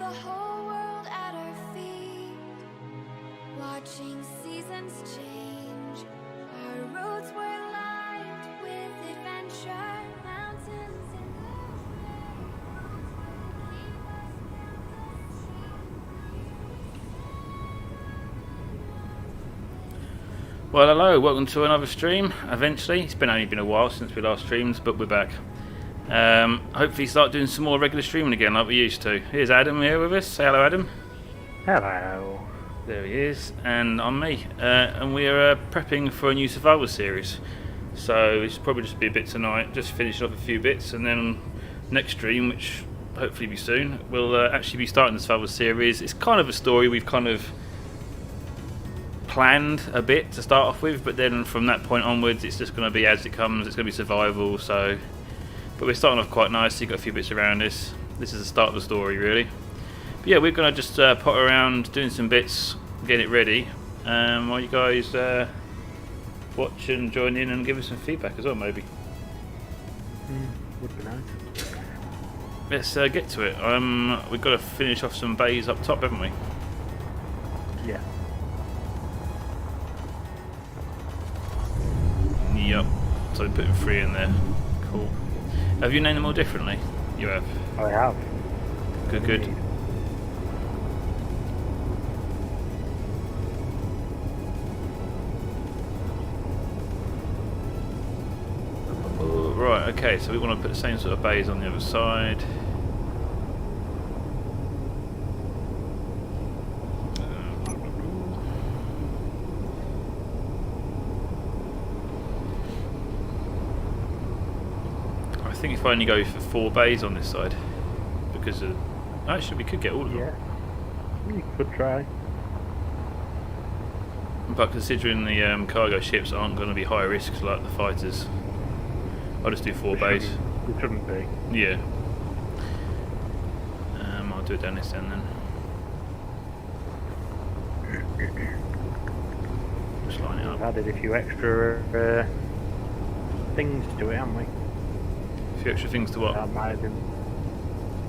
the whole world at our feet, watching seasons change. Our roads were lined with adventure, mountains and Well, hello, welcome to another stream. Eventually, it's only been a while since we last streamed, but we're back. Hopefully start doing some more regular streaming again like we used to. Here's Adam here with us. Say hello, Adam. Hello. There he is, and I'm me. And we're prepping for a new survival series. So it's probably just be a bit tonight, just finishing off a few bits, and then next stream, which hopefully be soon, we'll actually be starting the survival series. It's kind of a story we've kind of planned a bit to start off with, but then from that point onwards it's just going to be as it comes. It's going to be survival, so but we're starting off quite nicely, got a few bits around this. This is the start of the story really, but yeah, we're going to just pot around doing some bits, getting it ready, while you guys watch and join in and give us some feedback as well maybe. Would be nice. Let's get to it. We've got to finish off some bays up top, haven't we? Yeah. Yep, so we're putting 3 in there. Cool. Have you named them all differently? You have? I have. Good, good. Right, okay, so we want to put the same sort of bays on the other side. I think if I only go for 4 bays on this side, because actually we could get all of them. Yeah, you could try. But considering the cargo ships aren't going to be high risks like the fighters, I'll just do 4 bays. It shouldn't be. Yeah. I'll do it down this end then. Just line it We've up. added a few extra things to it, haven't we? A few extra things to what? That might have been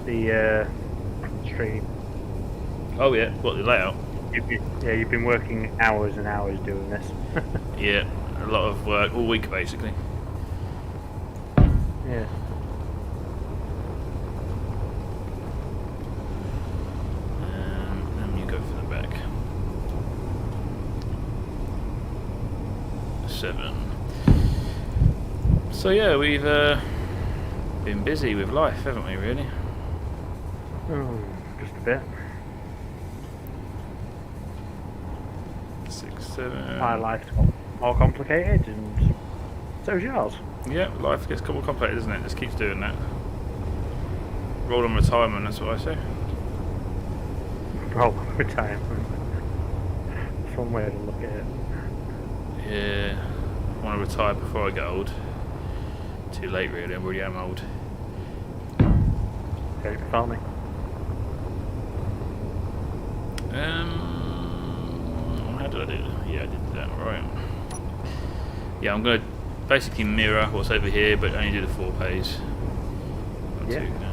the stream. Oh yeah, what, the layout? You've been working hours and hours doing this. Yeah, a lot of work, all week basically. Yeah. Then you go for the back. 7. So yeah, we've been busy with life, haven't we, really? Oh, just a bit. 6, 7. My life's got more complicated, and so's yours. Yeah, life gets more complicated, doesn't it? Just keeps doing that. Roll on retirement, that's what I say. Oh, retirement. That's one way to look at it. Yeah, I want to retire before I get old. Too late, really. I already am old. Don't follow me. How did I do that? Yeah, I did that right. Yeah, I'm going to basically mirror what's over here, but only do the 4 bays. Yeah. 2 now.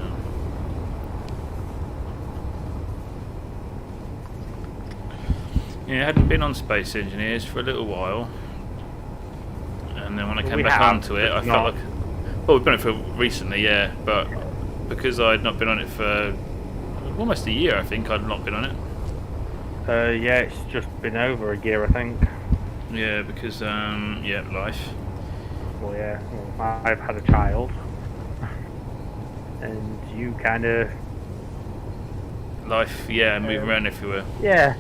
Yeah, I hadn't been on Space Engineers for a little while, and then when I came back onto it, I felt like, well, we've been on it for recently, yeah, but because I'd not been on it for almost a year, I think I'd not been on it. Yeah, it's just been over a year, I think. Yeah, because yeah, life. Well, yeah, well, I've had a child, and you kind of... Life, yeah, moving around everywhere. Yeah,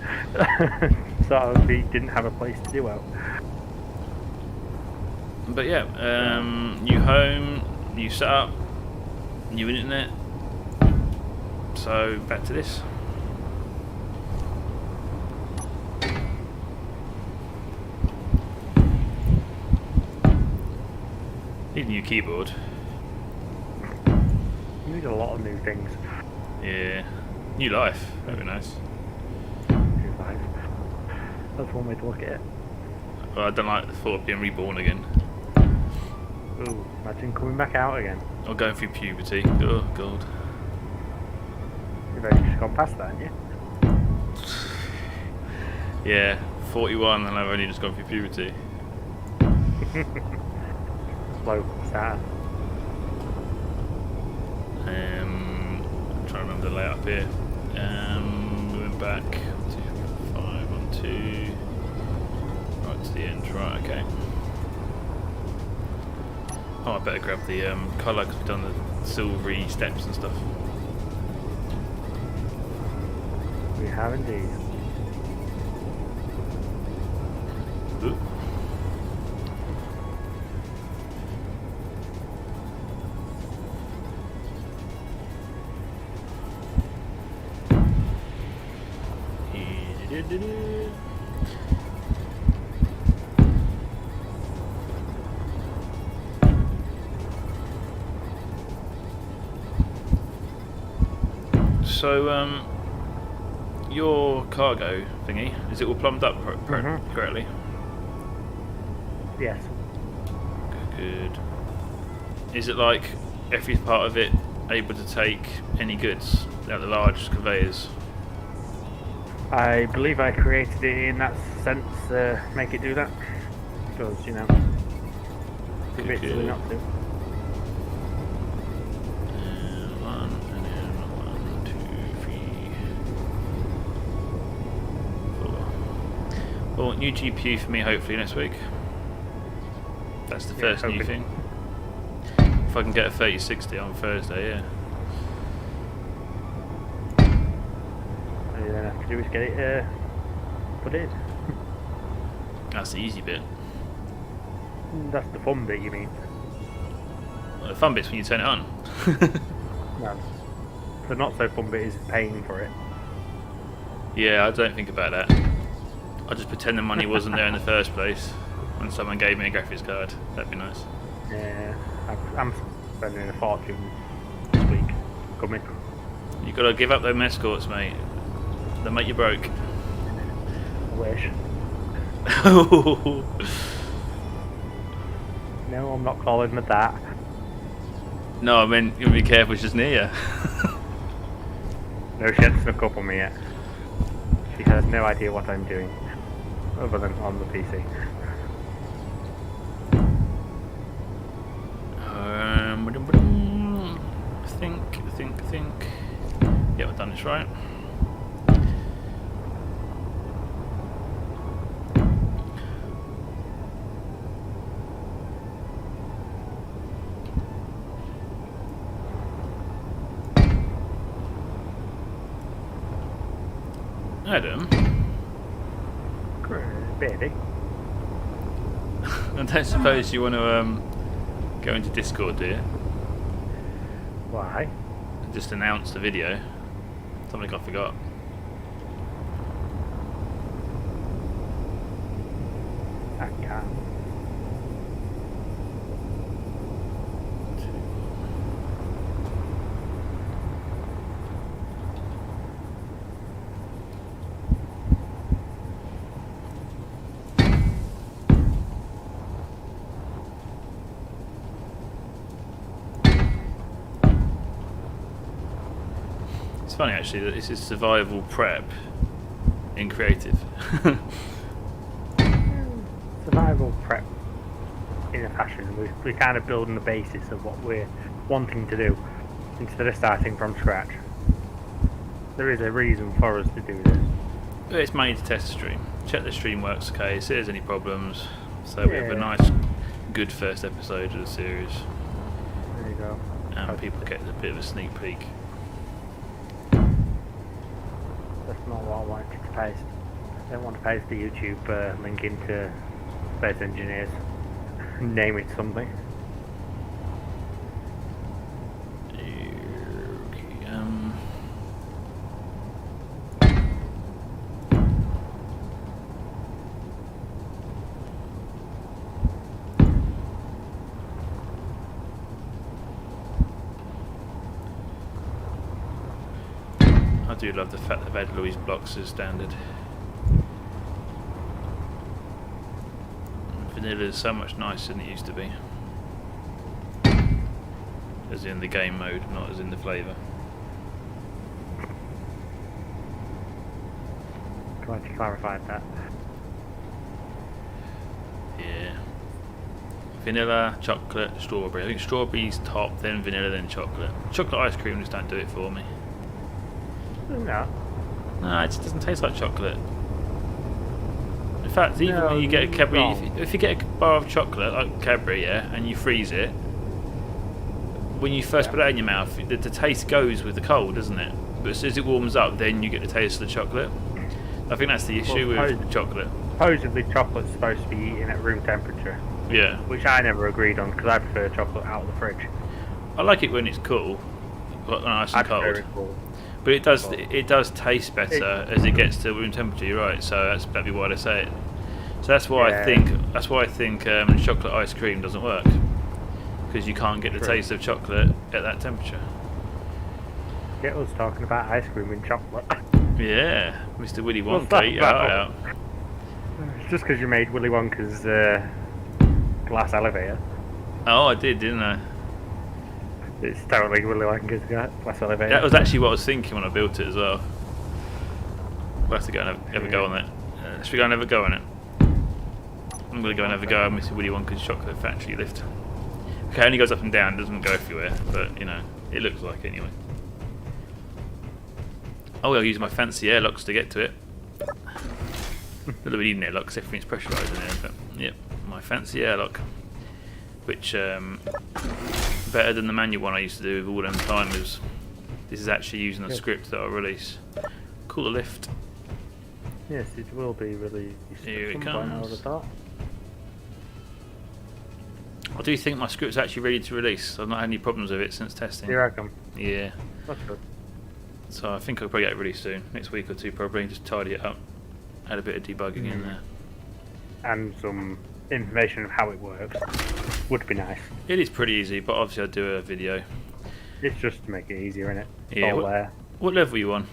sort of didn't have a place to do out. But yeah, new home, new setup, new internet. So back to this. Need a new keyboard. You need a lot of new things. Yeah. New life. That'd be nice. New life. That's one way to look at it. Well, I don't like the thought of being reborn again. Ooh, imagine coming back out again. Or going through puberty. Oh god. You've only just gone past that, haven't you? Yeah, 41 and I've only just gone through puberty. Slow start. I'm trying to remember the layout here. Moving back, 2, 5, 1, 2, right to the end, right, okay. Oh, I better grab the colour because we've done the silvery steps and stuff. We have indeed. Ooh. So, your cargo thingy, is it all plumbed up correctly? Yes. Good. Is it like every part of it able to take any goods? Like the large conveyors? I believe I created it in that sense, make it do that. Because, you know, it's a bit silly not to. One, and then 1, 2, 3, 4. Well, new GPU for me hopefully next week. That's the first new thing. If I can get a 3060 on Thursday, yeah. All you then have to do is get it put in. That's the easy bit. That's the fun bit, you mean? Well, the fun bit's when you turn it on. No. The not so fun bit is paying for it. Yeah, I don't think about that. I just pretend the money wasn't there in the first place when someone gave me a graphics card. That'd be nice. Yeah, I'm spending a fortune this week coming. You gotta give up them escorts, mate. They'll make you broke. I wish. No, I'm not calling her that. No, I mean, you gotta be careful, she's near you. No, she hasn't snuck up on me yet. She has no idea what I'm doing, other than on the PC. Think. Yeah, we've done this right. Adam. Beardie. I don't suppose you want to go into Discord, do you? Why? Just announce the video. Something I forgot. I can't. It's funny actually that this is survival prep in creative. Survival prep in a fashion. We're kind of building the basis of what we're wanting to do instead of starting from scratch. There is a reason for us to do this. But it's mainly to test the stream. Check the stream works okay, see if there's any problems. So we have a Yeah. nice, good first episode of the series. There you go. And people get a bit of a sneak peek. That's not what I wanted to paste. I don't want to paste the YouTube link into Space Engineers. Name it something. Okay, I do love the fact that they've had Louis blocks as standard. Vanilla is so much nicer than it used to be. As in the game mode, not as in the flavour. glad you clarified that. Yeah. Vanilla, chocolate, strawberry. I think strawberry's top, then vanilla, then chocolate. Chocolate ice cream just don't do it for me. No. No, it just doesn't taste like chocolate. In fact, even No, when you get a Cadbury, wrong. if you get a bar of chocolate, like Cadbury, yeah, and you freeze it, when you first put it in your mouth, the taste goes with the cold, doesn't it? But as soon as it warms up, then you get the taste of the chocolate. I think that's the issue with chocolate. Supposedly chocolate's supposed to be eaten at room temperature, Yeah. which I never agreed on because I prefer chocolate out of the fridge. I like it when it's cool, like nice I and prefer cold. it cool. But it does taste better as it gets to room temperature. You're right. So that'd be why they say it. So that's why I think chocolate ice cream doesn't work, because you can't get the taste of chocolate at that temperature. Get us talking about ice cream and chocolate. Yeah, Mr. Willy Well, Wonka, that's eat your heart about- out. It's just because you made Willy Wonka's glass elevator. Oh, I did, didn't I? It's totally Willy Wonka's glass elevator. That was actually what I was thinking when I built it as well. We'll have to go and have a go on it. Should we go and have a go on it? I'm going to go and have a go on Mr. Willy Wonka's chocolate factory lift. Okay, it only goes up and down, doesn't go everywhere, but you know, it looks like it anyway. Oh, I'll use my fancy airlocks to get to it. Not that we need an airlock because everything's pressurised in there, but yep, my fancy airlock. Which, better than the manual one I used to do with all them timers. This is actually using a script that I'll release. Call the lift. Yes, it will be released. Here at it some point, I comes. would have thought. I do think my script's actually ready to release. I've not had any problems with it since testing. You reckon? Yeah. That's good. So I think I'll probably get it released soon. Next week or two probably. Just tidy it up. Add a bit of debugging in there. And some information of how it works would be nice. It is pretty easy, but obviously I'll do a video. It's just to make it easier, innit? It's Yeah, all there. What level are you on?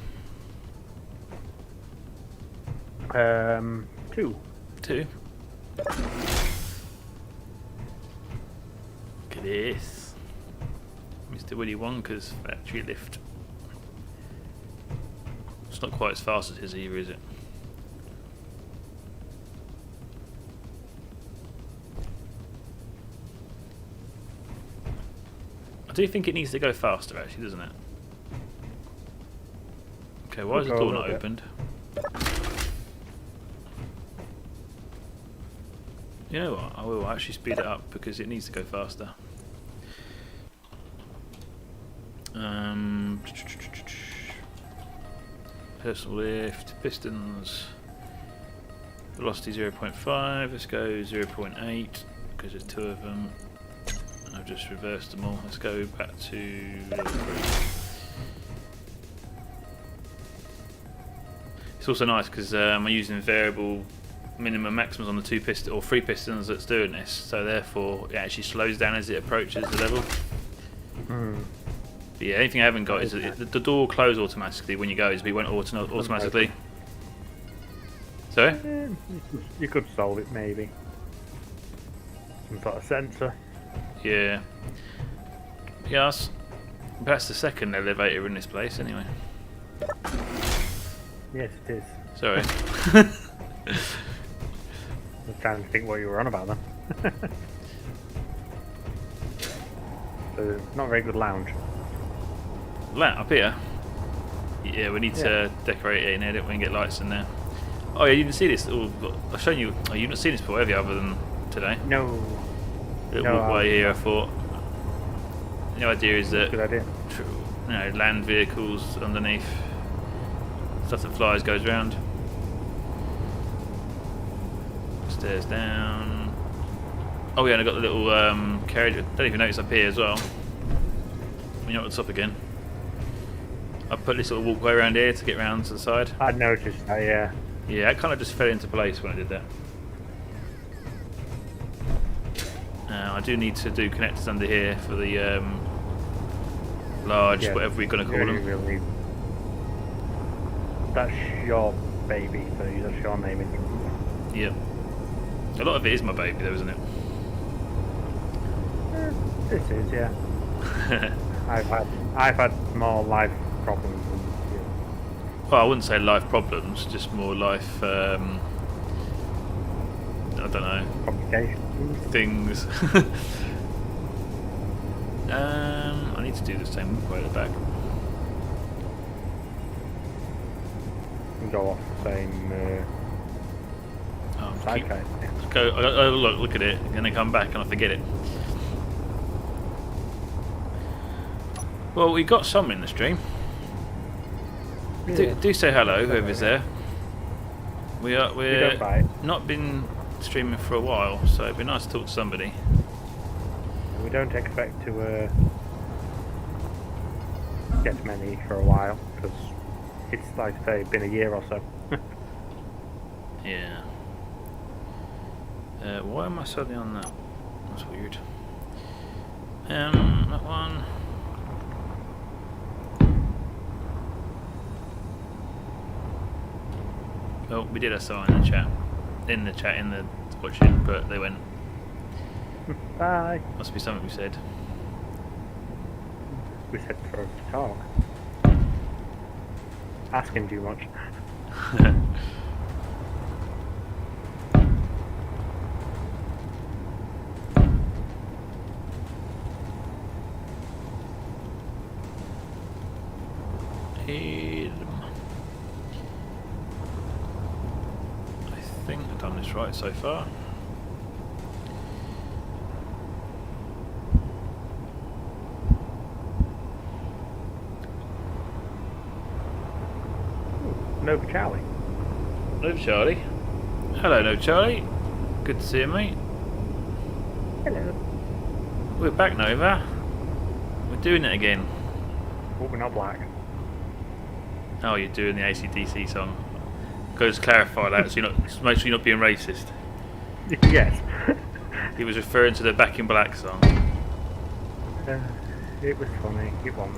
2. 2. Look at this. Mr. Willy Wonka's factory lift. It's not quite as fast as his either, is it? I do think it needs to go faster actually, doesn't it? Okay, why is the door not opened? You know what, I will actually speed it up because it needs to go faster. Personal lift, pistons, velocity 0.5, let's go 0.8 because there's 2 of them. I've just reversed them all. Let's go back to level 3. It's also nice because I'm using variable minimum maximums on the 2 piston or 3 pistons that's doing this, so therefore it actually slows down as it approaches the level. But yeah, anything I haven't got is the door will close automatically when you go, but it won't automatically. Sorry? You could solve it maybe. Some sort of sensor. Yeah. Yes. That's the second elevator in this place anyway. Yes, it is. Sorry. I was trying to think what you were on about then. So, not a very good lounge. Up here? Yeah, we need to decorate it in here, don't we, and get lights in there. Oh yeah, you didn't see this. Oh, I've shown you. Oh, you've not seen this before, have you, other than today? No. Little walkway here, I thought. The idea is that Good idea. you know, land vehicles underneath, stuff that flies goes round. Stairs down. Oh yeah, and I got the little carriage. I don't even notice up here as well. When you're at the top again. I put this little walkway around here to get round to the side. I noticed that, yeah. Yeah, it kind of just fell into place when I did that. I do need to do connectors under here for the large, whatever we're going to call them. Really. That's your baby, so that's your name, isn't it? Yep. A lot of it is my baby though, isn't it? This is, yeah. I've had more life problems than you. Well, I wouldn't say life problems, just more life. I don't know. Complications. Things. I need to do the same way at the back. And go off the same side Keep, case. Yeah. go. Look at it, and then come back, and I forget it. Well, we got some in the stream. Yeah. Do say hello, whoever's there. We're don't bite. not been streaming for a while, so it'd be nice to talk to somebody. We don't expect to get many for a while because it's like I say, been a year or so. Yeah. Why am I suddenly on that? That's weird. That one. Oh, we did have someone in the chat, in the watching, but they went. Bye. Must be something we said. We said for us to talk. Asking too much. I think I've done this right so far. Nova Charlie. Nova Charlie. Hello, Nova Charlie. Good to see you, mate. Hello. We're back, Nova. We're doing it again. But we're not black. Oh, you're doing the AC/DC song. Got to clarify that, so you're not, make sure you're not being racist. Yes. He was referring to the Back in Black song. It was funny. It wasn't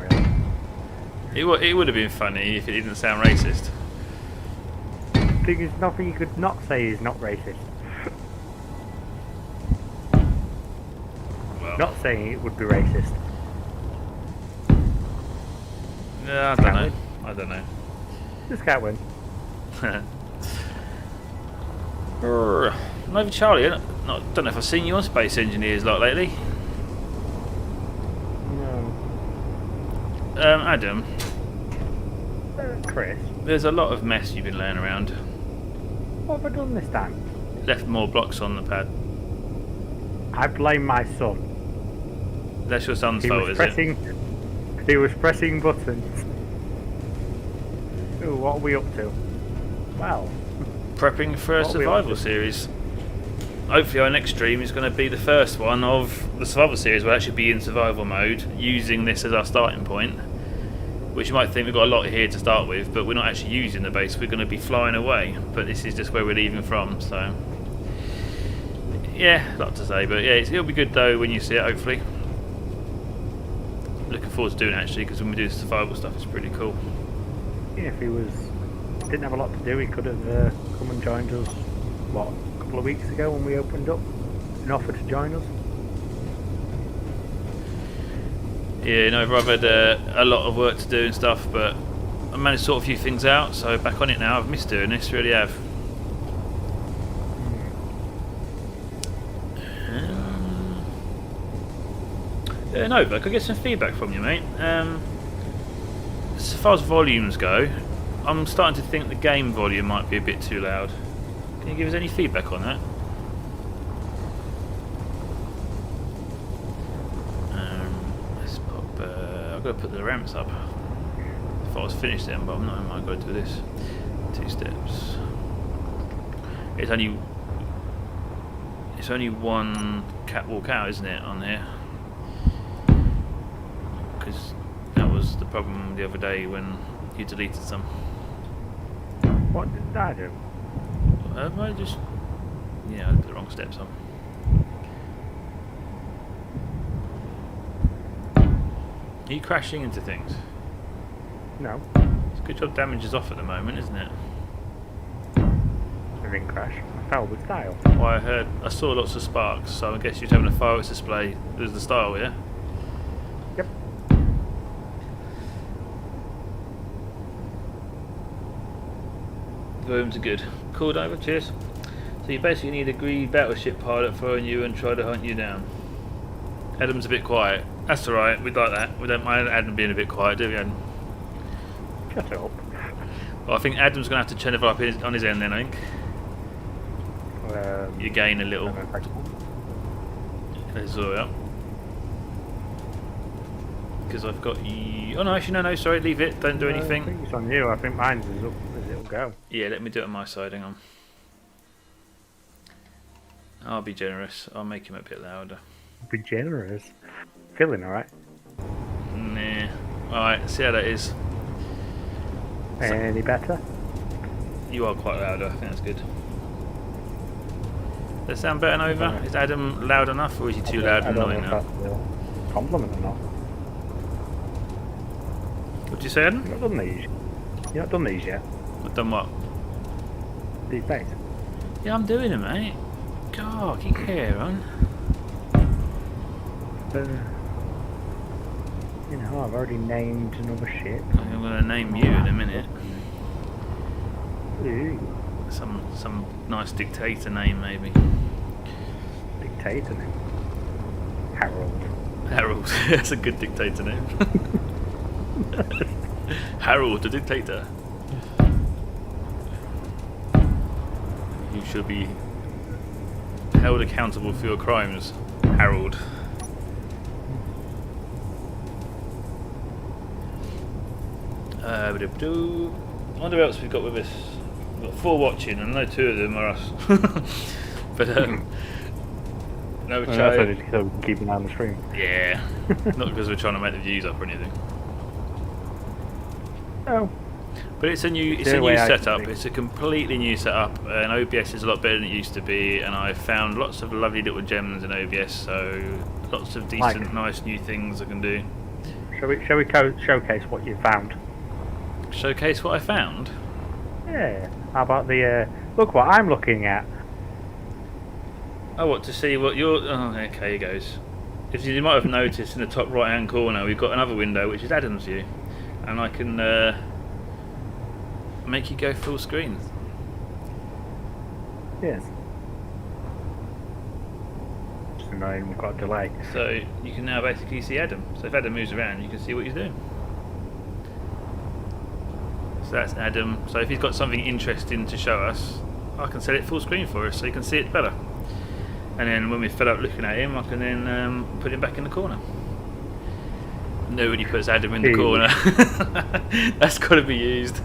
really. It would have been funny if it didn't sound racist. Thing is, nothing you could not say is not racist. Well, Not saying it would be racist. yeah, I don't know. Just can't win. Nova Charlie, don't know if I've seen you on Space Engineers like lately. No. Adam, Chris, there's a lot of mess you've been laying around. what have I done this time? Left more blocks on the pad. I blame my son. That's your son's He fault, was is pressing. He was pressing buttons. Ooh, what are we up to? Well, it? Prepping for a What are we survival up to? series. Hopefully our next stream is going to be the first one of the survival series. We'll actually be in survival mode, using this as our starting point. Which you might think we've got a lot here to start with, but we're not actually using the base, we're going to be flying away. But this is just where we're leaving from, so... yeah, a lot to say, but yeah, it'll be good though when you see it, hopefully. Looking forward to doing it actually, because when we do the survival stuff, it's pretty cool. yeah, if he didn't have a lot to do, he could have come and joined us. What, a couple of weeks ago when we opened up and offered to join us. Yeah, no, I've had a lot of work to do and stuff, but I managed to sort a few things out, so back on it now. I've missed doing this, really have. No, but I could get some feedback from you, mate. As far as volumes go, I'm starting to think the game volume might be a bit too loud. Can you give us any feedback on that? Let's pop. I've got to put the ramps up. I thought I was finished then, but I'm not. I've got to do this. 2 steps. It's only one catwalk out, isn't it, on here? Because that was the problem the other day when you deleted some. What did I do? I just... yeah, I put the wrong steps on. Are you crashing into things? No, It's a good job damage is off at the moment, isn't it? I didn't crash. I fell with style. Well, I saw lots of sparks, so I guess you're having a fireworks display. There's the style, yeah? Yep. Rooms are good. Cool diver, cheers. So you basically need a greedy battleship pilot following you and try to hunt you down. Adam's a bit quiet. That's alright, we like that. We don't mind Adam being a bit quiet, do we, Adam? Shut up. Well, I think Adam's going to have to channel up on his end then, I think. You gain a little. There's all up. Because I've got you. Oh no, actually, no, sorry, leave it. Don't do anything. I think it's on you. I think mine's is up as it'll go. Yeah, let me do it on my side. Hang on. I'll be generous. I'll make him a bit louder. Be generous. Feeling alright? Nah. Alright, see how that is. Any better? You are quite loud, I think that's good. Does that sound better, Nova? Is Adam loud enough, or is he too loud and annoying now? That's a compliment or not. What did you say, Adam? You've not done these. You've not done these yet. I've done what? These days. Yeah, I'm doing them, mate. God, keep your hair on. You know, I've already named another ship. I'm going to name you in a minute. Ooh. Some nice dictator name, maybe. Dictator name. Harold. Harold. That's a good dictator name. Harold, the dictator. You should be held accountable for your crimes, Harold. I wonder what else we've got with us. We've got 4 watching, and I know 2 of them are us. But no, That's only so we can keep an eye on the stream. Yeah, not because we're trying to make the views up or anything. Oh. But it's a new setup. It's a completely new setup, and OBS is a lot better than it used to be. And I found lots of lovely little gems in OBS, so lots of decent, nice new things I can do. Shall we showcase what you found? Showcase what I found? Yeah. How about the look what I'm looking at? Oh, what, to see what you're... Oh, okay, here goes. If you might have noticed in the top right hand corner we've got another window which is Adam's view, and I can make you go full screen. Yes. Just annoying, we've got a delay. So you can now basically see Adam. So if Adam moves around you can see what he's doing. So that's Adam. So if he's got something interesting to show us, I can set it full screen for us so you can see it better. And then when we fed up looking at him, I can then put him back in the corner. Nobody puts Adam in the corner. That's got to be used.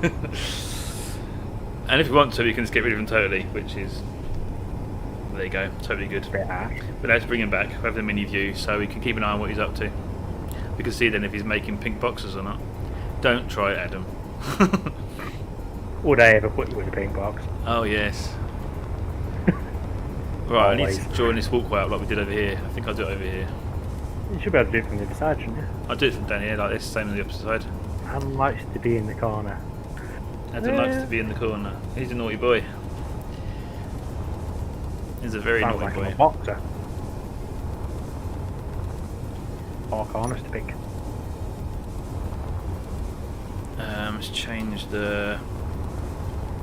And if you want to, you can just get rid of him totally, which is... There you go, totally good. But let's bring him back, we have the mini view, so we can keep an eye on what he's up to. We can see then if he's making pink boxes or not. Don't try it, Adam. Would I ever put you in a pink box? Oh yes. Right, I need to join this walkway up like we did over here. I think I'll do it over here. You should be able to do it from the other side, shouldn't you? I'll do it from down here like this, same on the opposite side. Adam likes to be in the corner. Adam likes to be in the corner. He's a naughty boy. He's a very Sounds naughty like boy. a boxer. 4 corners to pick. Let's change the...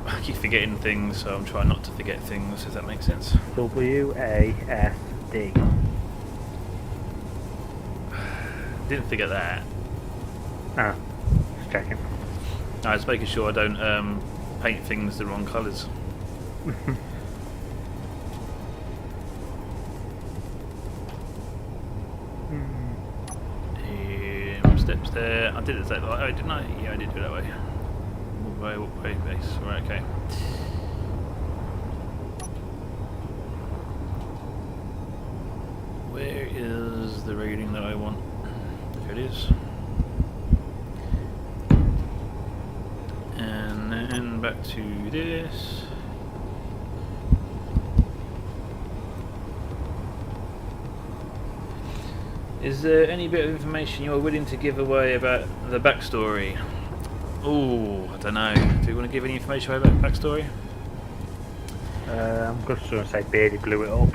I keep forgetting things, so I'm trying not to forget things, if that makes sense. WASD. Didn't forget that. Oh, just checking. No, just making sure I don't paint things the wrong colours. Steps there. I did it that way. Oh, didn't I? Yeah, I did do it that way. Walk way, base. Right, okay. Where is the rating that I want? There it is. And then back to this. Is there any bit of information you're willing to give away about the backstory? Oh, I don't know. Do you want to give any information away about the backstory? I'm just going to say Beardie blew it up.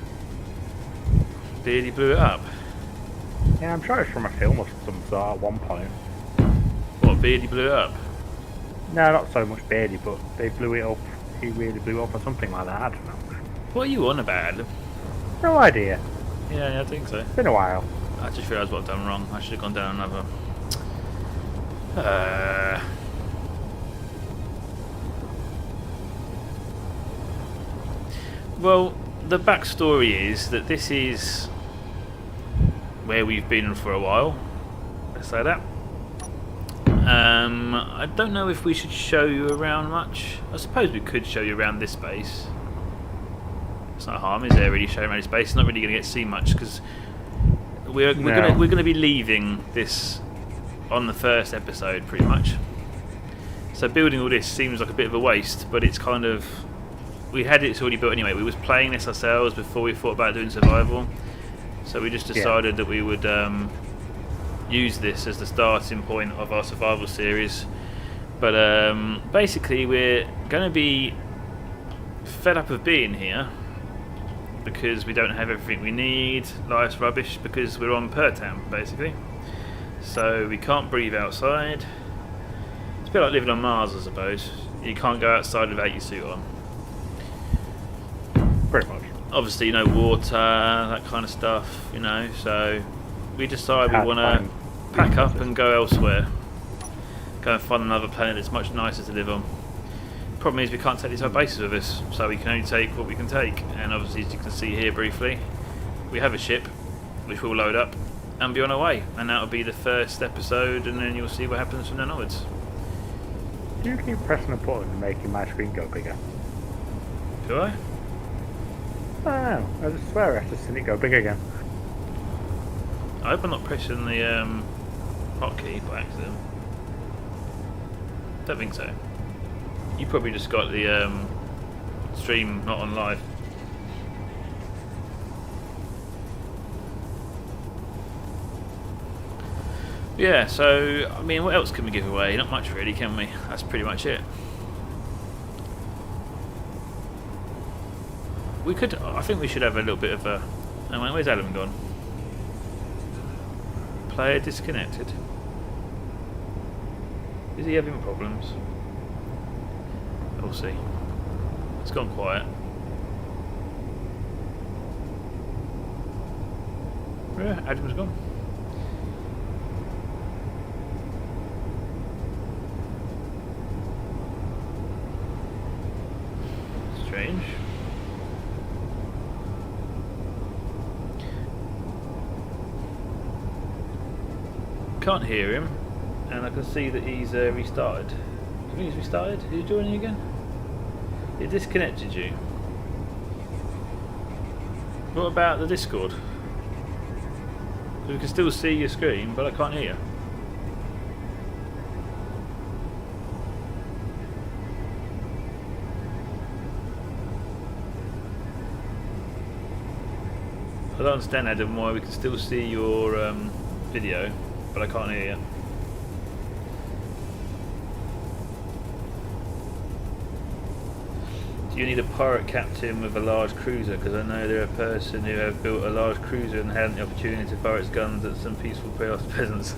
Beardie blew it up? Yeah, I'm sure it's from a film of some sort at one point. What, Beardie blew it up? No, not so much Beardie, but they blew it up he really blew up or something like that. I don't know. What are you on about, Adam? No idea. Yeah, I think so. It's been a while. I just realised what I've done wrong. I should have gone down another. Well, the backstory is that this is where we've been for a while. Let's say that. I don't know if we should show you around much. I suppose we could show you around this space. It's not harm, is there? Really showing around this space. It's not really going to get to see much because we're going to be leaving this on the first episode, pretty much. So building all this seems like a bit of a waste, but it's kind of, we had it already built anyway. We was playing this ourselves before we thought about doing survival, so we just decided that we would use this as the starting point of our survival series. But basically we're going to be fed up of being here because we don't have everything we need. Life's rubbish because we're on Pertam basically, so we can't breathe outside. It's a bit like living on Mars, I suppose. You can't go outside without your suit on. Pretty much. Obviously, water, that kind of stuff, so we decided we want to pack up and go elsewhere. Go and find another planet that's much nicer to live on. Problem is we can't take these whole bases with us, so we can only take what we can take. And obviously, as you can see here briefly, we have a ship which we'll load up and be on our way. And that'll be the first episode, and then you'll see what happens from then onwards. Do you keep pressing the button and making my screen go bigger? Do I? I don't know. I just swear I just seen it go big again. I hope I'm not pressing the hotkey by accident. Don't think so. You probably just got the stream not on live. Yeah, so I mean, what else can we give away? Not much really, can we? That's pretty much it. We could. I think we should have a little bit of a. Oh, wait, where's Adam gone? Player disconnected. Is he having problems? We'll see. It's gone quiet. Yeah, Adam's gone. Strange. Can't hear him, and I can see that he's restarted. Do you think he's restarted? Are you joining again? It disconnected you. What about the Discord? We can still see your screen, but I can't hear you. I don't understand, Adam, why we can still see your video, but I can't hear you. Do you need a pirate captain with a large cruiser? Because I know they're a person who have built a large cruiser and had the opportunity to fire its guns at some peaceful peasants.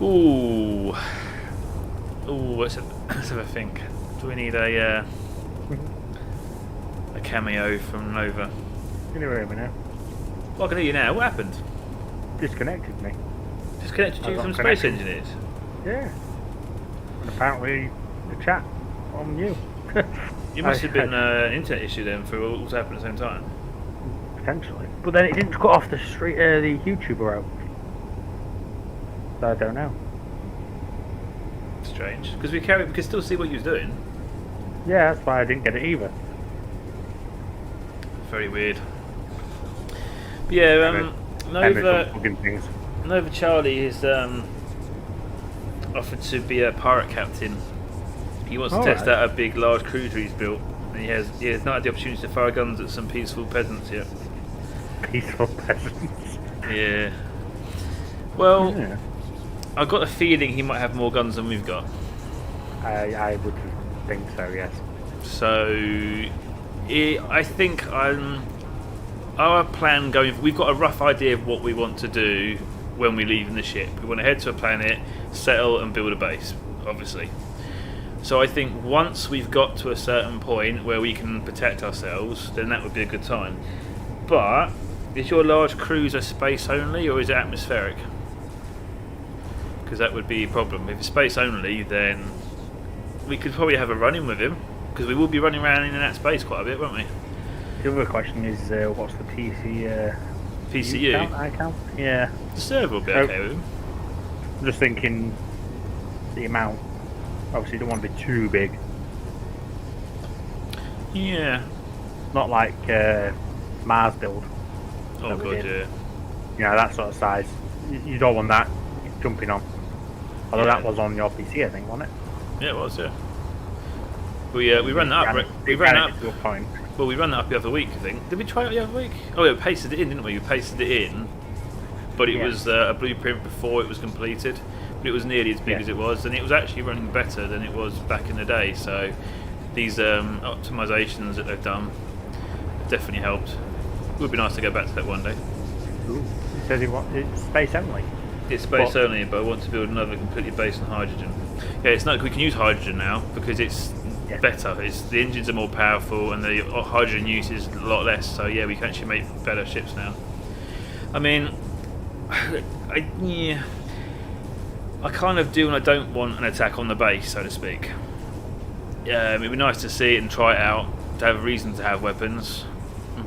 Ooh. Ooh, let's have a think. Do we need a cameo from Nova? Can you hear me now? Well, I can hear you now. What happened? Disconnected me. Disconnected you from Space Engineers? Yeah. And apparently the chat on you. You must have been an internet issue then for all to happen at the same time. Potentially. But then it didn't cut off the street, the YouTuber out. So I don't know. Strange. Because we could still see what you was doing. Yeah, that's why I didn't get it either. Very weird. But yeah, Nova Charlie is offered to be a pirate captain. He wants to test out a big, large cruiser he's built. And he has not had the opportunity to fire guns at some peaceful peasants yet. Peaceful peasants? Yeah. Well, yeah. I've got a feeling he might have more guns than we've got. I would think so, yes. So, I think our plan going... We've got a rough idea of what we want to do when we leave in the ship. We want to head to a planet, settle and build a base, obviously. So I think once we've got to a certain point where we can protect ourselves, then that would be a good time. But is your large cruiser space only, or is it atmospheric? Because that would be a problem. If it's space only, then we could probably have a run-in with him, because we will be running around in that space quite a bit, won't we? The other question is, what's the PCU? count? Yeah. The server will be okay with him. I'm just thinking the amount. Obviously, you don't want to be too big. Yeah. Not like Mars build. Oh god, yeah. You know, that sort of size. You don't want that jumping on. Although that was on your PC, I think, wasn't it? Yeah, it was, yeah. We ran that up. We ran up to a point. Well, we ran that up the other week, I think. Did we try it the other week? Oh, yeah, we pasted it in, didn't we? We pasted it in, but it was a blueprint before it was completed. But it was nearly as big as it was, and it was actually running better than it was back in the day. So these optimizations that they've done definitely helped. It would be nice to go back to that one day. Ooh. It says it's space only. It's space only, but I want to build another completely based on hydrogen. Yeah, it's not. We can use hydrogen now because it's better. The engines are more powerful, and the hydrogen use is a lot less. So yeah, we can actually make better ships now. I mean, I kind of do, and I don't want an attack on the base, so to speak. It'd be nice to see it and try it out, to have a reason to have weapons,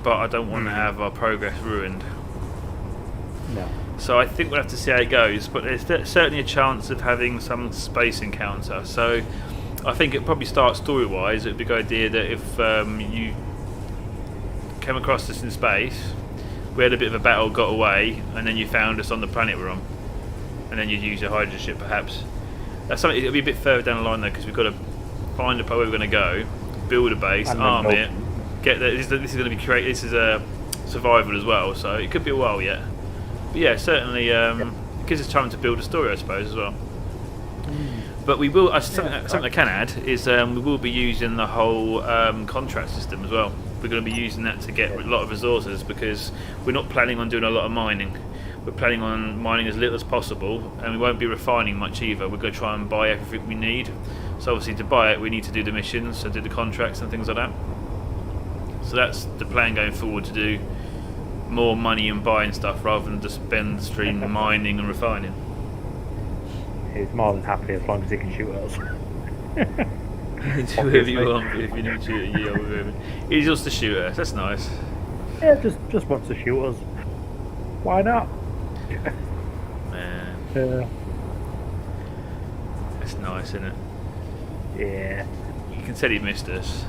but I don't want to have our progress ruined. No. So I think we'll have to see how it goes, but there's certainly a chance of having some space encounter. So I think it'd probably start story-wise. It'd be a good idea that if you came across us in space, we had a bit of a battle, got away, and then you found us on the planet we're on, and then you'd use your hydrogen ship, perhaps. That's something. It'll be a bit further down the line though, because we've got to find a point where we're going to go, build a base, arm it, get there. This is going to be created. This is a survival as well, so it could be a while yet. But yeah, certainly it gives us time to build a story, I suppose, as well. But we will. Something I can add is we will be using the whole contract system as well. We're going to be using that to get a lot of resources, because we're not planning on doing a lot of mining. We're planning on mining as little as possible, and we won't be refining much either. We're going to try and buy everything we need. So obviously to buy it, we need to do the missions, so do the contracts and things like that. So that's the plan going forward, to do more money and buying stuff rather than just spend stream mining and refining. He's more than happy as long as he can shoot us. Do whatever you want, if you need to shoot a year with him. He's just a shooter, that's nice. Yeah, just wants to shoot us. Why not? Man. Yeah. It's nice, isn't it? Yeah. You can tell he missed us.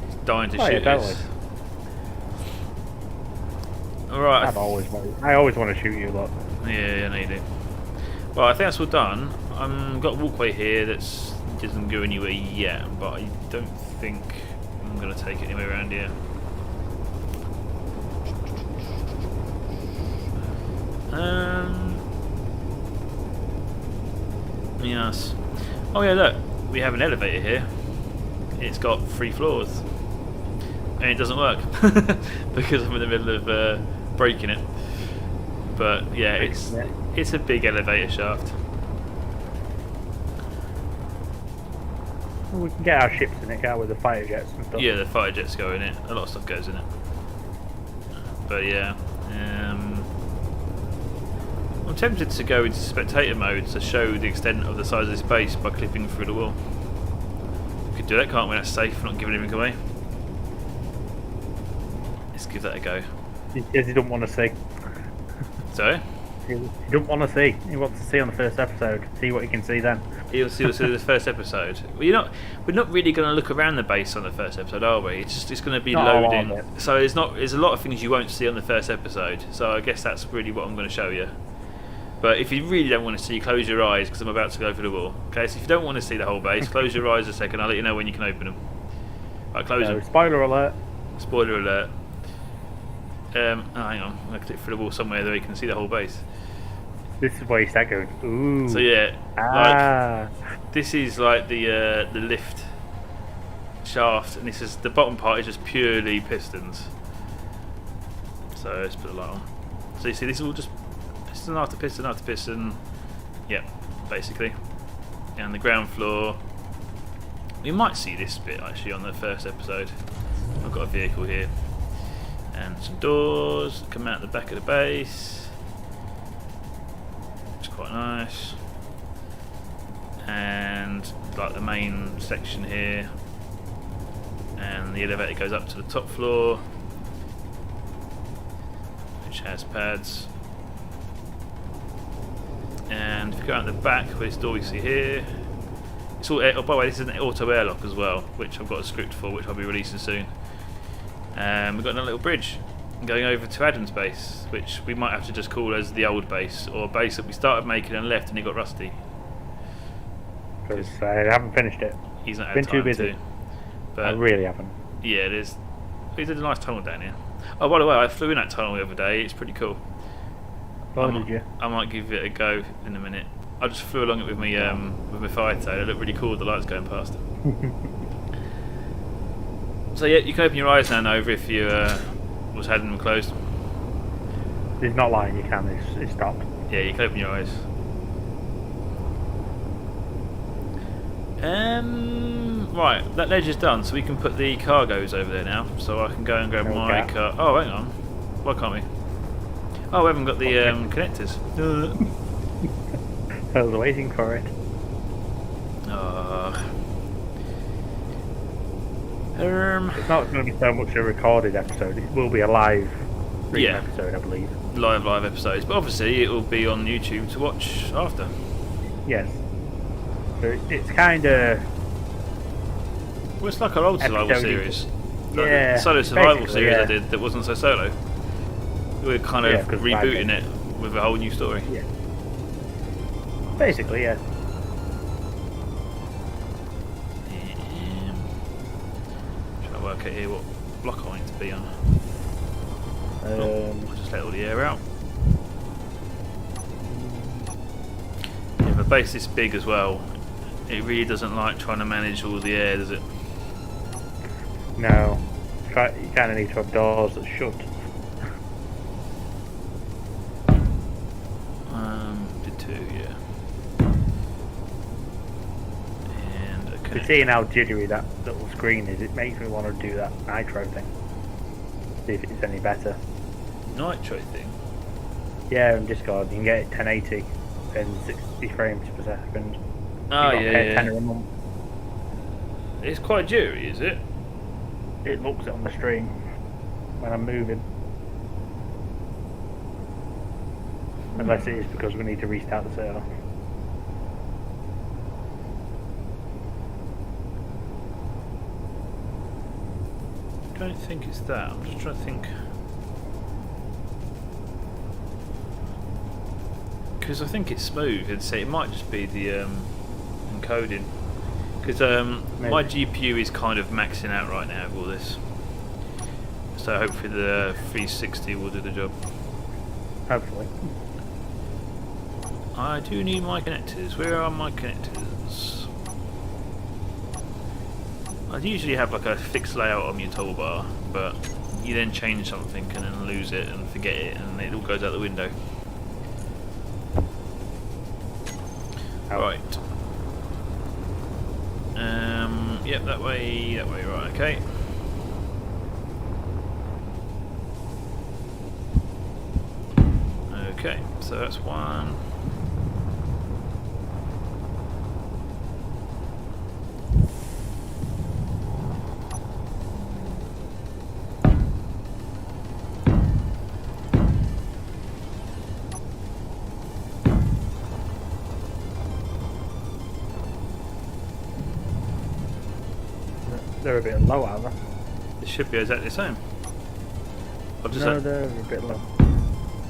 He's dying to shoot yeah, us. Alright. I always want to shoot you, look. Yeah, I know you do. Well, I think that's all done. I've got a walkway here that doesn't go anywhere yet, but I don't think I'm going to take it anywhere around here. Yes. Oh yeah, look, we have an elevator here. It's got 3 floors, and it doesn't work because I'm in the middle of breaking it. But yeah, it's a big elevator shaft. Well, we can get our ships in it, can't we? The fighter jets and stuff. Yeah, the fighter jets go in it. A lot of stuff goes in it. But yeah, I'm tempted to go into spectator mode to show the extent of the size of this base by clipping through the wall. We could do that, can't we? That's safe, not giving anything away. Let's give that a go. He says he don't want to see. Sorry? He don't want to see. He wants to see on the first episode. See what he can see then. You'll see what's in the first episode. Well, we're not really going to look around the base on the first episode, are we? It's going to be loading. So there's a lot of things you won't see on the first episode. So I guess that's really what I'm going to show you. But if you really don't want to see, close your eyes, because I'm about to go through the wall. Okay, so if you don't want to see the whole base, close your eyes a second. I'll let you know when you can open them. Right, close them. Spoiler alert. Spoiler alert. Hang on, I'm going to click through the wall somewhere that you can see the whole base. This is where you start going, ooh. So yeah, like, this is like the lift shaft, and this is the bottom part is just purely pistons. So let's put the light on. So you see, this is all just piston after piston after piston. Yep, basically. And the ground floor We might see this bit actually on the first episode. I've got a vehicle here. And some doors that come out the back of the base. It's quite nice. And like the main section here. And the elevator goes up to the top floor, which has pads. And if you go out the back where this door we see here, it's all air, oh, by the way, this is an auto airlock as well, which I've got a script for, which I'll be releasing soon. We've got another little bridge going over to Adam's base, which we might have to just call as the old base, or a base that we started making and left and it got rusty. Because I haven't finished it. He's not had Been time too busy. to. But I really haven't. yeah, there's a nice tunnel down here. Oh, by the way, I flew in that tunnel the other day. It's pretty cool. Oh, did you? I might give it a go in a minute. I just flew along it with my fighter. It looked really cool with the lights going past. So yeah, you can open your eyes now, Nova, if you was had them closed. He's not lying, you can, it's stopped. Yeah, you can open your eyes. Right, that ledge is done, so we can put the cargoes over there now. So I can go and grab my car. Oh, hang on. Why can't we? Oh, we haven't got the connectors. I was waiting for it. It's not going to be so much a recorded episode, it will be a live episode, I believe. Live episodes, but obviously it will be on YouTube to watch after. Yes. So it's kind of... Well, it's like our old survival series. Like yeah. the solo survival basically, series yeah. I did that wasn't so solo. We're kind of rebooting it with a whole new story. Yeah. Basically, yeah. Trying to work out here what block I need to be on. I'll just let all the air out. Yeah, the base this big as well. It really doesn't like trying to manage all the air, does it? No. You kind of need to have doors that shut. Did two, yeah. And okay. But seeing how jittery that little screen is, it makes me want to do that nitro thing. See if it's any better. Nitro thing? Yeah, on Discord, you can get it 1080 and 60 frames per second. Oh, yeah. $10 a month. It's quite jittery, is it? It looks it on the stream when I'm moving. Unless it is because we need to restart the server. I don't think it's that. I'm just trying to think. Because I think it's smooth. It might just be the encoding. Because my GPU is kind of maxing out right now with all this. So hopefully the 360 will do the job. Hopefully. I do need my connectors. Where are my connectors? I usually have like a fixed layout on your toolbar, but you then change something and then lose it and forget it and it all goes out the window. Right. Yep, that way, right, okay. Okay, so that's one. They're a bit low, aren't they? It should be exactly the same. I've just No, they're a bit low.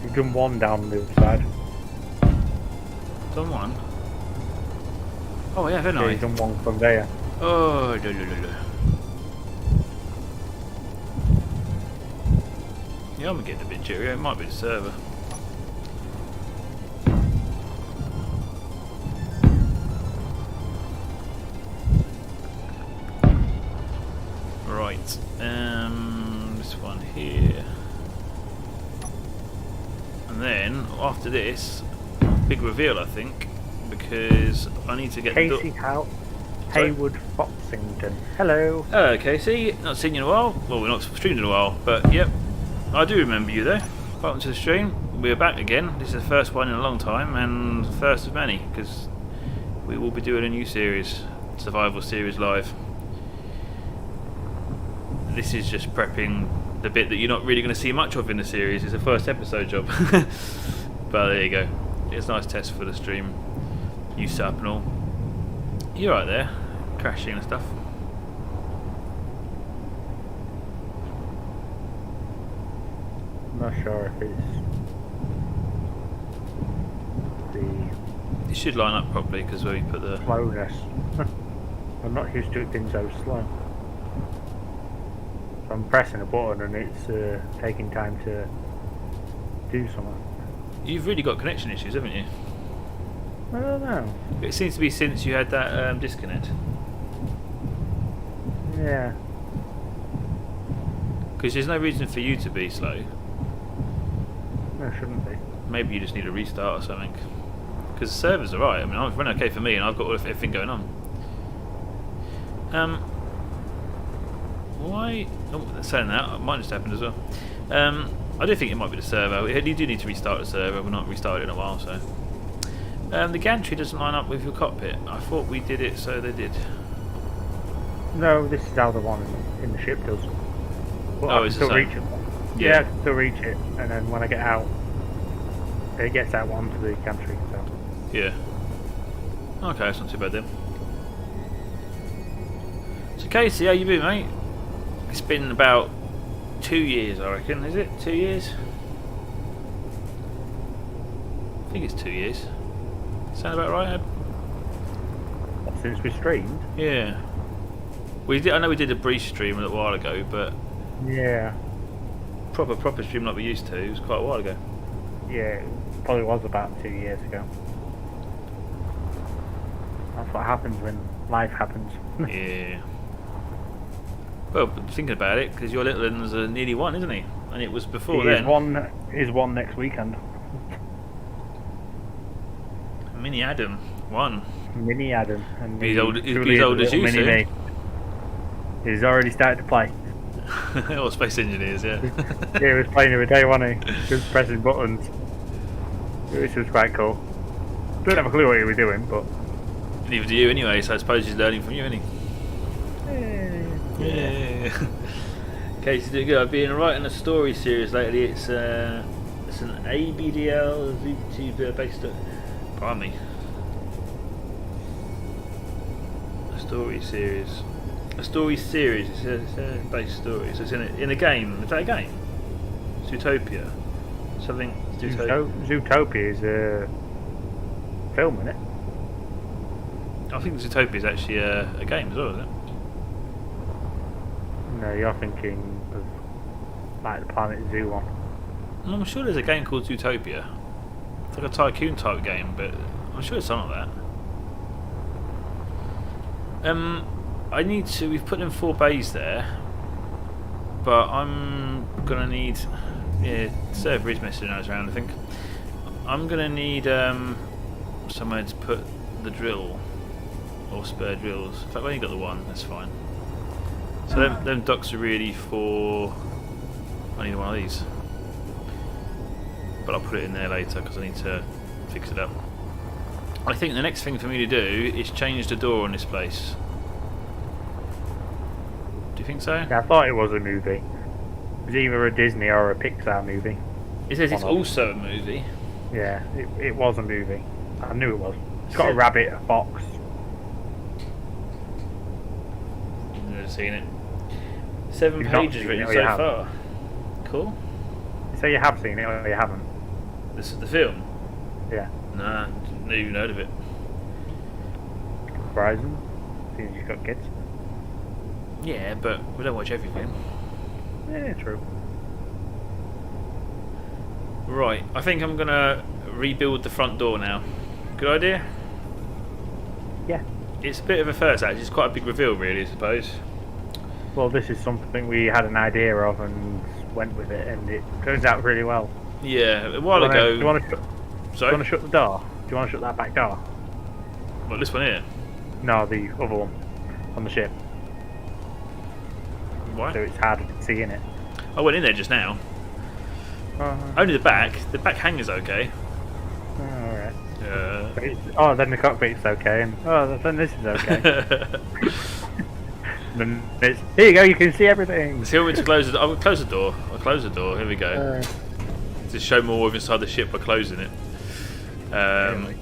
You've done one down the other side. done one. Oh yeah, haven't Yeah, I? you've done one from there. Oh, yeah, I'm getting a bit jittery. It might be the server. Right, this one here, and then after this, big reveal I think, because I need to get Casey, how Sorry? Haywood Foxington. Hello. Okay, see, not seen you in a while. Well, we're not streamed in a while, but yep, I do remember you though. Welcome to the stream. We're back again. This is the first one in a long time, and first of many, because we will be doing a new series, survival series live. This is just prepping the bit that you're not really going to see much of in the series. It's a first episode job. But there you go. It's a nice test for the stream. You set up and all. You're right there, crashing and stuff. I'm not sure if it's the It should line up properly because where we put the... slowness. I'm not used to it being so slow. So I'm pressing a button and it's taking time to do something. You've really got connection issues, haven't you? I don't know. It seems to be since you had that disconnect. Yeah. Because there's no reason for you to be slow. No, it shouldn't be. Maybe you just need a restart or something. Because the servers are right. I mean, it's running okay for me, and I've got everything going on. Why? Oh, saying that, it might just happened as well. I do think it might be the server. You do need to restart the server. We've not restarted it in a while, so. The gantry doesn't line up with your cockpit. I thought we did it, so they did. No, this is how the one in the ship does. But Oh, I it's can the still same? reach it. Yeah. Yeah, I can still reach it, and then when I get out, it gets out onto the gantry. So. Yeah. Okay, that's not too bad then. So Casey, how you been, mate? It's been about 2 years, I reckon. Is it 2 years? I think it's 2 years. Sound about right, Ed? Since we streamed. Yeah. We did. I know we did a brief stream a little while ago, but Yeah. proper stream like we used to. It was quite a while ago. Yeah, it probably was about 2 years ago. That's what happens when life happens. Yeah. Well, thinking about it, because your little one's nearly 1, isn't he? And it was before He then. is one next weekend. Mini Adam, 1. Mini Adam. And He's he old- he's truly as is old a as little you, mini soon. me. He's already started to play. Or space engineers, yeah. Yeah, he was playing every day, wasn't he? He was pressing buttons. Which was quite cool. Didn't have a clue what he was doing, but... Neither do you anyway, so I suppose he's learning from you, isn't he? Yeah. Okay, so doing good. I've been writing a story series lately. It's an ABDL VTuber based on... Pardon me. A story series. A story series. It's a based story. So it's in a game. Is that a game? Zootopia. Something. Zootopia is a film, isn't it? I think Zootopia is actually a game as well, isn't it? No, you're thinking of like the Planet Zoo one. I'm sure there's a game called Zootopia. It's like a tycoon type game, but I'm sure it's something like that. I need to. We've put in 4 bays there, but I'm gonna need. Yeah, server is messing us around. I think I'm gonna need somewhere to put the drill or spare drills. In fact, I've only got the one. That's fine. So them ducks are really for. I need one of these, but I'll put it in there later because I need to fix it up. I think the next thing for me to do is change the door on this place. Do you think so? Yeah, I thought it was a movie. It was either a Disney or a Pixar movie. It says it's One of also a movie. Yeah, it was a movie. I knew it was. It's got a rabbit, a fox. I've never seen it. 7 You've not pages seen written it, or so you have? far. Cool. So you have seen it or you haven't? This is the film. Yeah. Nah, didn't even heard of it. Horizon. Seeing as you've got kids. Yeah, but we don't watch everything. Yeah, true. Right, I think I'm gonna rebuild the front door now. Good idea? Yeah. It's a bit of a first actually, it's quite a big reveal really, I suppose. Well, this is something we had an idea of and went with it, and it turns out really well. Yeah, a while Do ago... you want to Sorry? shut the door? Do you want to shut that back door? What, this one here? No, the other one. on the ship, Why? so it's harder to see in it. I went in there just now. Only the back. The back hanger's okay. Alright. Yeah. Then the cockpit's okay, and then this is okay. Then it's, here you go, you can see everything. See, want me to close the? I'll close the door. I'll close the door. Here we go. To show more of inside the ship by closing it. Really?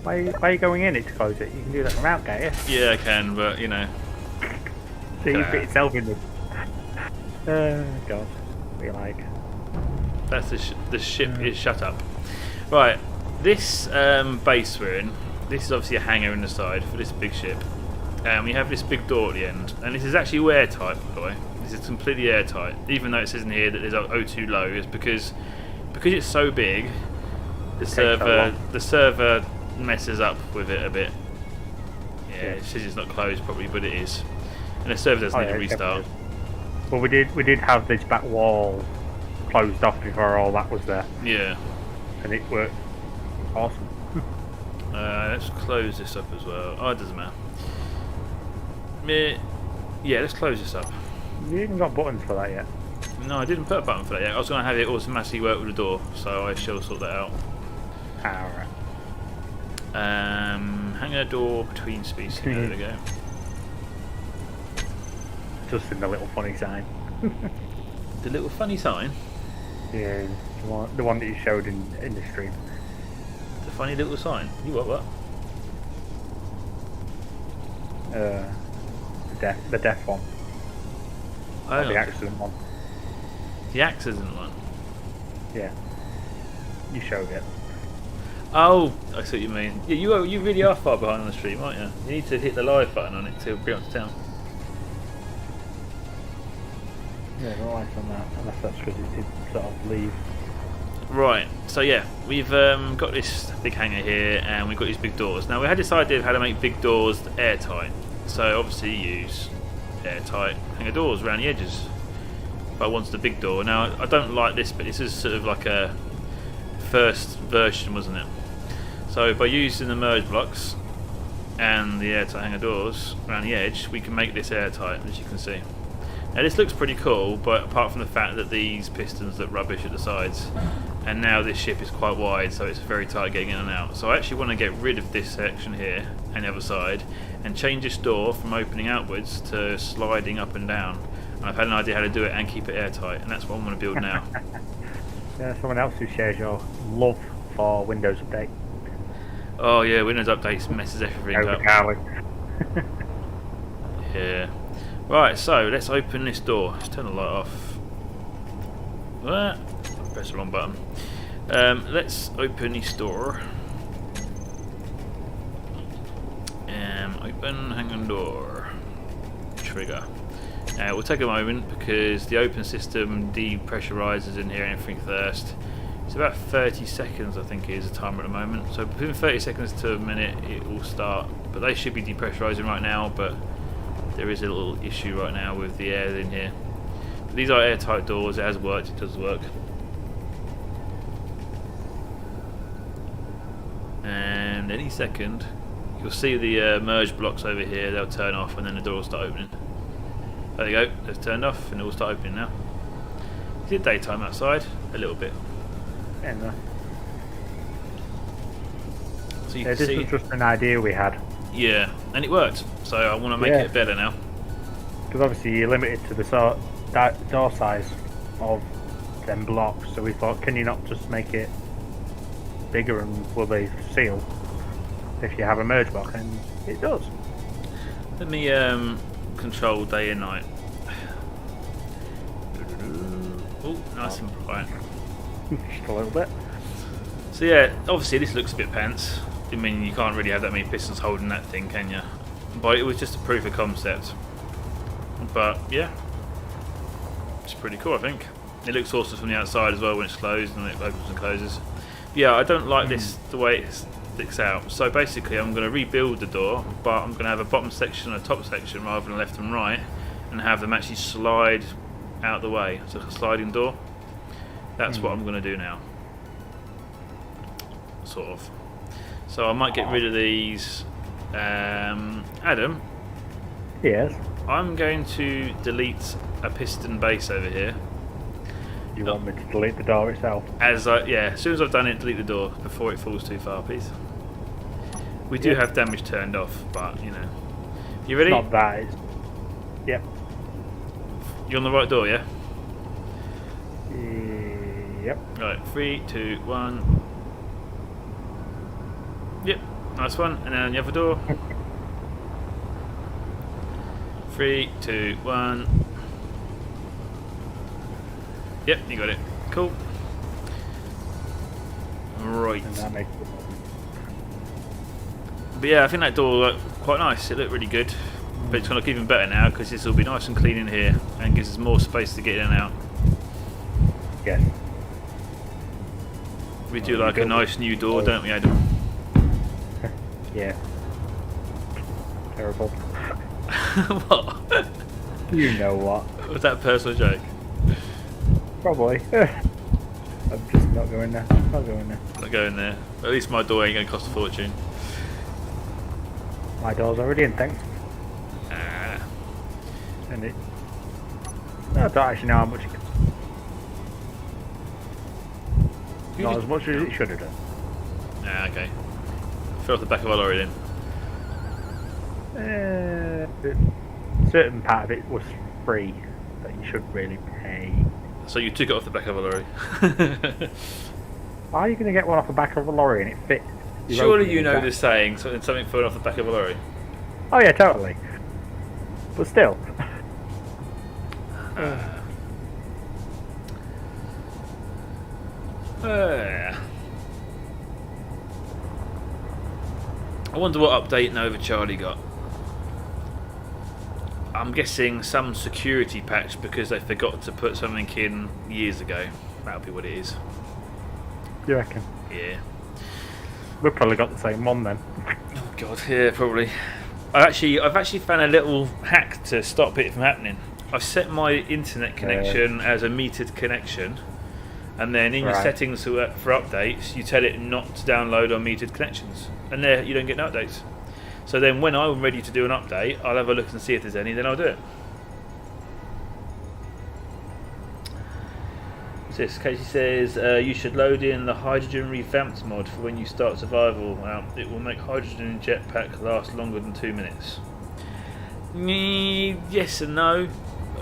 Why are you going in it to close it? You can do that from out, can't you? Yeah, I can, but you know. So you fit yourself in the. God, what do you like? That's the ship is shut up. Right, this base we're in. This is obviously a hangar in the side for this big ship. And we have this big door at the end, and this is actually airtight, by the way. This is completely airtight, even though it says in here that there's O2 low. It's because it's so big. The server messes up with it a bit. Yeah, it says it's not closed properly, but it is, and the server does need a restart. Well, we did have this back wall closed off before all that was there. Yeah, and it worked awesome. Let's close this up as well. Oh, it doesn't matter. Yeah, let's close this up. You haven't got buttons for that yet. No, I didn't put a button for that yet. I was going to have it automatically work with the door, so I shall sort that out. Alright. Hangar door between species. There we go. Just in the little funny sign. The little funny sign? Yeah, the one that you showed in the stream. The funny little sign? You what? The death one. Oh, The accident one. The accident one? Yeah. You showed it. Oh, I see what you mean. Yeah, you really are far behind on the stream, aren't you? You need to hit the live button on it to bring up to town. Yeah, no lights on that, unless that's because it did sort of leave. Right, so yeah, we've got this big hangar here, and we've got these big doors. Now, we had this idea of how to make big doors airtight. So, obviously, you use airtight hangar doors around the edges. But I wanted a big door. Now, I don't like this, but this is sort of like a first version, wasn't it? So, by using the merge blocks and the airtight hangar doors around the edge, we can make this airtight, as you can see. Now, this looks pretty cool, but apart from the fact that these pistons look rubbish at the sides, and now this ship is quite wide, so it's very tight getting in and out. So I actually want to get rid of this section here and the other side, and change this door from opening outwards to sliding up and down. And I've had an idea how to do it and keep it airtight, and that's what I'm going to build now. Yeah, someone else who shares your love for Windows Update. Oh yeah, Windows Updates messes everything up. Yeah. Right, so let's open this door. Let's turn the light off. Press the wrong button. Let's open this door. Open hanging door. Trigger. Now we'll take a moment because the open system depressurizes in here and everything first. It's about 30 seconds, I think, is the timer at the moment. So between 30 seconds to a minute, it will start. But they should be depressurizing right now. But there is a little issue right now with the air in here. But these are airtight doors. It has worked. It does work. And any second, you'll see the merge blocks over here. They'll turn off, and then the door will start opening. There you go. They've turned off, and it will start opening now. Is it daytime outside? A little bit. Yeah, So you this can see. was just an idea we had. Yeah, and it worked. So I want to make it better now. Because obviously you're limited to the door size of them blocks, so we thought, can you not just make it bigger and will they seal if you have a merge block? And it does. Let me control day and night. Oh, nice and bright. Just a little bit. So yeah, obviously this looks a bit pants. I mean, you can't really have that many pistons holding that thing, can you? But it was just a proof of concept. But yeah, it's pretty cool, I think. It looks awesome from the outside as well when it's closed and it opens and closes. Yeah, I don't like this the way it sticks out. So basically, I'm going to rebuild the door, but I'm going to have a bottom section and a top section rather than left and right, and have them actually slide out the way. So it's a sliding door. That's what I'm going to do now. Sort of. So I might get rid of these. Adam, Yes. I'm going to delete a piston base over here. You want me to delete the door itself? As soon as I've done it, delete the door before it falls too far, please. We do have damage turned off, but you know. You ready? Not that. It's... Yep. You're on the right door, yeah? Yep. Right, 3, 2, 1. Yep, nice one. And then the other door. 3, 2, 1. Yep, you got it. Cool. Right. And that makes it... But yeah, I think that door looked quite nice. It looked really good. But it's going to look even better now because this will be nice and clean in here and gives us more space to get in and out. Yes. We do like a nice new door, don't we, Adam? Yeah. Terrible. What? You know what? Was that a personal joke? Probably. I'm just not going there. Not going there. Not going there. At least my door ain't going to cost a fortune. My door's already in, thanks. Ah. And it... I don't actually know how much it gets. Not as much as it should have done. Ah, okay. Fell off the back of our lorry then. A certain part of it was free, but you should really pay. So you took it off the back of a lorry. How are you going to get one off the back of a lorry and it fits? Surely you know the saying, something falling off the back of a lorry. Oh yeah, totally. But still. I wonder what update Nova Charlie got. I'm guessing some security patch because they forgot to put something in years ago. That'll be what it is. You reckon? Yeah. We've probably got the same one then. Oh god, yeah, probably. I've actually found a little hack to stop it from happening. I've set my internet connection as a metered connection, and then in your settings for updates, you tell it not to download on metered connections, and there you don't get no updates. So then when I'm ready to do an update, I'll have a look and see if there's any, then I'll do it. What's this? Casey says you should load in the hydrogen revamped mod for when you start survival. It will make hydrogen jetpack last longer than 2 minutes. Yes and no.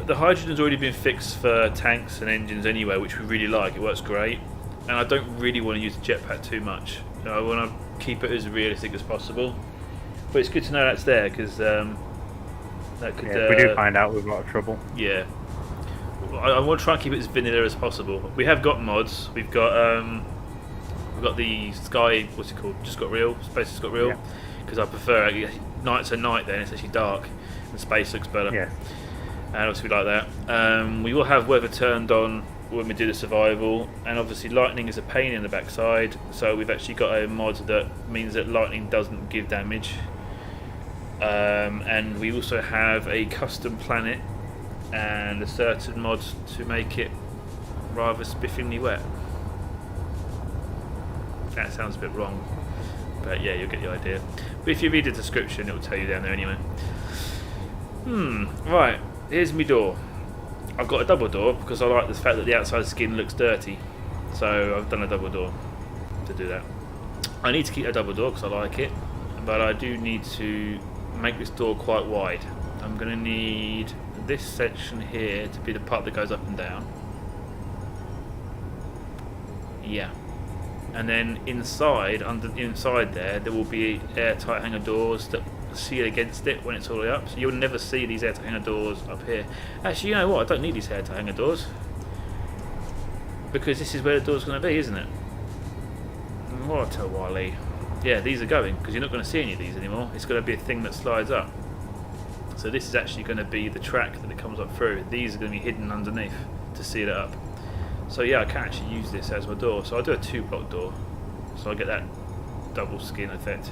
The hydrogen's already been fixed for tanks and engines anyway, which we really like. It works great, and I don't really want to use the jetpack too much. I want to keep it as realistic as possible. But it's good to know that's there because that could. Yeah, if we do find out, we've got trouble. Yeah, I want to try and keep it as vanilla as possible. We have got mods. We've got the sky. What's it called? Just got real. Space has got real. Because I prefer nights are night. Then it's actually dark, and space looks better. Yeah. And obviously we like that. We will have weather turned on when we do the survival, and obviously lightning is a pain in the backside. So we've actually got a mod that means that lightning doesn't give damage. And we also have a custom planet and a certain mod to make it rather spiffingly wet. That sounds a bit wrong, but yeah, you'll get the idea. But if you read the description, it will tell you down there anyway. Right, here's my door. I've got a double door because I like the fact that the outside skin looks dirty, so I've done a double door to do that. I need to keep a double door because I like it, but I do need to make this door quite wide. I'm going to need this section here to be the part that goes up and down. Yeah. And then inside there will be airtight hanger doors that seal against it when it's all the way up. So you'll never see these airtight hanger doors up here. Actually, you know what? I don't need these airtight hanger doors because this is where the door's going to be, isn't it? What a wally. Yeah, these are going because you're not going to see any of these anymore. It's going to be a thing that slides up. So this is actually going to be the track that it comes up through. These are going to be hidden underneath to seal it up. So yeah, I can actually use this as my door. So I'll do a 2-block door, so I get that double skin effect.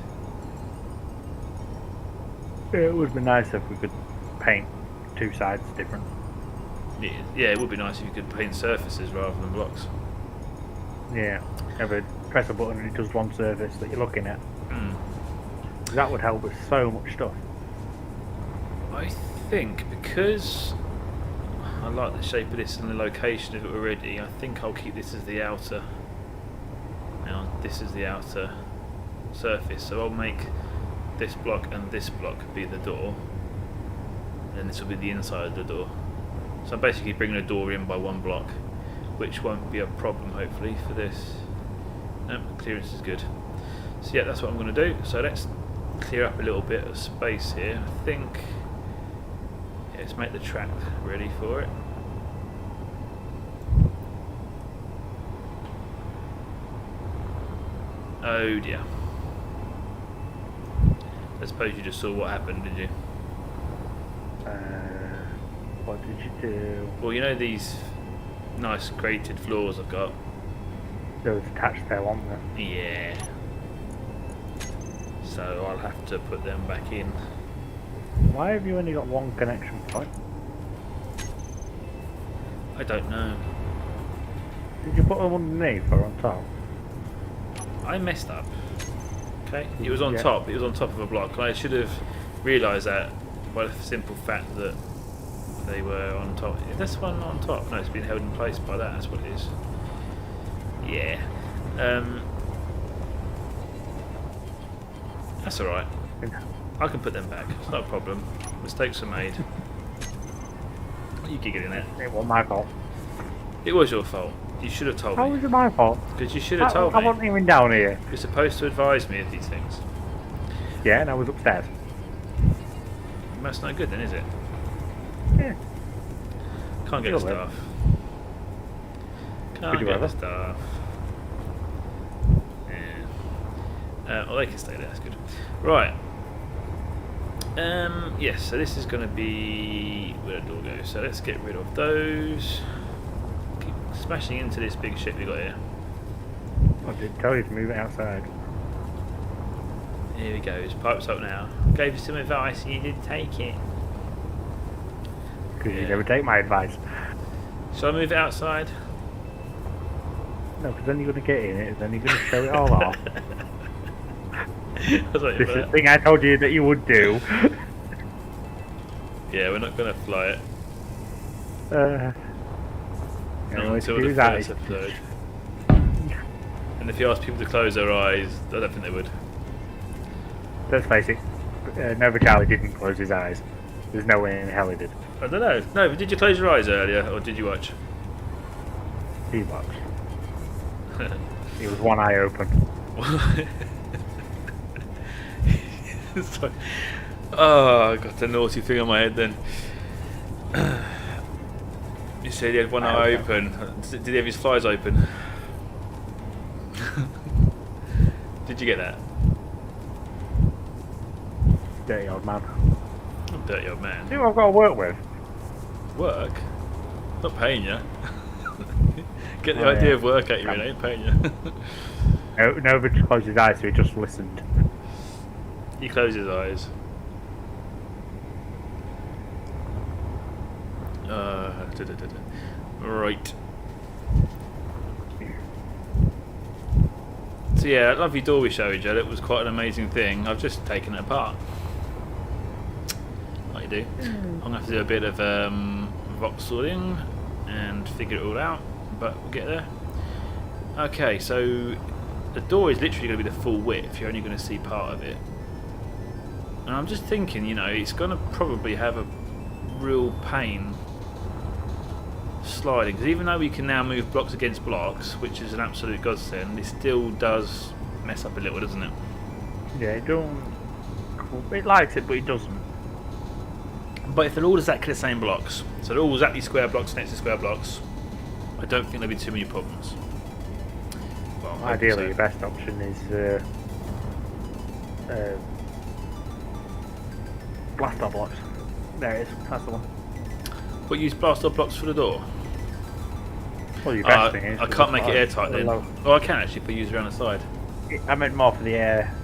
Yeah, it would be nice if we could paint two sides different. Yeah, it would be nice if you could paint surfaces rather than blocks. Yeah, ever press a button and it does one surface that you're looking at. That would help with so much stuff. I think because I like the shape of this and the location of it already, I think I'll keep this as the outer. Now this is the outer surface, so I'll make this block and this block be the door, and this will be the inside of the door. So I'm basically bringing a door in by one block, which won't be a problem hopefully for this. Nope, clearance is good. So yeah, that's what I'm going to do. So let's clear up a little bit of space here. I think, yeah, let's make the track ready for it. Oh dear. I suppose you just saw what happened, did you? What did you do? Well, you know these nice grated floors I've got? Those attached there, weren't they? Yeah. So I'll have to put them back in. Why have you only got one connection point? I don't know. Did you put them underneath or on top? I messed up. Okay, it was on Yeah. top. It was on top of a block. I should have realised that by the simple fact that they were on top. Is this one on top? No, it's been held in place by that. That's what it is. Yeah. That's all right. I can put them back. It's not a problem. Mistakes are made. You giggling it? It wasn't my fault. It was your fault. You should have told How me. was it my fault? Because you should have told I me. wasn't even down here. You're supposed to advise me of these things. Yeah, and I was upstairs. That's not good then, is it? Yeah. Can't get the Feel it. staff. Would Can't you get the rather? staff. Yeah. Well, they can stay there. That's good. Right. Yes. So this is going to be where the door goes. So let's get rid of those. Keep smashing into this big shit we got here. I did tell you to move it outside. Here we go. His pipe's up now. Gave you some advice and you didn't take it. Because Yeah. you never take my advice. Shall I move it outside? No, because then you're going to get in it, and then you're going to show it all off. I was waiting This for is the that. thing I told you that you would do. Yeah, we're not going to fly it. Yeah, Not all until you the do is that. first episode. And if you ask people to close their eyes, I don't think they would. Let's face it, Nova Charlie didn't close his eyes. There's no way in hell he did. I don't know. No, but did you close your eyes earlier, or did you watch? He watched. He was one eye open. It's like, oh, I got a naughty thing on my head then. You said he had one eye open. Did he have his flies open? Did you get that? Dirty old man. Dirty old man. See what I've got to work with? Work? Not paying you. Get the Oh, idea yeah. of work at you, it ain't paying you. Nova just closed his eyes, so he just listened. He closed his eyes. Right. So yeah, that lovely door we showed you, that was quite an amazing thing. I've just taken it apart. Like you do. I'm going to have to do a bit of rock sorting and figure it all out, but we'll get there. Okay, so the door is literally going to be the full width. You're only going to see part of it. And I'm just thinking, you know, it's going to probably have a real pain sliding, because even though we can now move blocks against blocks, which is an absolute godsend, it still does mess up a little, doesn't it? Yeah, it don't. It likes it, but it doesn't. But if they're all exactly the same blocks, so they're all exactly square blocks next to square blocks, I don't think there'll be too many problems. Well, I hope Ideally, so. your best option is blast off blocks. There it is. That's the one. But use blast off blocks for the door. Well, your best thing is. I can't make it airtight then. Oh, I can actually, but use it around the side. I meant more for the air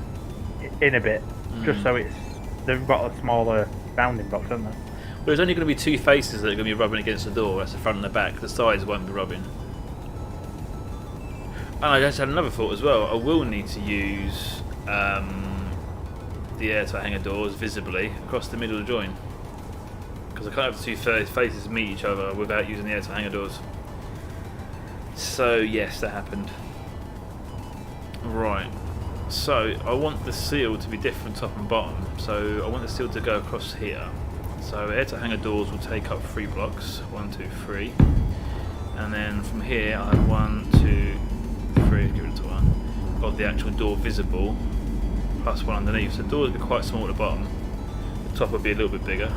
in a bit, just so it's. They've got a smaller bounding box, haven't they? Well, there's only going to be two faces that are going to be rubbing against the door. That's the front and the back. The sides won't be rubbing. And I just had another thought as well. I will need to use the airtight hanger doors visibly across the middle of the joint. because I can't have the two faces meet each other without using the airtight hanger doors. So yes, that happened. Right. So I want the seal to be different top and bottom. So I want the seal to go across here. So airtight hanger doors will take up 3 blocks. 1, 2, 3. And then from here I have 1, 2, 3. Give it to 1 of the actual door visible, plus 1 underneath. So the door would be quite small at the bottom. The top would be a little bit bigger.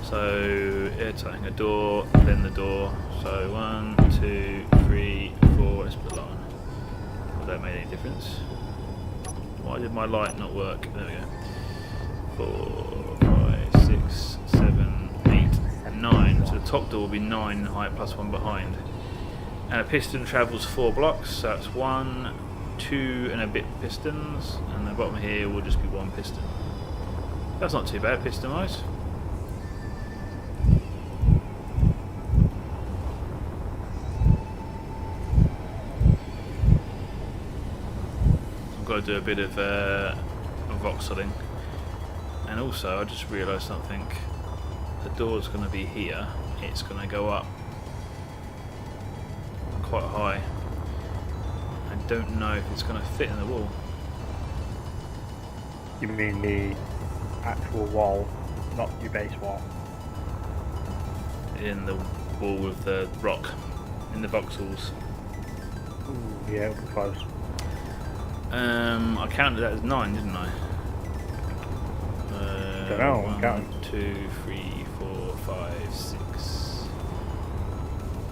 So airtight hanger door, then the door. So 1, 2, 3, 4. Let's put a light on. Would that make any difference? Why did my light not work? There we go. 4, 5, 6, 7, 8, 9. So the top door will be 9 in height plus 1 behind. And a piston travels 4 blocks. So that's 1, 2 and a bit pistons. And the bottom here will just be 1 piston. That's not too bad piston wise. Got to do a bit of voxeling, and also I just realised something. The door's going to be here. It's going to go up quite high. I don't know if it's going to fit in the wall. You mean the actual wall, not your base wall? In the wall with the rock, in the voxels. Ooh, yeah, it'll be close. I counted that as 9, didn't I? Don't know, 1, 2, 3, 4, 5, 6.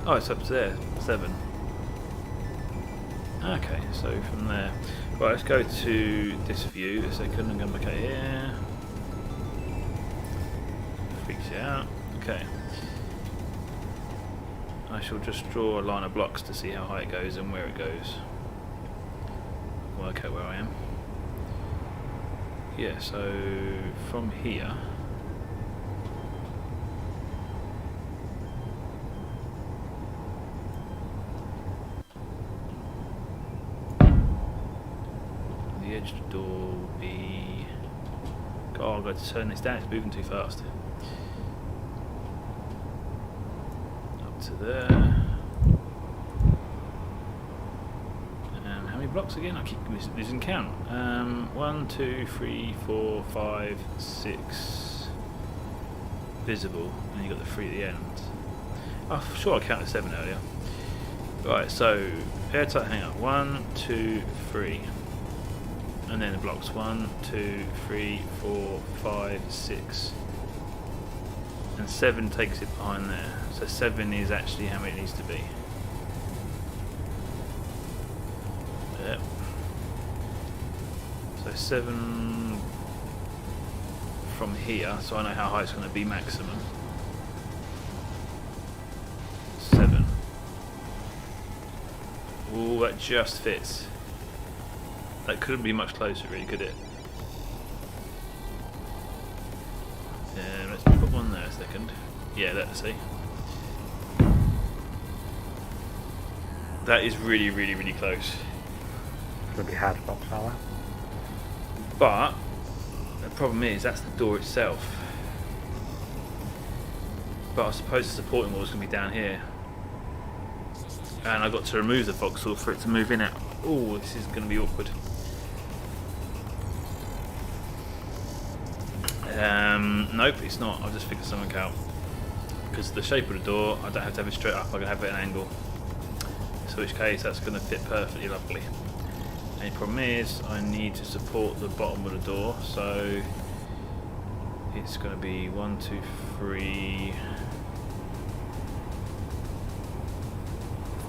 Oh, it's up to there. 7. Okay, so from there. Right, let's go to this view a second. I'm going to look at here. Freaks you out. Okay. I shall just draw a line of blocks to see how high it goes and where it goes. Work out where I am. Yeah, so from here the edge of the door will be... God, I've got to turn this down, it's moving too fast. Up to there. Blocks again? I keep losing count. 1, 2, 3, 4, 5, 6 visible, and you got the 3 at the end. Oh, sure, I counted 7 earlier. Right, so airtight hanger 1, 2, 3, and then the blocks 1, 2, 3, 4, 5, 6, and 7 takes it behind there. So 7 is actually how many it needs to be. Yep. So 7 from here, so I know how high it's going to be maximum. 7. Ooh, that just fits. That couldn't be much closer, really, could it? Let's put one there a second. Yeah, let's see. That is really, really, really close. It'll be hard to box all that. But the problem is that's the door itself. But I suppose the supporting wall is going to be down here, and I got to remove the voxel for it to move in it. Oh, this is going to be awkward. Nope, it's not. I'll just figure something out. Because the shape of the door, I don't have to have it straight up. I can have it at an angle. In which case, that's going to fit perfectly lovely. The problem is I need to support the bottom of the door, so it's going to be 1, 2, 3,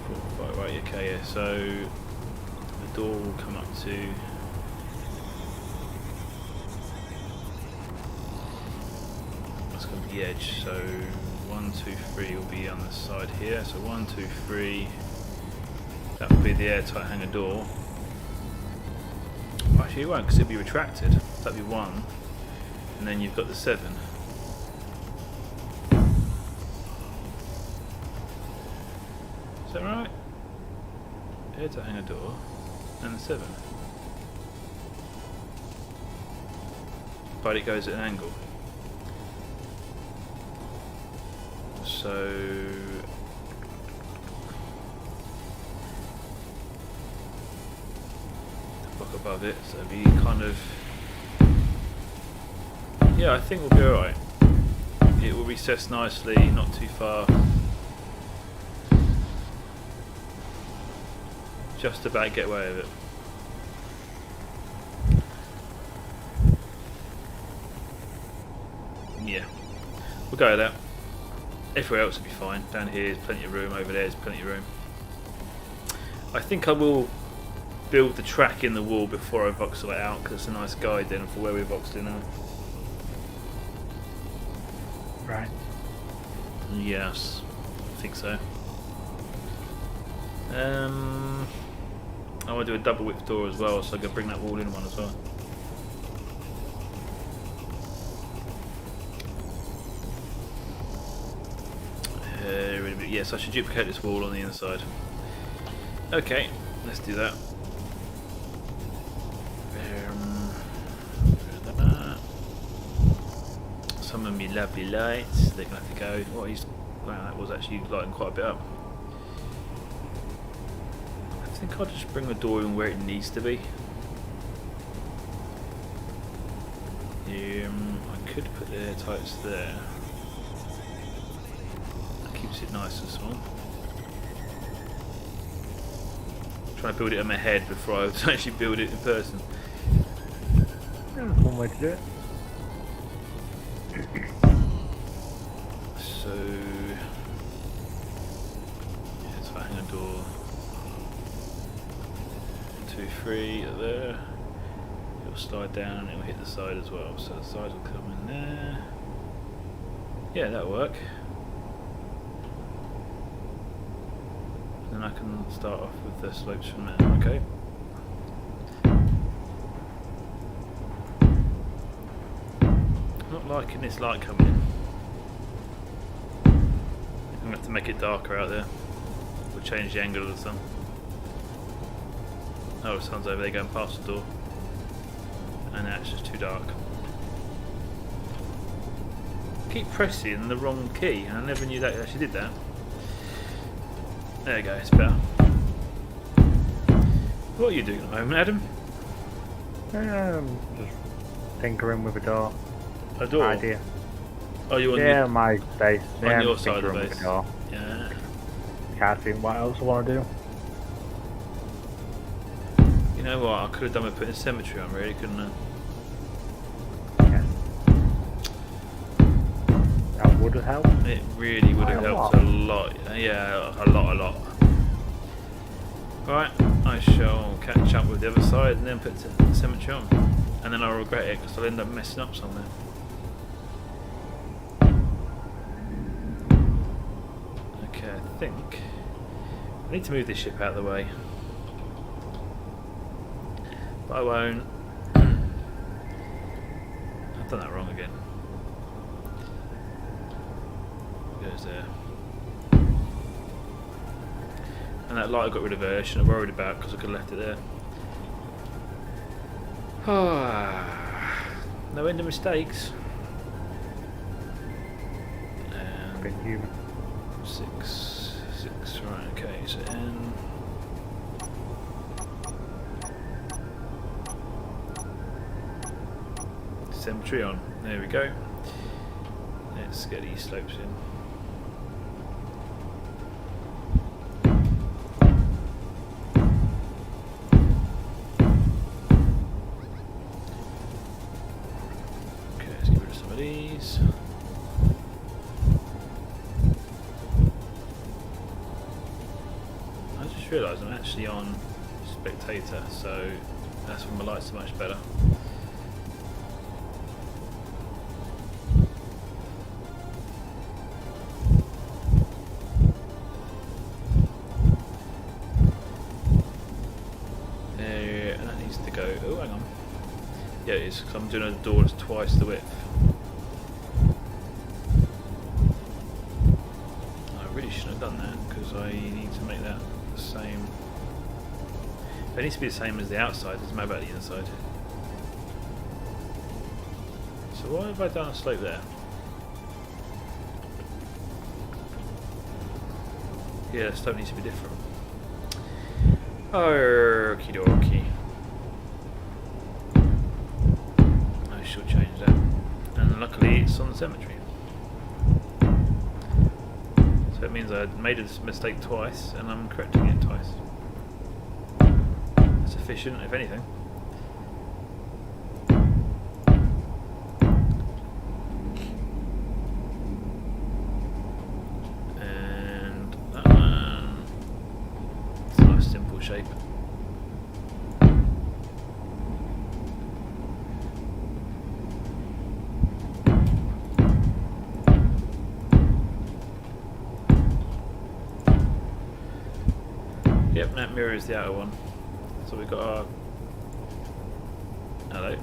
4, 5, right, okay, yeah, so the door will come up to that's going to be the edge, so 1, 2, 3 will be on the side here, so 1, 2, 3, that will be the airtight hanger door. Actually it won't, because it'll be retracted. That'll be 1, and then you've got the 7. Is that right? Airtight hanger door, and the 7. But it goes at an angle. So the block above it, so it'll be kind of, yeah, I think we'll be alright. It will recess nicely, not too far. Just about get away with it. Yeah, we'll go with that. Everywhere else will be fine. Down here there's plenty of room, over there there's plenty of room. I think I will build the track in the wall before I voxel it out, because it's a nice guide then for where we're voxed in now. Right. Yes, I think so. I want to do a double width door as well, so I can bring that wall in one as well. Yes, I should duplicate this wall on the inside. Okay, let's do that. Some of me lovely lights, they're going to have to go. Wow, that was actually lighting quite a bit up. I think I'll just bring the door in where it needs to be. I could put the air tights there. That keeps it nice and small. Trying to build it in my head before I actually build it in person. That's one way to do it. So, yeah, so hang on door 1, 2, 3 there. It'll slide down and it'll hit the side as well. So the side will come in there. Yeah, that'll work. Then I can start off with the slopes from there. Okay. Not liking this light coming in. I'm going to have to make it darker out there. We'll change the angle of the sun. Oh, the sun's over there going past the door. And now it's just too dark. I keep pressing the wrong key, and I never knew that it actually did that. There we go, it's better. What are you doing at the moment, Adam? Just tinkering with a door. A door? Idea. Oh, you want Yeah, my base. on Yeah, your I'm side of the tinkering with base? a door. Yeah. Can't see what else I want to do. You know what? I could have done with putting a cemetery on, really, couldn't I? Yeah. That would have helped. It really would have Quite a helped a lot. Yeah, a lot. Right, I shall catch up with the other side and then put the cemetery on. And then I'll regret it because I'll end up messing up somewhere. Okay, I think I need to move this ship out of the way. But I won't. I've done that wrong again. It goes there. And that light I got rid of there, I shouldn't have worried about because I could have left it there. No end of mistakes. Been human. 6, right, okay, so N. Cemetery on, there we go. Let's get these slopes in. Okay, let's get rid of some of these. I just realised I'm actually on spectator, so that's when my lights are much better. And that needs to go. Oh, hang on. Yeah, it is, because I'm doing a door that's twice the width. I really shouldn't have done that, because I need to make that the same. It needs to be the same as the outside, it doesn't matter about the inside. So why have I done a slope there? Yeah, the stuff needs to be different. Okie dokie. I shall change that. And luckily it's on the cemetery. So it means I made a mistake twice and I'm correcting it twice. That's efficient, if anything. And that one, it's a nice simple shape. Yep, that mirrors the outer one. So we've got our... Hello.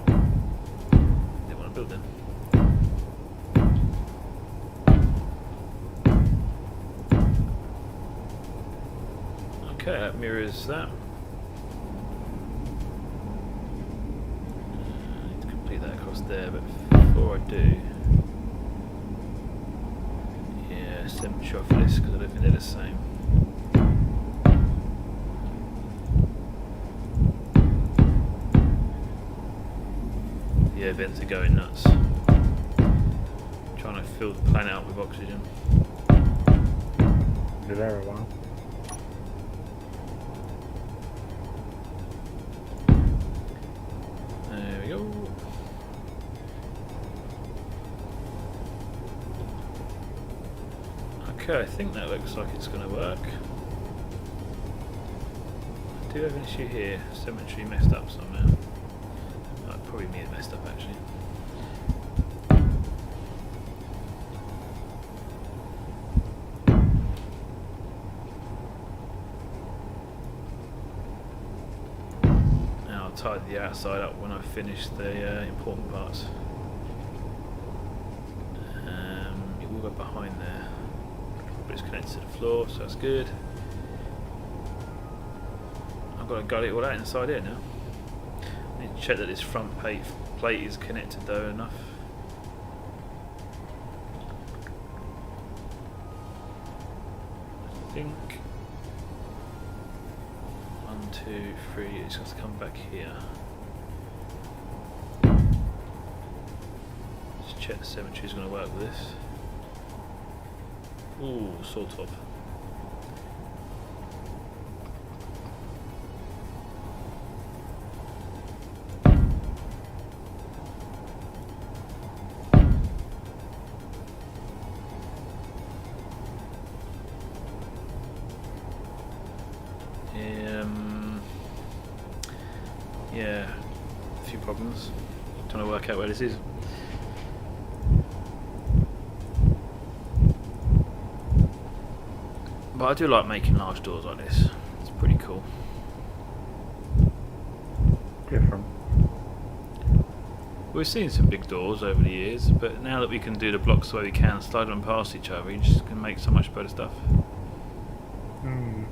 Didn't want to build them. Okay, that mirrors that. I need to complete that across there, but before I do... Yeah, symmetry off this, because I don't think they're the same. Yeah, vents are going nuts. Trying to fill the planet up with oxygen. Be there a while. There we go. Okay, I think that looks like it's going to work. I do have an issue here. Symmetry messed up somehow. Probably me that messed up actually. Now I'll tidy the outside up when I finish the important parts. It will go behind there, but it's connected to the floor, so that's good. I've got to gut it all out inside here now. Check that this front plate is connected though enough. I think 1, 2, 3. It's got to come back here. Just check the symmetry is going to work with this. Ooh, sort of. Yeah, a few problems. Trying to work out where this is. But I do like making large doors like this. It's pretty cool. Different. We've seen some big doors over the years, but now that we can do the blocks the way we can, slide them past each other, you just can make so much better stuff. Hmm.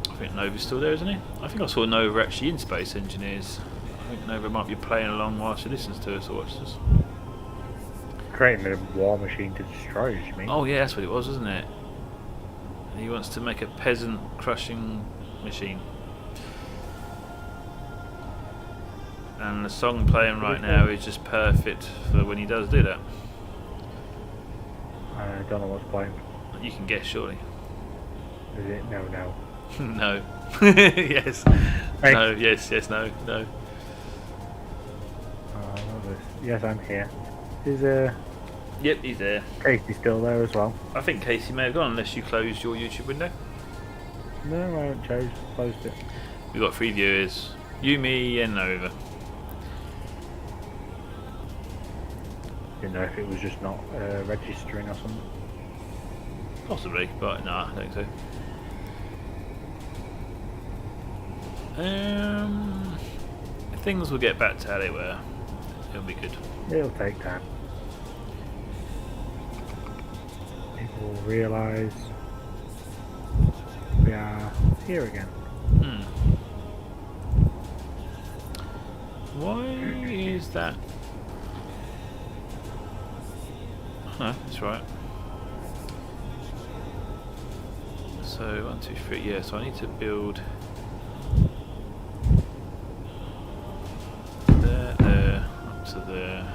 I think Nova's still there, isn't he? I think I saw Nova actually in Space Engineers. I think Nova might be playing along whilst he listens to us or watches us. Creating a war machine to destroy us, you mean? Oh yeah, that's what it was, isn't it? And he wants to make a peasant crushing machine. And the song playing right now is just perfect for when he does do that. I don't know what's playing. You can guess, surely. Is it? No, no. No. Yes. Hey. No, yes, yes, no, no. Yes, I'm here. Is Yep, he's there. Casey still there as well? I think Casey may have gone unless you closed your YouTube window. No, I haven't closed it. We've got 3 viewers. You, me, and Nova. Didn't know if it was just not registering or something. Possibly, but no, I don't think so. Things will get back to how they were. It'll be good. It'll take time. We'll realise we are here again. Why is that? No, that's right. So 1, 2, 3. Yeah, so I need to build there, up to there.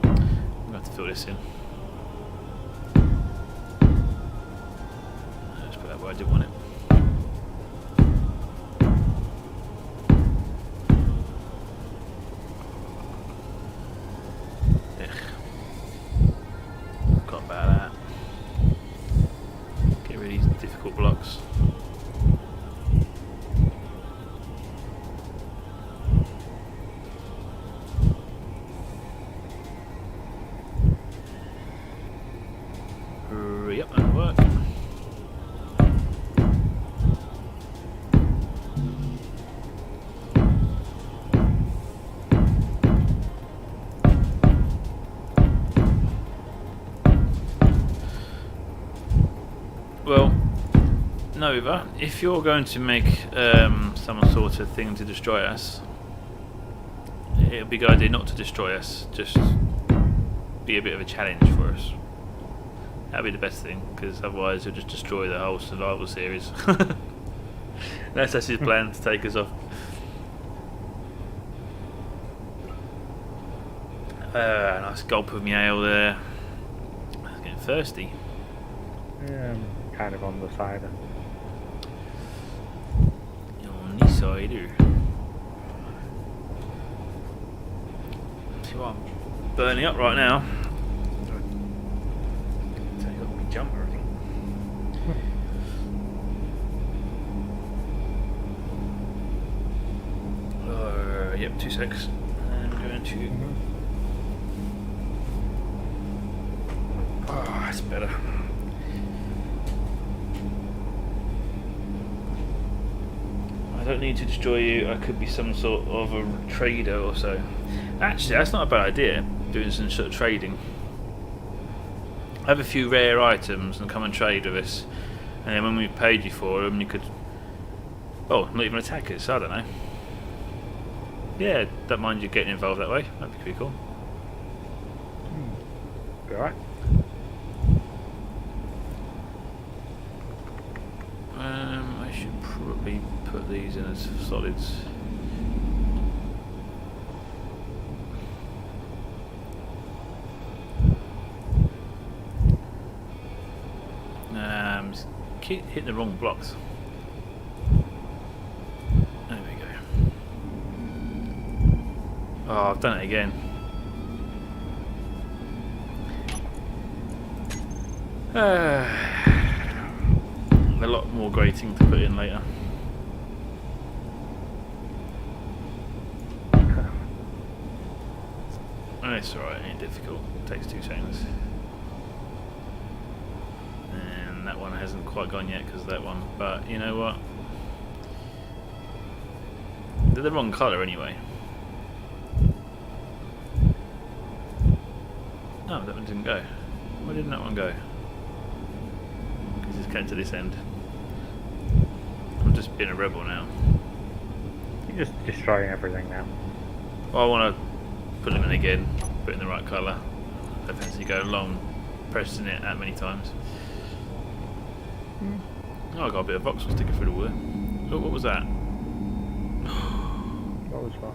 I'm going to have to fill this in. Let's put that where I didn't want it. Forgot about that. Get rid of these difficult blocks. Yep, that'll work. Well, Nova, if you're going to make some sort of thing to destroy us, it would be a good idea not to destroy us, just be a bit of a challenge for us. That'd be the best thing, because otherwise you'll just destroy the whole survival series. That's his plan, to take us off. Nice gulp of my ale there. I was getting thirsty. Yeah, I'm kind of on the cider. On this cider. See what I'm burning up right now. Take off my jumper, I think. Yep, 2 secs. And I'm going to. Oh, that's better. I don't need to destroy you. I could be some sort of a trader or so. Actually, that's not a bad idea, doing some sort of trading. Have a few rare items and come and trade with us, and then when we've paid you for them, you could, oh, not even attack us. I don't know. Yeah, don't mind you getting involved that way. That'd be pretty cool. Be alright. I should probably put these in as solids. Keep hitting the wrong blocks. There we go. Oh, I've done it again. A lot more grating to put in later. It's alright, ain't difficult. It takes 2 seconds. And that one hasn't quite gone yet because of that one. But you know what? They're the wrong colour anyway. No, that one didn't go. Why didn't that one go? Because it's came to this end. I'm just being a rebel now. You're just destroying everything now. Well, I want to put them in again, put in the right colour. I don't fancy going along pressing it that many times. Oh, I got a bit of voxel sticking through the wood. Oh, what was that? What was that?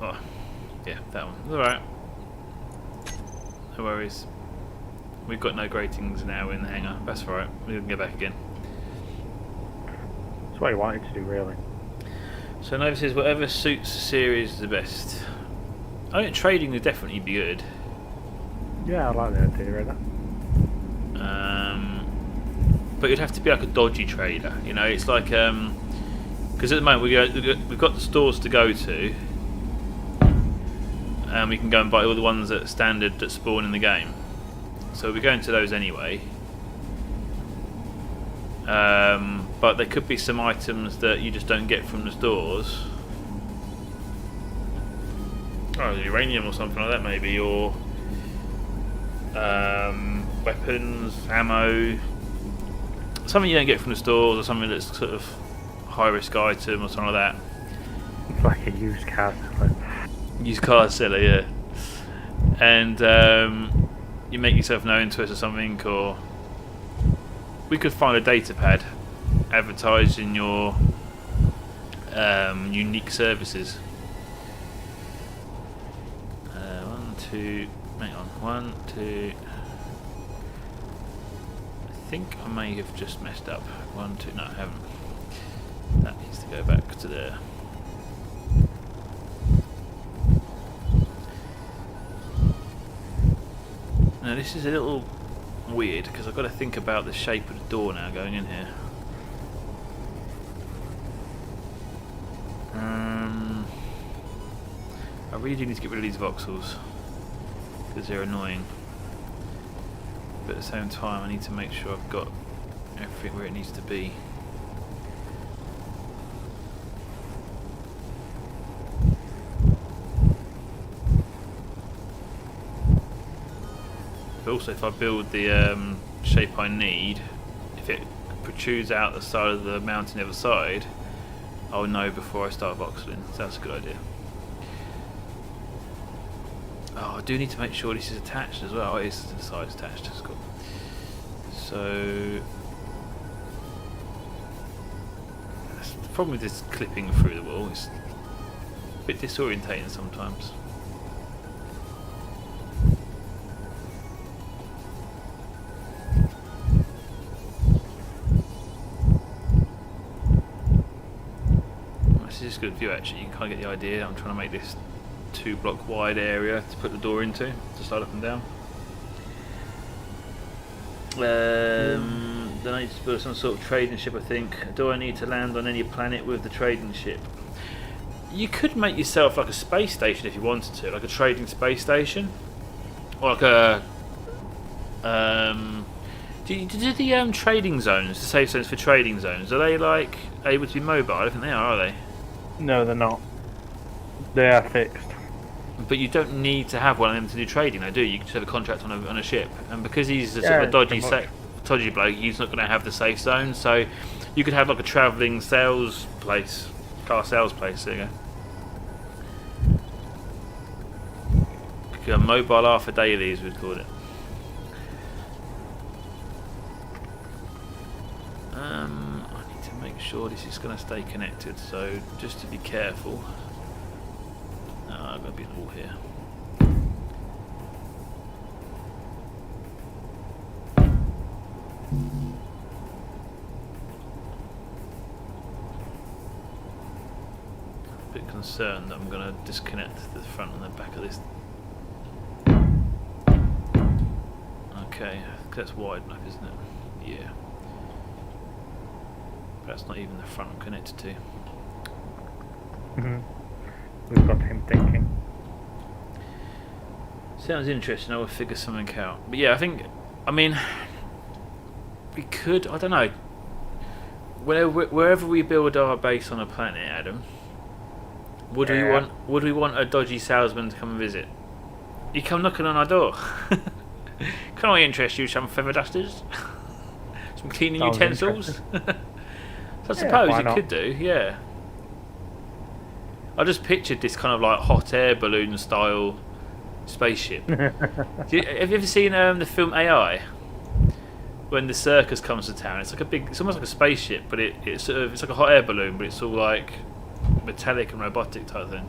Oh, yeah, that one. Alright. No worries. We've got no gratings now in the hangar. That's alright. We can go back again. That's what you wanted to do, really. So Nova says whatever suits the series the best. I think trading would definitely be good. Yeah, I like the idea of that. But you'd have to be like a dodgy trader. You know, it's like because at the moment we've got the stores to go to, and we can go and buy all the ones that are standard that spawn in the game. So we're going to those anyway. But there could be some items that you just don't get from the stores. Oh, uranium or something like that maybe, or weapons, ammo, something you don't get from the stores, or something that's sort of high risk item or something like that. It's like a used car seller. Used car seller, yeah. And you make yourself known to us or something, or we could find a data pad advertising your unique services. Hang on, 1, 2. I think I may have just messed up. 1, 2, no, I haven't. That needs to go back to there. Now this is a little weird because I've got to think about the shape of the door now going in here. I really do need to get rid of these voxels because they're annoying, but at the same time I need to make sure I've got everything where it needs to be. But also if I build the shape I need, if it protrudes out the side of the mountain the other side, I'll know before I start voxeling, so that's a good idea. Oh, I do need to make sure this is attached as well. Oh, it is to the side attached, that's cool. So the problem with this clipping through the wall is a bit disorientating sometimes. This is a good view actually, you can kind of get the idea. I'm trying to make this 2-block wide area to put the door into, to slide up and down. Then I need to build some sort of trading ship, I think. Do I need to land on any planet with the trading ship? You could make yourself like a space station if you wanted to, like a trading space station. Or like a... do the trading zones, the safe zones for trading zones, are they like able to be mobile? I don't think they are they? No, they're not. They are fixed. But you don't need to have one of them to do trading, though, do you? You can just have a contract on a ship. And because he's a sort of a dodgy bloke, he's not going to have the safe zone. So you could have like a travelling sales place, car sales place. There you go. A mobile Arthur Daily, as we'd call it. I need to make sure this is going to stay connected. So just to be careful. I'm going to be all here. A bit concerned that I'm going to disconnect the front and the back of this. Okay, that's wide enough, isn't it? Yeah. That's not even the front I'm connected to. We've got him thinking. Sounds interesting. I will figure something out. But yeah, I mean, we could. I don't know. Wherever we build our base on a planet, Adam, would we want a dodgy salesman to come and visit? You come knocking on our door. Can I interest you some feather dusters? Some cleaning utensils? So I suppose you could do, yeah. I just pictured this kind of like hot air balloon style spaceship. Have you ever seen the film AI? When the circus comes to town, it's almost like a spaceship, but it's like a hot air balloon, but it's all like metallic and robotic type thing.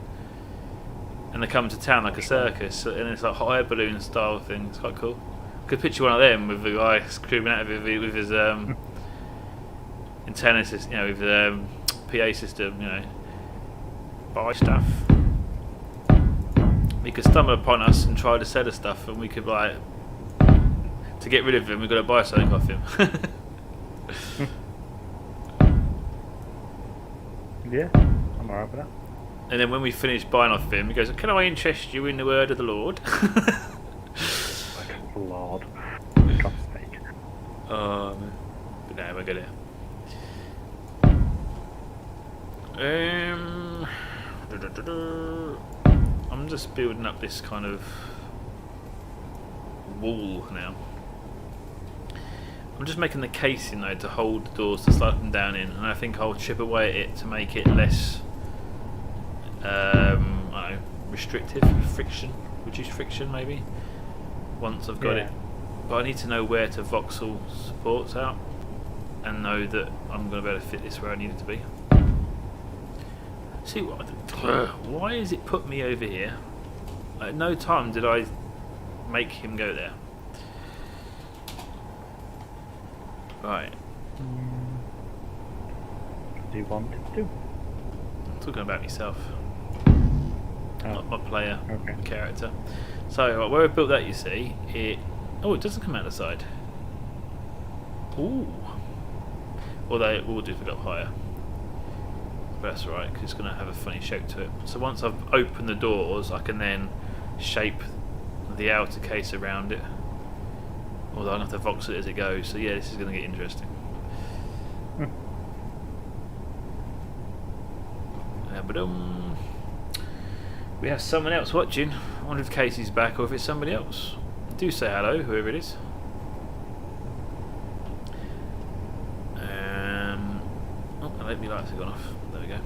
And they come to town like a circus, and it's like hot air balloon style thing. It's quite cool. I could picture one of them with the guy screaming out with his antenna system, with the PA system, buy stuff. He could stumble upon us and try to sell us stuff, and we could to get rid of him, we've got to buy something off him. Yeah, I'm alright with that. And then when we finish buying off him, he goes, "Can I interest you in the word of the Lord?" Lord, for God's sake. But no, we're good here. Um, I'm just building up this kind of wall now. I'm just making the casing though to hold the doors to slide them down in, and I think I'll chip away at it to make it less I don't know, restrictive, reduce friction maybe, once I've got it. But I need to know where to voxel supports out and know that I'm going to be able to fit this where I need it to be. See what? Why has it put me over here? At no time did I make him go there. Right. What do you want it to do? I'm talking about myself. Not my player, Okay. character. So where I built that, you see, it doesn't come out the side. Ooh. Although it will do if it got higher. But that's right, because it's going to have a funny shape to it. So once I've opened the doors, I can then shape the outer case around it. Although I'm going to have to voxel it as it goes. So yeah, this is going to get interesting. We have someone else watching. I wonder if Casey's back or if it's somebody else. Do say hello, whoever it is. Oh, I hope my lights have gone off. There we go.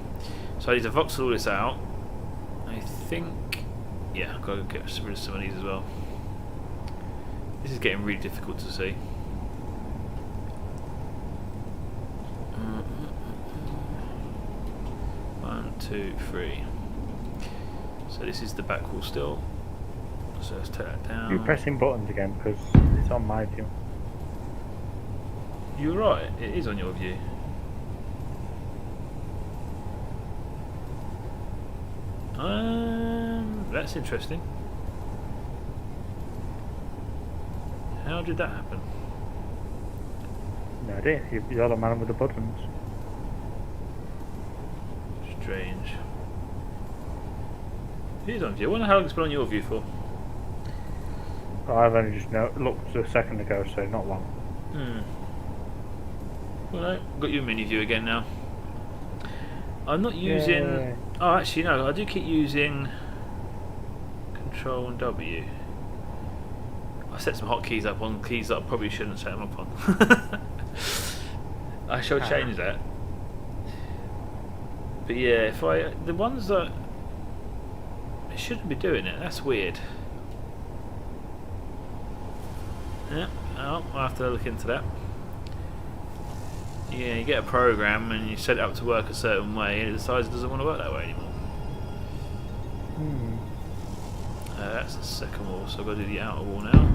So I need to voxel all this out. I think, yeah, I've got to get rid of some of these as well. This is getting really difficult to see. 1, 2, 3. So this is the back wall still. So let's take that down. You're pressing buttons again because it's on my view. You're right, it is on your view. That's interesting. How did that happen? No idea. You're the man with the buttons. Strange. It is on view. I wonder how long it's been on your view for. Well, I've only just looked a second ago, so not long. Well, no, got your mini view again now. I'm not using. Yay. Oh, actually, no. I do keep using Control and W. I set some hotkeys up on keys that I probably shouldn't set them up on. I shall change that. But yeah, if the ones that it shouldn't be doing it. That's weird. Yeah, I'll have to look into that. Yeah, you get a program and you set it up to work a certain way, and it decides it doesn't want to work that way anymore. That's the second wall, so I've got to do the outer wall now.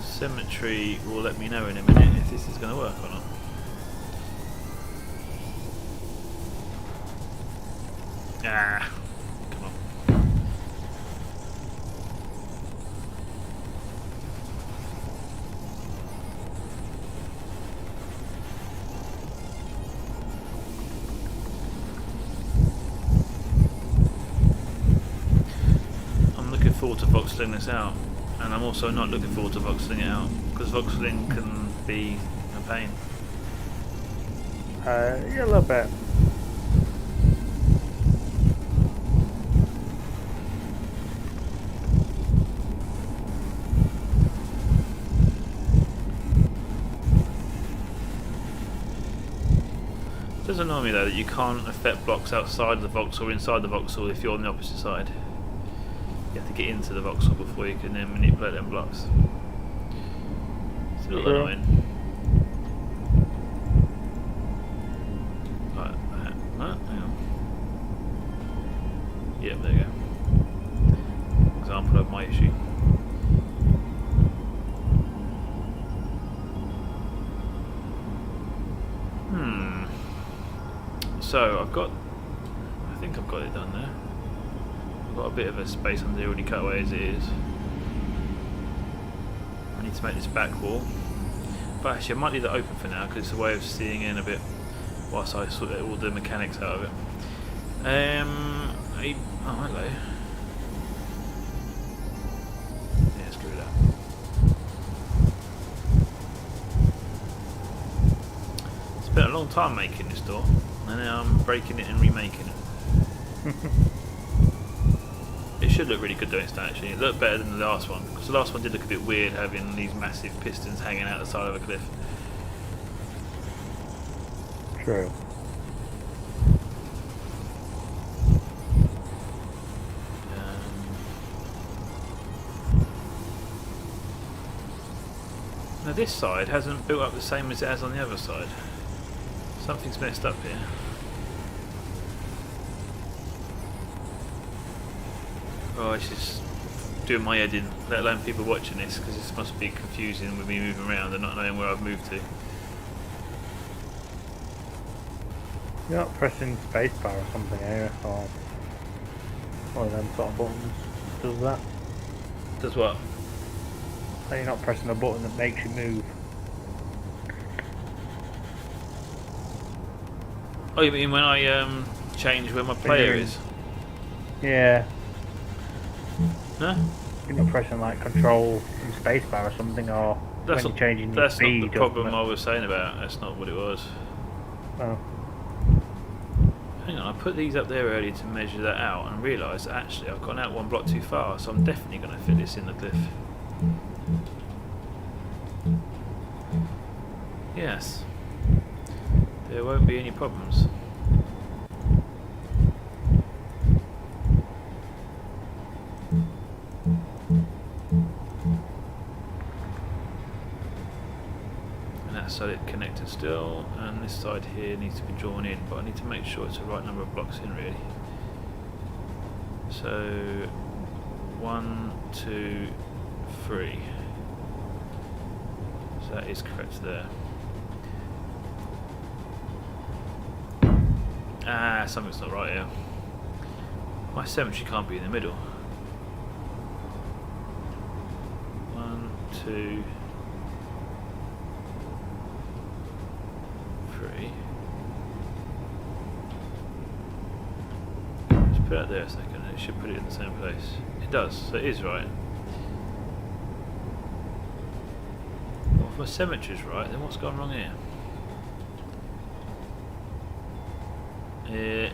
Symmetry will let me know in a minute if this is going to work or not. Ah, come on. I'm looking forward to voxeling this out. And I'm also not looking forward to voxeling it out, because voxeling can be a pain. Yeah, a little bit. It does annoy me though that you can't affect blocks outside of the voxel or inside the voxel if you're on the opposite side. You have to get into the voxel before you can then manipulate them blocks. It's a little annoying. Right, hang on. Yep, there you go. Example of my issue. So I think I've got it done there. I've got a bit of a space under there already cut away as it is. I need to make this back wall. But actually I might leave that open for now because it's a way of seeing in a bit whilst I sort all the mechanics out of it. Oh hello. Yeah, screw that. It's been a long time making this door, and now I'm breaking it and remaking it. It should look really good doing it actually. It looked better than the last one, because the last one did look a bit weird having these massive pistons hanging out the side of a cliff. True. Now this side hasn't built up the same as it has on the other side. Something's messed up here. Oh, it's just doing my head in, let alone people watching this, because this must be confusing with me moving around and not knowing where I've moved to. You're not pressing spacebar or something here, or one of them sort of buttons does that. Does what? So you're not pressing a button that makes you move. Oh, you mean when I change where my player is? Yeah. No? You're not pressing like control and spacebar or something, or That's when not, you're changing your that's speed. not the problem I was saying about. That's not what it was. Oh. Hang on, I put these up there earlier to measure that out and realised that actually I've gone out one block too far, so I'm definitely going to fit this in the cliff. Yes. There won't be any problems. And that side it connected still, and this side here needs to be drawn in, but I need to make sure it's the right number of blocks in really. So 1, 2, 3. So that is correct there. Ah, something's not right here. My cemetery can't be in the middle. 1, 2, 3. Just put it there a second, and it should put it in the same place. It does, so it is right. Well, if my cemetery's right, then what's gone wrong here?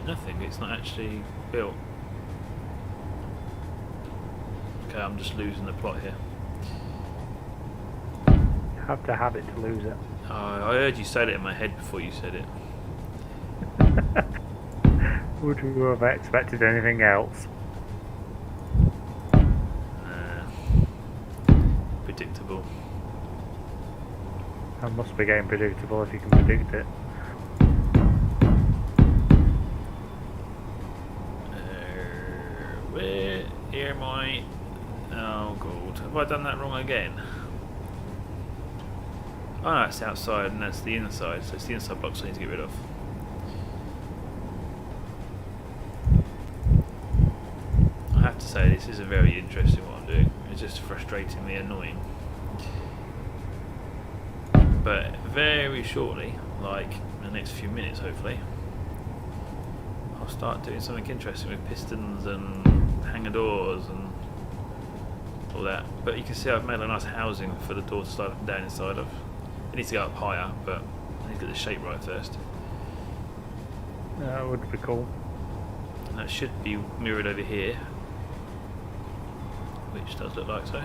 Nothing, it's not actually built. Okay, I'm just losing the plot here. You have to have it to lose it. I heard you say it in my head before you said it. Would you have expected anything else? Predictable. That must be getting predictable if you can predict it. Where am I? Oh god, have I done that wrong again? Oh no, it's outside and that's the inside, so it's the inside blocks I need to get rid of. I have to say this is a very interesting what I'm doing. It's just frustratingly annoying. But very shortly, like in the next few minutes hopefully, I'll start doing something interesting with pistons and hanger doors and all that. But you can see I've made a nice housing for the door to slide up and down inside of. It needs to go up higher, but I need to get the shape right first. That would be cool. And that should be mirrored over here, which does look like so.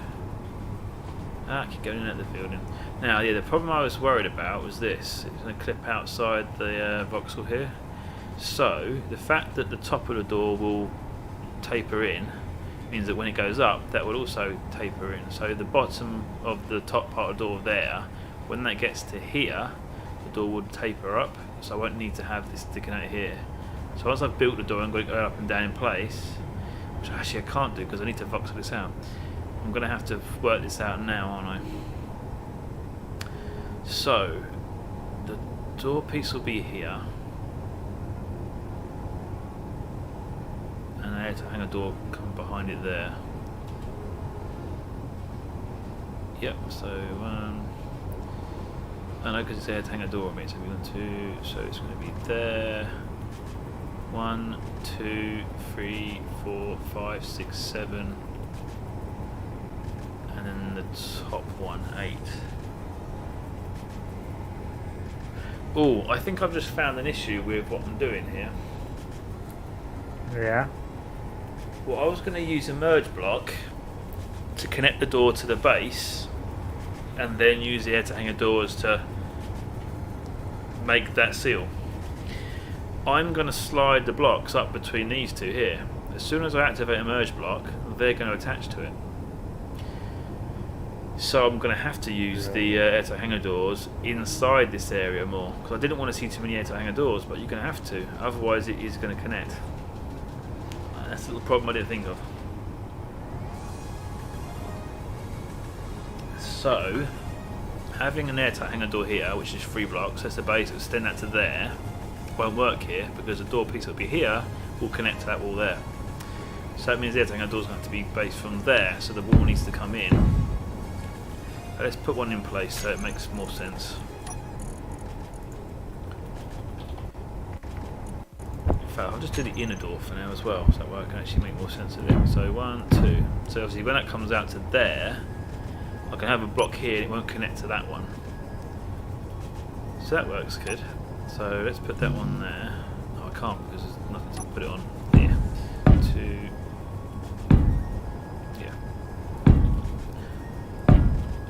I keep going in at the building. Now, yeah, the problem I was worried about was this. It's going to clip outside the voxel here. So, the fact that the top of the door will taper in means that when it goes up, that will also taper in. So the bottom of the top part of the door there, when that gets to here, the door would taper up, so I won't need to have this sticking out here. So once I've built the door, I'm going to go up and down in place, which actually I can't do because I need to voxel this out. I'm going to have to work this out now, aren't I? So, the door piece will be here. And air to hanger door come behind it there. Yep, so I know because it's air to hanger door on me, so we're going to, so it's going to be there. 1, 2, 3, 4, 5, 6, 7, and then the top one, 8. Oh, I think I've just found an issue with what I'm doing here. Yeah. Well, I was going to use a merge block to connect the door to the base, and then use the air to hanger doors to make that seal. I'm going to slide the blocks up between these two here. As soon as I activate a merge block, they're going to attach to it. So I'm going to have to use the air to hanger doors inside this area more, because I didn't want to see too many air to hanger doors, but you're going to have to, otherwise it is going to connect. That's a little problem I didn't think of. So, having an air to hanger door here, which is 3 blocks, that's the base, extend that to there, won't work here, because the door piece that will be here will connect to that wall there. So that means the air to hanger doors going to have to be based from there, so the wall needs to come in. Let's put one in place so it makes more sense. In fact, I'll just do the inner door for now as well, so that way I can actually make more sense of it. So 1, 2. So obviously when that comes out to there, I can have a block here and it won't connect to that one. So that works good. So let's put that one there. No, I can't because there's nothing to put it on. Here. 2.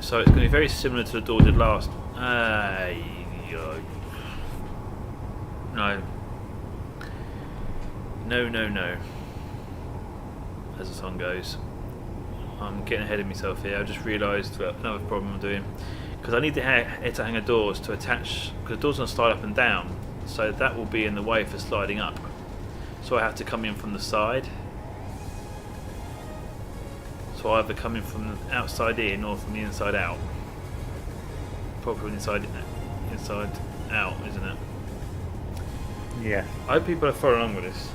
So it's going to be very similar to the door we did last. No. No. As the song goes. I'm getting ahead of myself here. I just realised another problem I'm doing. Because I need the air to hanger doors to attach, because the door's going to slide up and down. So that will be in the way for sliding up. So I have to come in from the side. So either coming from the outside in or from the inside out. Probably inside out, isn't it? Yeah. I hope people are following along with this.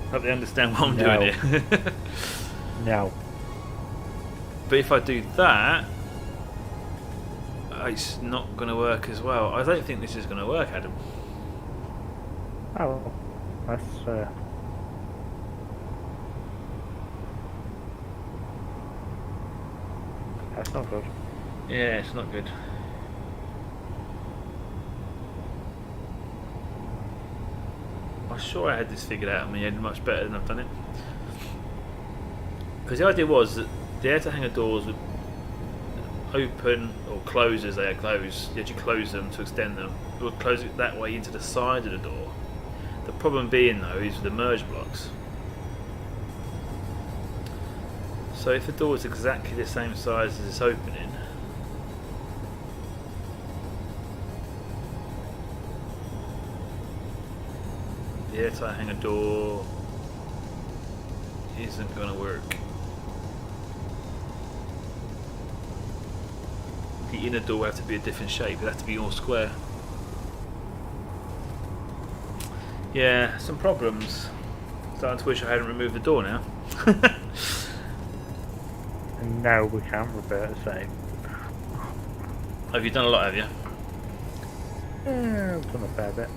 I hope they understand what I'm doing here. No. But if I do that, it's not going to work as well. I don't think this is going to work, Adam. Oh, that's not good. Yeah, it's not good. I'm sure I had this figured out in my head much better than I've done it. Because the idea was that the air to hanger doors would open or close as they are closed. You actually close them to extend them. It would close it that way into the side of the door. The problem being though is with the merge blocks. So if the door is exactly the same size as this opening, the airtight hanger door isn't going to work. The inner door will have to be a different shape, it has to be all square. Yeah, some problems. Starting to wish I hadn't removed the door now. And now we can't revert the same. Have you done a lot, have you? Yeah, I've done a fair bit.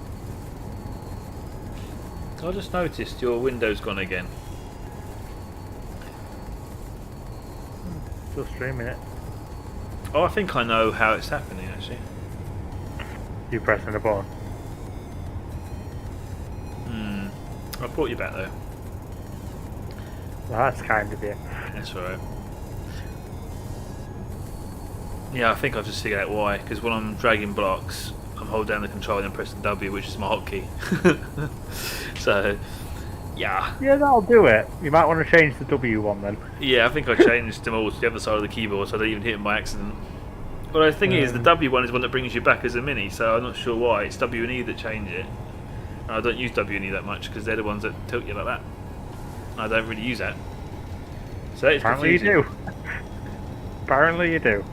I just noticed your window's gone again. Still streaming it. Oh, I think I know how it's happening actually. You pressing the button? I brought you back though. Well, that's kind of it. That's alright. Yeah, I think I've just figured out why. Because when I'm dragging blocks, I'm holding down the control and then pressing W, which is my hotkey. So, yeah. Yeah, that'll do it. You might want to change the W one then. Yeah, I think I changed them all to the other side of the keyboard so I don't even hit them by accident. Well, the thing is, the W one is one that brings you back as a mini, so I'm not sure why. It's W and E that change it. And I don't use W and E that much because they're the ones that tilt you like that. And I don't really use that. So that is Apparently confusing. you do. Apparently you do.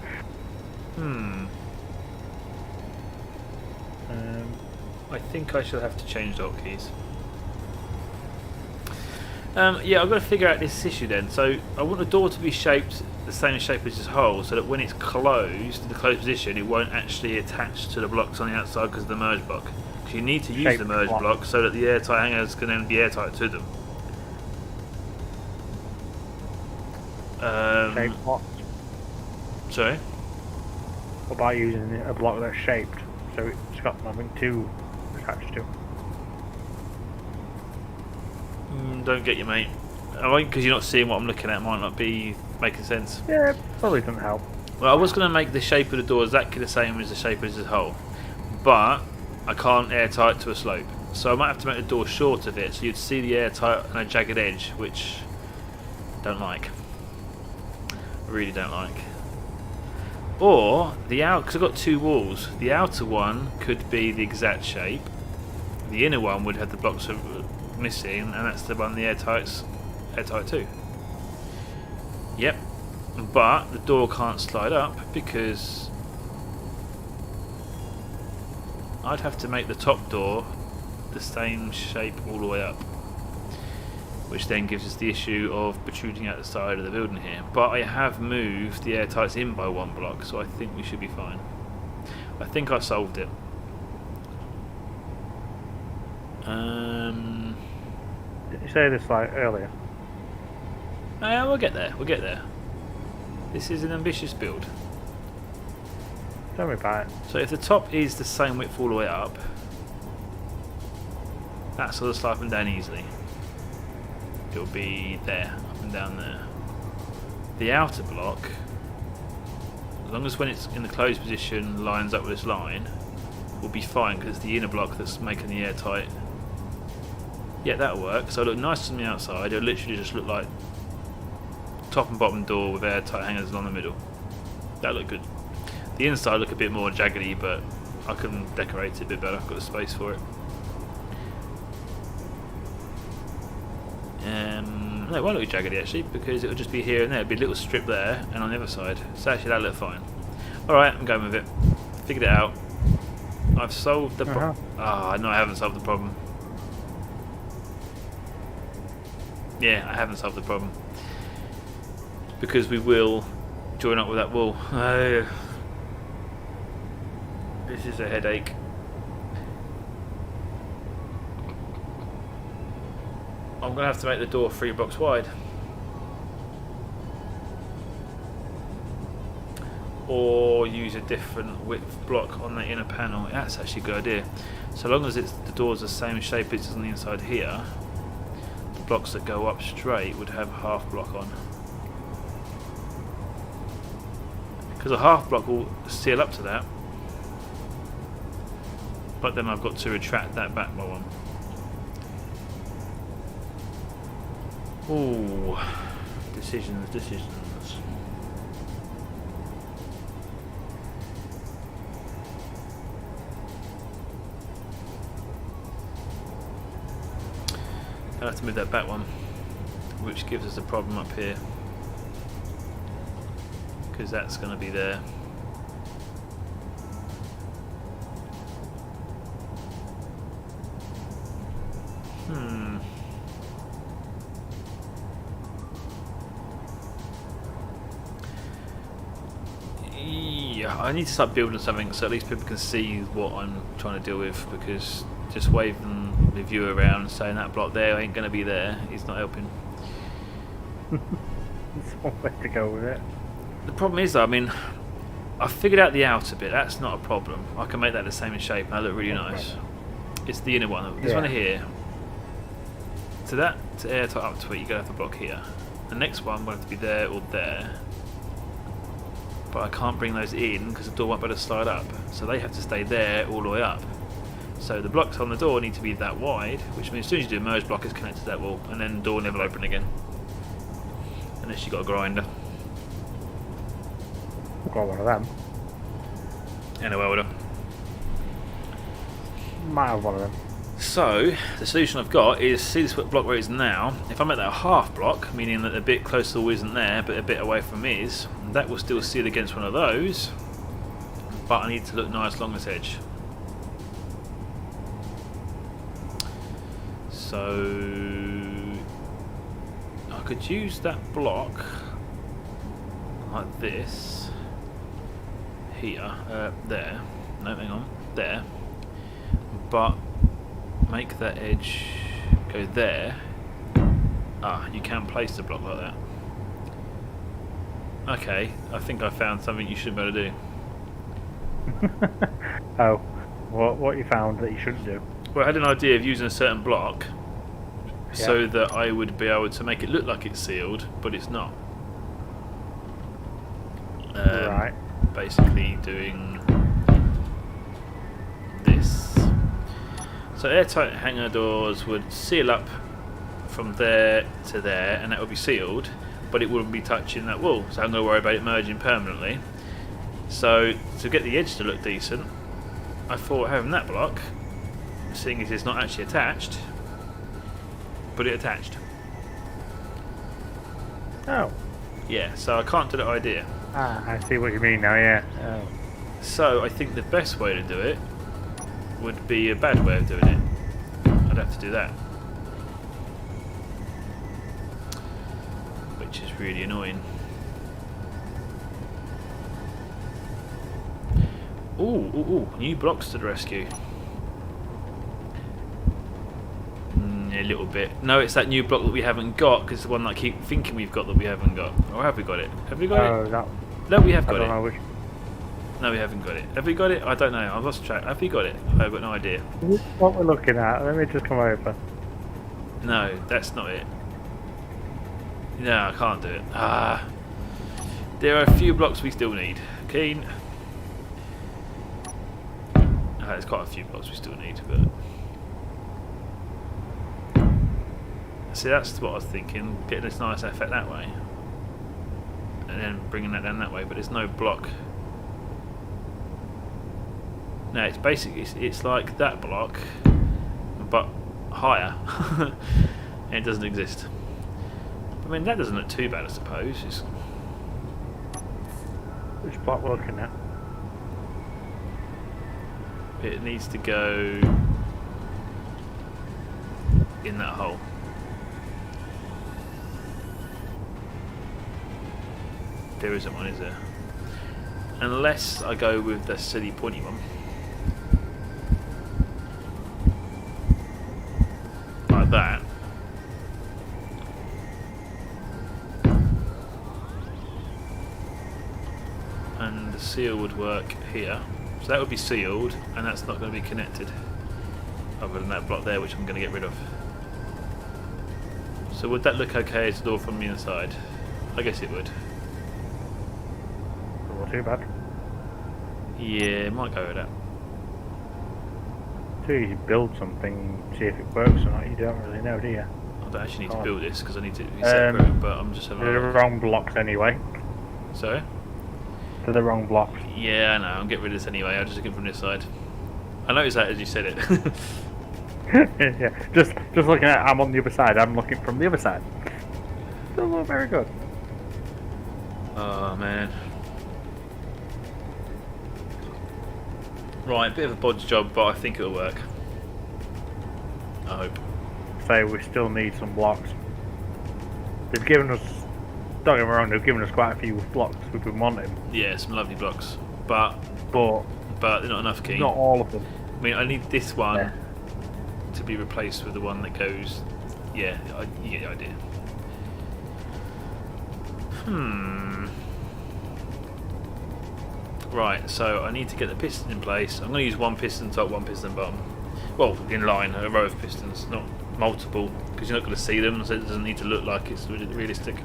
I think I shall have to change the hotkeys. Yeah, I've got to figure out this issue then. So I want the door to be shaped the same shape as this hole, so that when it's closed, in the closed position, it won't actually attach to the blocks on the outside because of the merge block. Because you need to use the merge block so that the airtight hangers can then be airtight to them. Shaped blocks. Sorry? What about using a block that's shaped, so it's got nothing to attach to? Don't get you, mate. I think because you're not seeing what I'm looking at, might not be making sense. Yeah, probably doesn't help. Well, I was going to make the shape of the door exactly the same as the shape of this hole, but I can't airtight to a slope, so I might have to make the door short of it, so you'd see the airtight and a jagged edge, which I don't like. I really don't like. Or the out, because I've got two walls. The outer one could be the exact shape. The inner one would have the blocks missing, and that's the one the airtight too. Yep. But the door can't slide up because I'd have to make the top door the same shape all the way up, which then gives us the issue of protruding out the side of the building here. But I have moved the airtights in by one block, so I think we should be fine. I think I solved it. Did you say this like earlier? We'll get there. We'll get there. This is an ambitious build. Tell me about it. So if the top is the same width all the way up, that sort of slide them down easily. It'll be there, up and down there. The outer block, as long as when it's in the closed position lines up with this line, will be fine because it's the inner block that's making the airtight. Yeah, that'll work. So it'll look nice on the outside. It'll literally just look like top and bottom door with airtight hangers along the middle. That'll look good. The inside look a bit more jaggedy, but I can decorate it a bit better. I've got the space for it. No, it won't look jaggedy actually, because it'll just be here and there. It'll be a little strip there and on the other side. So actually that'll look fine. Alright, I'm going with it. Figured it out. I've solved the problem. Ah, no, I haven't solved the problem. Yeah, I haven't solved the problem. Because we will join up with that wall. Oh, this is a headache. I'm going to have to make the door 3 blocks wide. Or use a different width block on the inner panel. That's actually a good idea. So long as the door's the same shape as on the inside here, the blocks that go up straight would have a half block on. Because a half block will seal up to that. But then I've got to retract that back by one. Ooh, decisions. I'll have to move that back one, which gives us a problem up here, because that's going to be there. Yeah, I need to start building something so at least people can see what I'm trying to deal with, because just waving the viewer around saying that block there ain't going to be there is not helping. There's one way to go with it. The problem is though, I mean, I figured out the outer bit, that's not a problem. I can make that the same in shape and that look really nice. It's the inner one, this one here. So that, to airtight up to it, you're going to have to block here. The next one will have to be there or there. But I can't bring those in because the door won't be able to slide up. So they have to stay there all the way up. So the blocks on the door need to be that wide, which means as soon as you do a merge block, it's connected to that wall, and then the door will never open again. Unless you've got a grinder. I've got one of them. And a welder. Might have one of them. So, the solution I've got is, see this block where it is now, if I make that a half block, meaning that a bit close to the wall isn't there, but a bit away from is, that will still seal against one of those, but I need to look nice along this edge. So, could use that block like this here, there. No, hang on, there. But make that edge go there. Ah, you can place the block like that. Okay, I think I found something you should better do. Oh, what you found that you shouldn't do? Well, I had an idea of using a certain block so that I would be able to make it look like it's sealed, but it's not. Right. Basically doing this. So airtight hangar doors would seal up from there to there, and that would be sealed, but it wouldn't be touching that wall, so I'm going to worry about it merging permanently. So to get the edge to look decent, I thought having that block, seeing as it's not actually attached, put it attached. Oh. Yeah, so I can't do that idea. Ah, I see what you mean now, yeah. Oh. So I think the best way to do it would be a bad way of doing it. I'd have to do that. Which is really annoying. Ooh, new blocks to the rescue. A little bit. No, it's that new block that we haven't got, because it's the one that I keep thinking we've got that we haven't got. Or have we got it? Have we got it? That, no, we have got I don't it. know which. No, we haven't got it. Have we got it? I don't know. I've lost track. Have we got it? I've got no idea. What we're looking at, let me just come over. No, that's not it. No, I can't do it. Ah. There are a few blocks we still need. Keen. There's quite a few blocks we still need, but... See, that's what I was thinking. Getting this nice effect that way. And then bringing that down that way, but there's no block. No, it's basically, it's like that block, but higher. And it doesn't exist. I mean, that doesn't look too bad, I suppose. It's... Which block we're looking at? It needs to go in that hole. There isn't one, is there? Unless I go with the silly pointy one. Like that. And the seal would work here. So that would be sealed, and that's not going to be connected. Other than that block there, which I'm going to get rid of. So would that look okay as a door from the inside? I guess it would. Not too bad. Yeah, might go with that. Until you build something, see if it works or not, you don't really know, do you? I don't actually need to build this because I need to be separate, but I'm just having They're the wrong blocks anyway. Sorry? They're the wrong blocks. Yeah, I know, I'm getting rid of this anyway, I'll just look from this side. I noticed that as you said it. Yeah, just looking at I'm on the other side, I'm looking from the other side. Still not very good. Oh man. Right, bit of a bodge job, but I think it'll work. I hope. So we still need some blocks. They've given us, don't get me wrong, they've given us quite a few blocks we've been wanting. Yeah, some lovely blocks, but they're not enough, Keen. Not all of them. I mean, I need this one Yeah. to be replaced with the one that goes... Yeah, you get the idea. Right, so I need to get the piston in place. I'm going to use one piston top, one piston bottom. Well, in line, a row of pistons, not multiple, because you're not going to see them, so it doesn't need to look like it's realistic.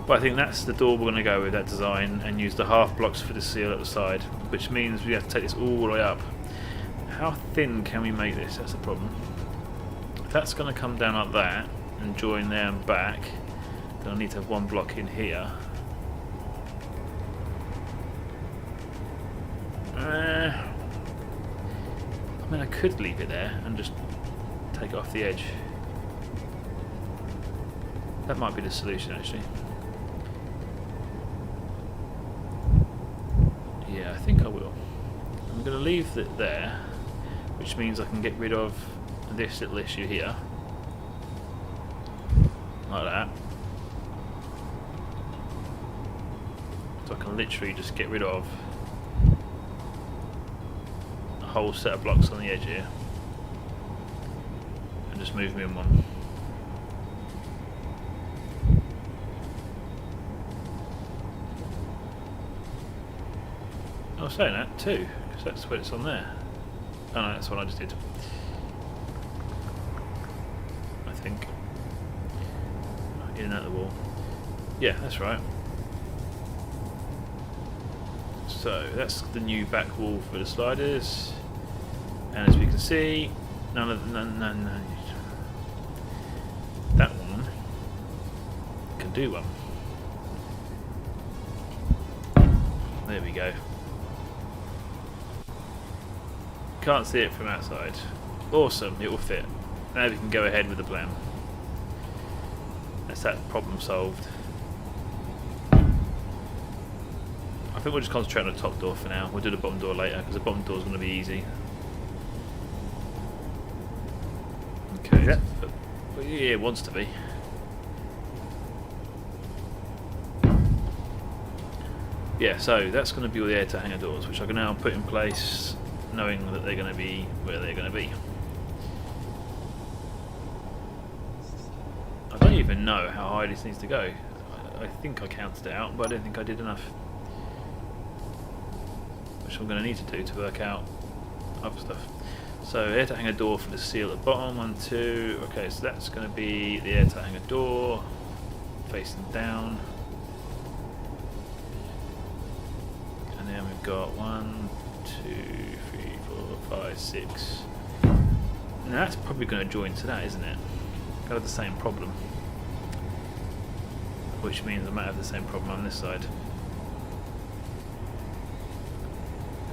But I think that's the door we're going to go with, that design, and use the half blocks for the seal at the side, which means we have to take this all the way up. How thin can we make this? That's the problem. If that's going to come down like that and join there and back, then I need to have one block in here. I mean, I could leave it there and just take it off the edge. That might be the solution, actually. Yeah, I think I will. I'm going to leave it there, which means I can get rid of this little issue here. Like that. So I can literally just get rid of a whole set of blocks on the edge here and just move me in one. I was saying that too, because that's what it's on there. Oh no, that's what I just did. I think. In and out the wall. Yeah, that's right. So that's the new back wall for the sliders, and as we can see, none of that one can do one. There we go. Can't see it from outside. Awesome, it will fit. Now we can go ahead with the plan. That's that problem solved. I think we'll just concentrate on the top door for now. We'll do the bottom door later because the bottom door is going to be easy. Okay. Is it? Well, yeah, it wants to be. Yeah, so that's going to be all the air to hanger doors, which I can now put in place, knowing that they're going to be where they're going to be. I don't even know how high this needs to go. I think I counted it out, but I don't think I did enough. Which I'm going to need to do to work out other stuff. So air to hanger door for the seal at the bottom, 1, 2. Okay, so that's going to be the air to hanger door facing down. And then we've got 1, 2, 3, 4, 5, 6. Now that's probably going to join to that, isn't it? I have the same problem. Which means I might have the same problem on this side.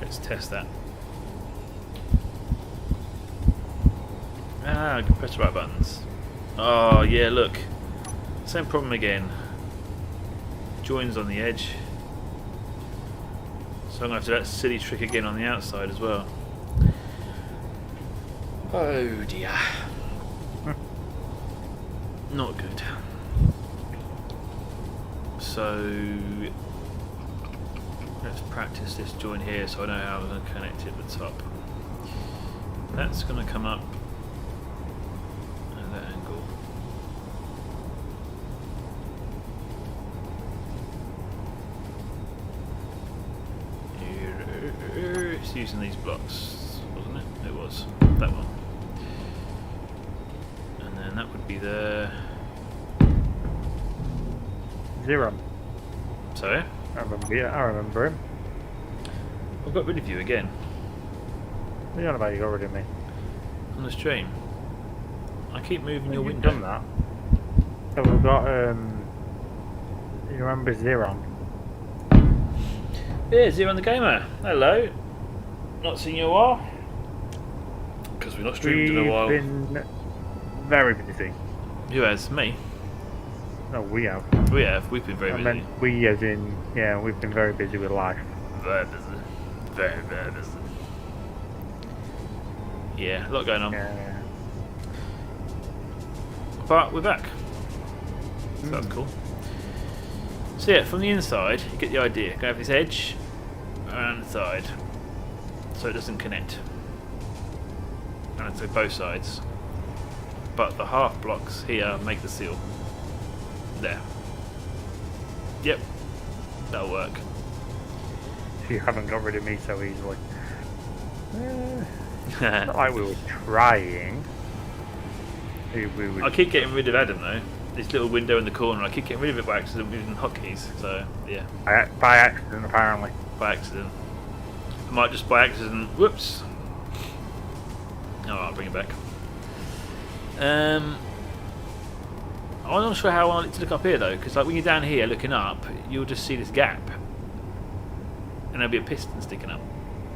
Let's test that. Ah, I can press the right buttons. Oh yeah, look. Same problem again. Joins on the edge. So I'm going to have to do that silly trick again on the outside as well. Oh dear. Not good. So let's practice this joint here so I know how I'm going to connect it at the top. That's going to come up at that angle. It's using these blocks, wasn't it? It was. That one. And then that would be there. Zero. Sorry? I remember him. I've got rid of you again. What are you on about? You got rid of me. On the stream. I keep moving your You've window. done that. So we've got, you remember Zeron? Yeah, Zero the Gamer. Hello. Not seen you in a while. Because we've not streamed in a while. We've been very busy. Who has? Me? No, we have. We have. We've been very I busy. meant we as in, yeah, we've been very busy with life. Very busy. Very, very busy. Yeah, a lot going on. Yeah. But we're back. So that's cool. So yeah, from the inside, you get the idea. Go have this edge around the side so it doesn't connect. And so both sides. But the half blocks here make the seal. There. Yep. That'll work. You haven't got rid of me so easily. Not like we were trying. We I keep getting rid of Adam though. This little window in the corner, I keep getting rid of it by accident using hotkeys. So yeah. By accident, apparently. By accident. I might just by accident. Whoops. Oh, I'll bring it back. I'm not sure how I want it to look up here though, because like when you're down here looking up, you'll just see this gap, and there'll be a piston sticking up.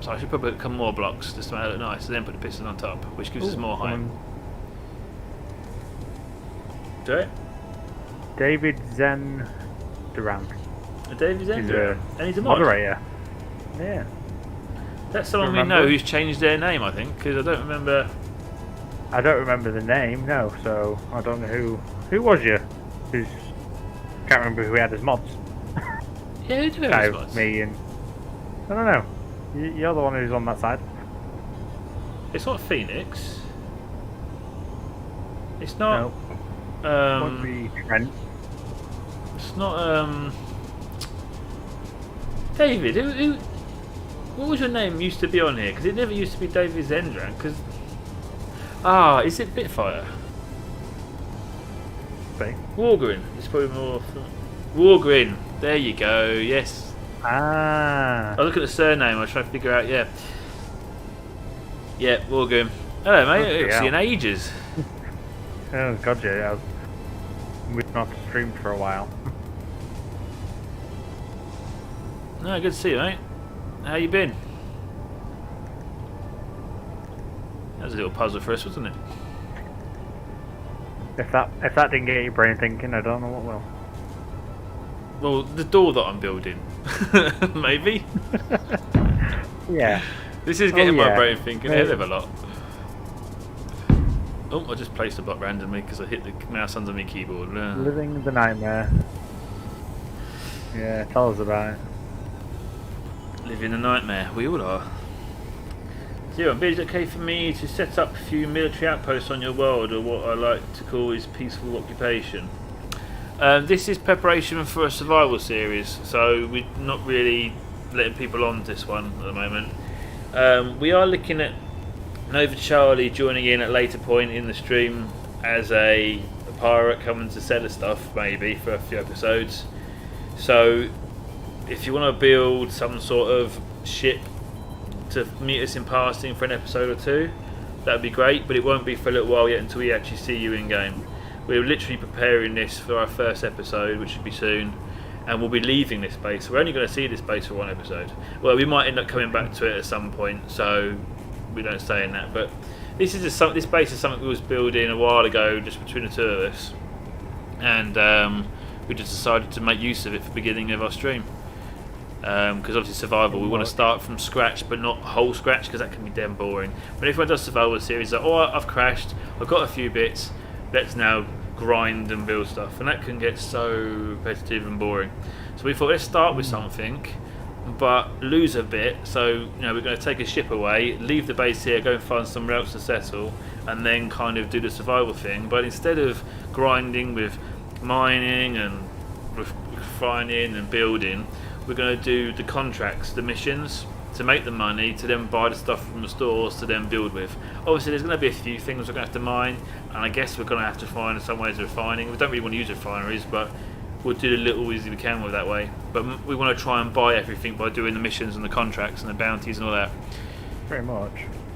So I should probably put a couple more blocks just to make it look nice, and then put the piston on top, which gives us more height. Do it. David Zen Durant. David Zender, and he's a mod. Moderator. Yeah. That's someone we Remember? know who's changed their name, I think, because I don't remember. I don't remember the name, no, so I don't know who was you. Can't remember who we had as mods. Yeah, who do we Guy have with spots? me and I don't know. You're the one who's on that side. It's not Phoenix. It's not. No. Won't be Trent. It's not. David. Who? What was your name? Used to be on here because it never used to be David Zendran. Because is it Bitfire? See? Wargrin. It's probably more. Wargrin. There you go. Yes. Ah. I was looking at the surname. I was trying to figure out. Yeah. Yeah, Wargrin. Hello, mate. I haven't seen you in ages. Oh god, yeah. We've not streamed for a while. No, good to see you, mate. How you been? That was a little puzzle for us, wasn't it? If that didn't get your brain thinking, I don't know what will. Well, the door that I'm building, maybe. Yeah. This is getting my yeah. brain thinking a hell of a lot. Oh, I just placed a bot randomly because I hit the mouse under my keyboard. Living the nightmare. Yeah, tell us about it. Living a nightmare. We all are. So, Beardie, is it okay for me to set up a few military outposts on your world, or what I like to call is peaceful occupation? This is preparation for a survival series, so we're not really letting people on this one at the moment. We are looking at Nova Charlie joining in at a later point in the stream as a pirate coming to sell us stuff, maybe for a few episodes. So if you want to build some sort of ship to meet us in passing for an episode or two, that would be great, but it won't be for a little while yet until we actually see you in game. We're literally preparing this for our first episode, which should be soon, and we'll be leaving this base. We're only going to see this base for one episode. Well, we might end up coming back to it at some point, so we don't stay in that. But this base is something we was building a while ago, just between the two of us, and we just decided to make use of it for the beginning of our stream. Because obviously survival, we want to start from scratch, but not whole scratch, because that can be damn boring. But if everyone does survival series, like, I've crashed, I've got a few bits, let's now grind and build stuff, and that can get so repetitive and boring. So we thought, let's start with something, but lose a bit. So we're going to take a ship away, leave the base here, go and find somewhere else to settle, and then kind of do the survival thing. But instead of grinding with mining and refining and building, we're going to do the contracts, the missions, to make the money, to then buy the stuff from the stores to then build with. Obviously there's going to be a few things we're going to have to mine, and I guess we're going to have to find some ways of refining. We don't really want to use refineries, but we'll do the little easy we can with that way. But we want to try and buy everything by doing the missions and the contracts and the bounties and all that. Pretty much.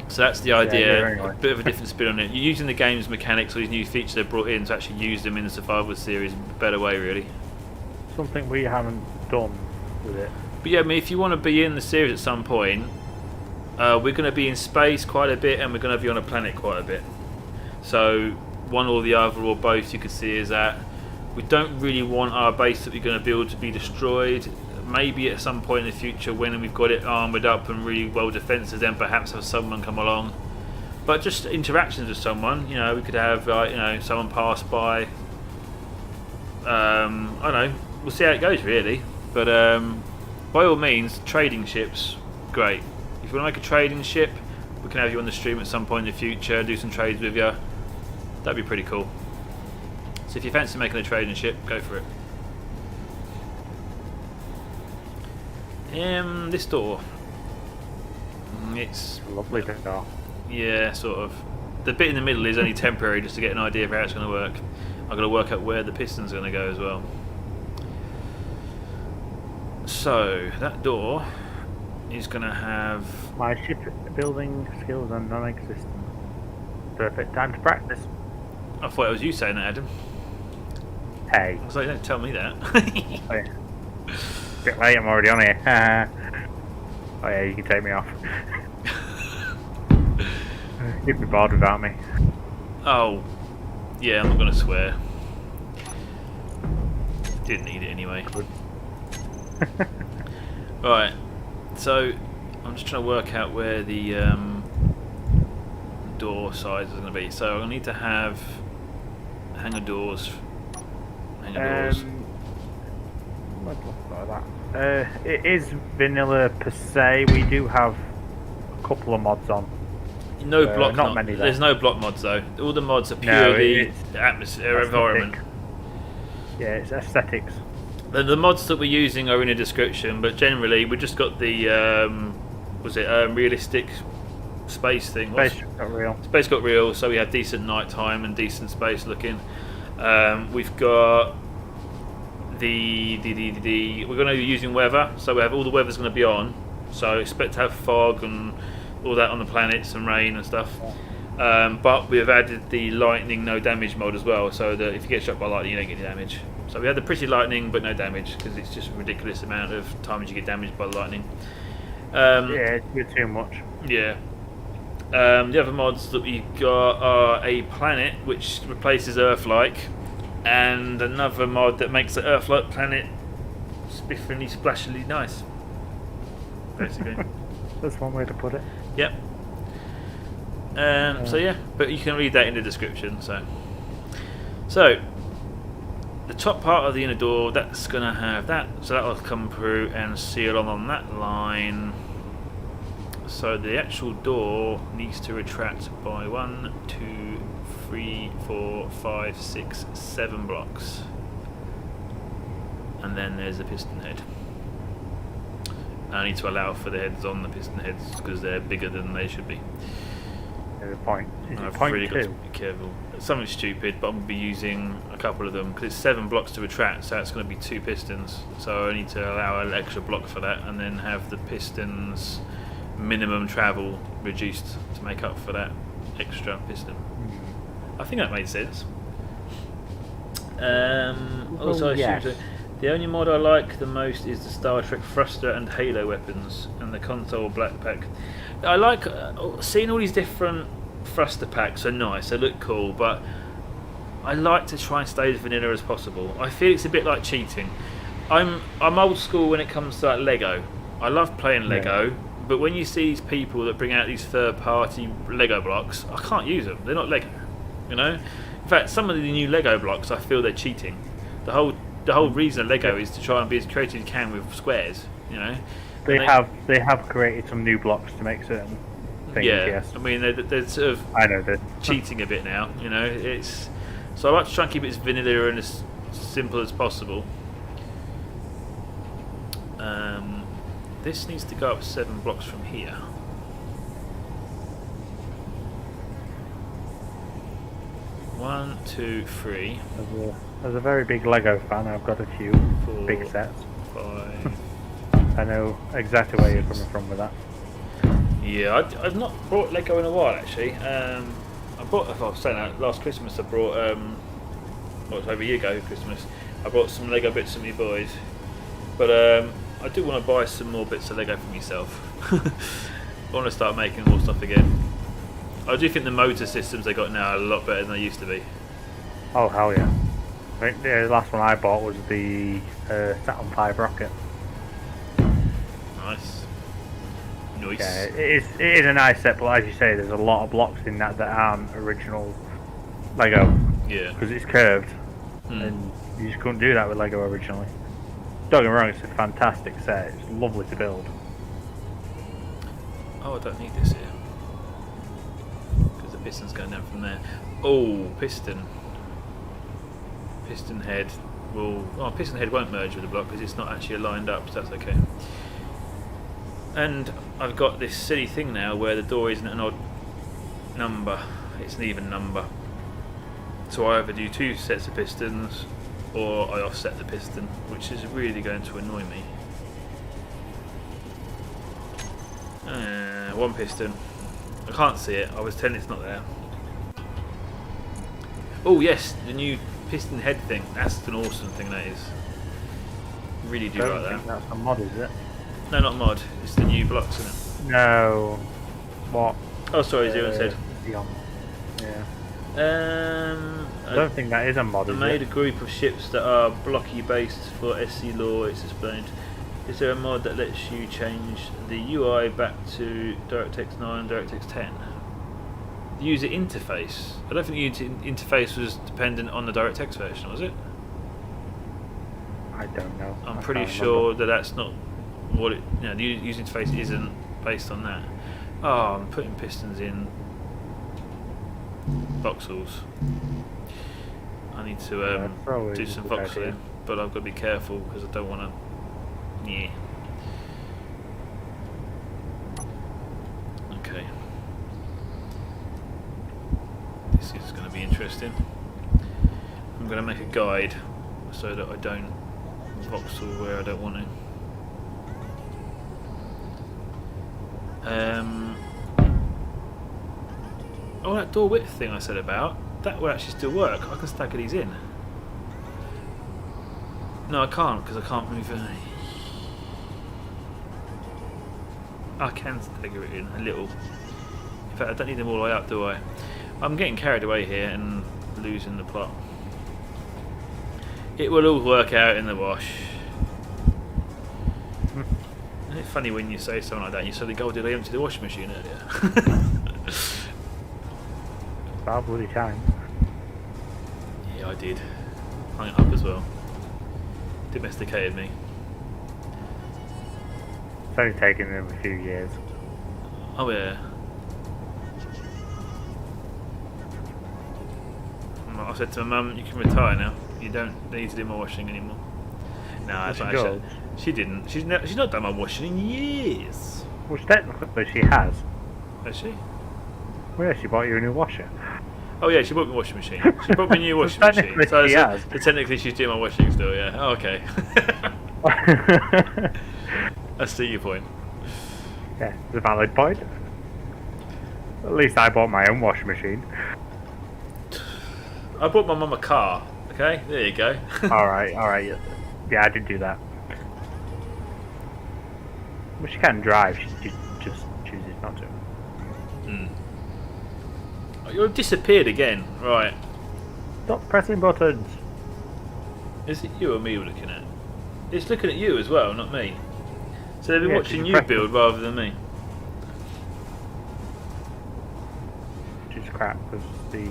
So that's the idea. Yeah, anyway. A bit of a different spin on it. You're using the game's mechanics, or these new features they've brought in, to actually use them in the survival series in a better way, really. Something we haven't done with it. But yeah, I mean, if you want to be in the series at some point, we're going to be in space quite a bit, and we're going to be on a planet quite a bit. So one or the other, or both, you could see is that we don't really want our base that we're going to build to be destroyed. Maybe at some point in the future, when we've got it armoured up and really well defences, then perhaps have someone come along. But just interactions with someone, we could have someone pass by. I don't know. We'll see how it goes, really. But by all means, trading ships, great. If you want to make a trading ship, we can have you on the stream at some point in the future, do some trades with you. That'd be pretty cool. So if you fancy making a trading ship, go for it. This door. It's Lovely door. yeah, sort of. The bit in the middle is only temporary, just to get an idea of how it's going to work. I've got to work out where the piston's going to go as well. So that door is going to have. My ship building skills are non-existent. Perfect time to practice. I thought it was you saying that, Adam. Hey. I was like, don't tell me that. Oh, yeah. Bit late, I'm already on here. Oh yeah, you can take me off. You'd be bored without me. Oh, yeah, I'm not going to swear. Didn't need it anyway. Right, so I'm just trying to work out where the door size is going to be. So I need to have hangar doors. Hangar doors. Let's look like that. It is vanilla per se. We do have a couple of mods on. No block. Not many. There's no block mods though. All the mods are No, purely it's atmosphere, aesthetic. environment. Yeah, it's aesthetics. The mods that we're using are in a description, but generally we just got the realistic space thing. Space got real. Space got real, so we have decent nighttime and decent space looking. We've got we're going to be using weather, so we have all the weather's going to be on. So expect to have fog and all that on the planets and rain and stuff. But we have added the lightning no damage mod as well, so that if you get shot by lightning you don't get any damage. So we had the pretty lightning but no damage, because it's just a ridiculous amount of times you get damaged by lightning. Yeah, it's too much. Yeah. The other mods that we got are a planet which replaces Earth-like, and another mod that makes the Earth-like planet spiffingly, splashily nice. Basically. That's one way to put it. Yep. So yeah, but you can read that in the description. So the top part of the inner door, that's gonna have that, so that will come through and seal on that line. So the actual door needs to retract by 1, 2, 3, 4, 5, 6, 7 blocks, and then there's a piston head. I need to allow for the heads on the piston heads because they're bigger than they should be. There's a point. Is it I've point really got to two? be careful. Something stupid, but I'm going to be using a couple of them because it's 7 blocks to retract, so it's going to be 2 pistons. So I need to allow an extra block for that, and then have the pistons minimum travel reduced to make up for that extra piston. I think that made sense. Also, yes. the only mod I like the most is the Star Trek thruster and Halo weapons and the console black pack. I like seeing all these different thruster packs are nice, they look cool, but I like to try and stay as vanilla as possible. I feel it's a bit like cheating. I'm old school when it comes to like Lego. I love playing Lego, but when you see these people that bring out these third-party Lego blocks, I can't use them. They're not Lego, you know. In fact, some of the new Lego blocks, I feel they're cheating. The whole reason of Lego is to try and be as creative as you can with squares, you know. They have created some new blocks to make certain things. Yeah, Yes. I mean they're sort of I know that. cheating a bit now, you know. It's so I like to try and keep it as vanilla and as simple as possible. This needs to go up 7 blocks from here. One, two, three. As a very big Lego fan, I've got a few 4, big sets. 5. I know exactly where you're coming from with that. Yeah, I've not brought Lego in a while actually. I bought, if I was saying that, last Christmas I brought, well, it was over a year ago Christmas, I brought some Lego bits for me boys. But I do want to buy some more bits of Lego for myself. I want to start making more stuff again. I do think the motor systems they got now are a lot better than they used to be. Oh hell yeah! I think the last one I bought was the Saturn V rocket. Nice. Nice. Yeah, it is a nice set, but as you say, there's a lot of blocks in that aren't original Lego. Yeah. Because it's curved, and you just couldn't do that with Lego originally. Don't get me wrong, it's a fantastic set. It's lovely to build. Oh, I don't need this here. Because the piston's going down from there. Oh, piston. Piston head will... Oh, piston head won't merge with the block because it's not actually lined up, so that's okay. And I've got this silly thing now where the door isn't an odd number. It's an even number. So I either do 2 sets of pistons or I offset the piston, which is really going to annoy me. 1 piston. I can't see it. I was telling it's not there. Oh yes, the new piston head thing. That's an awesome thing, that is. Really do Don't like think that. that's a mod, is it? No, not mod. It's the new blocks, isn't it? No. What? Oh, sorry, Zero said. Beyond. Yeah. I I don't think that is a mod, I is made it? a group of ships that are blocky based for SC law, it's explained. Is there a mod that lets you change the UI back to DirectX 9 and DirectX 10? The user interface? I don't think the user interface was dependent on the DirectX version, was it? I don't know. I'm I pretty can't sure remember. that that's not what it. You know, the user interface isn't based on that. Oh, I'm putting pistons in voxels. I need to Yeah, that's always do a some good voxeling, idea. but I've got to be careful because I don't want to. Yeah. Okay. This is going to be interesting. I'm going to make a guide so that I don't voxel where I don't want to. Oh, that door width thing I said about, that will actually still work. I can stagger these in. No, I can't because I can't move any. I can stagger it in a little. In fact, I don't need them all the way up, do I? I'm getting carried away here and losing the plot. It will all work out in the wash. Isn't it funny when you say something like that and you suddenly go, did I empty the washing machine earlier? About bloody time. Yeah, I did. Hung it up as well. Domesticated me. It's only taken them a few years. Oh yeah. I said to my mum, you can retire now. You don't need to do my washing anymore. No, that's She not does. actually. She didn't. She's not done my washing in years. Which technically she has. Has she? Well, she bought you a new washer. Oh yeah, she bought me a washing machine. She bought me a new washing Well, machine. technically So, she so, has. so technically she's doing my washing still, yeah. Oh, okay. I see your point. Yeah, it's a valid point. At least I bought my own washing machine. I bought my mum a car. Okay, there you go. Alright, yeah, I did do that. Well, she can drive, she just chooses not to. Oh, you've disappeared again. Right. Stop pressing buttons. Is it you or me we're looking at? It's looking at you as well, not me. So they've been Yeah, watching she's you pressing- build rather than me. Which is crap, because the...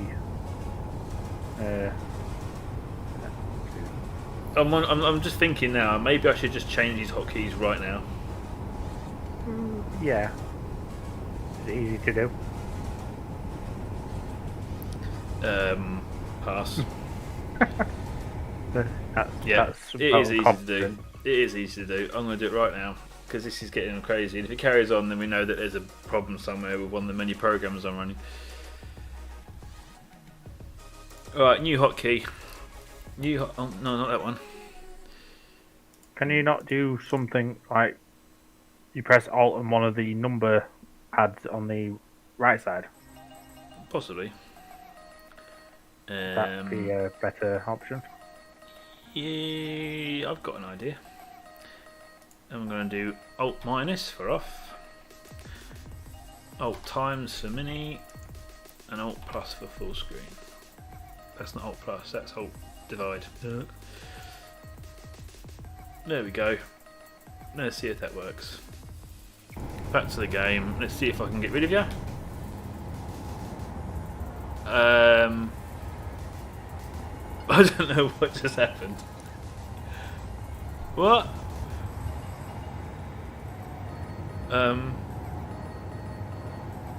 I'm just thinking now, maybe I should just change these hotkeys right now. yeah. It's easy to do. Pass. That's, Yeah, that's it is easy to do. confident. It is easy to do. I'm going to do it right now because this is getting crazy. And if it carries on, then we know that there's a problem somewhere with one of the many programs I'm running. Alright, new hotkey. Oh, no, not that one. Can you not do something like you press Alt and one of the number pads on the right side? Possibly. That'd be a better option. Yeah, I've got an idea. I'm going to do Alt minus for off, Alt times for mini, and Alt plus for full screen. That's not Alt plus, that's Alt divide. There we go. Let's see if that works. Back to the game. Let's see if I can get rid of you. I don't know what just happened. What? I'm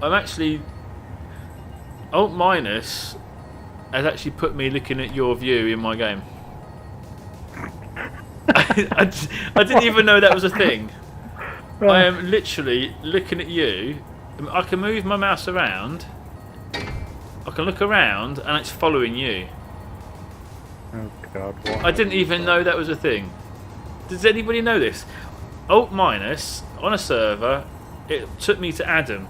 actually... Alt minus has actually put me looking at your view in my game. I didn't even know that was a thing. I am literally looking at you. I can move my mouse around. I can look around and it's following you. Oh god, what? I didn't even know that was a thing. Does anybody know this? Alt minus on a server, it took me to Adam.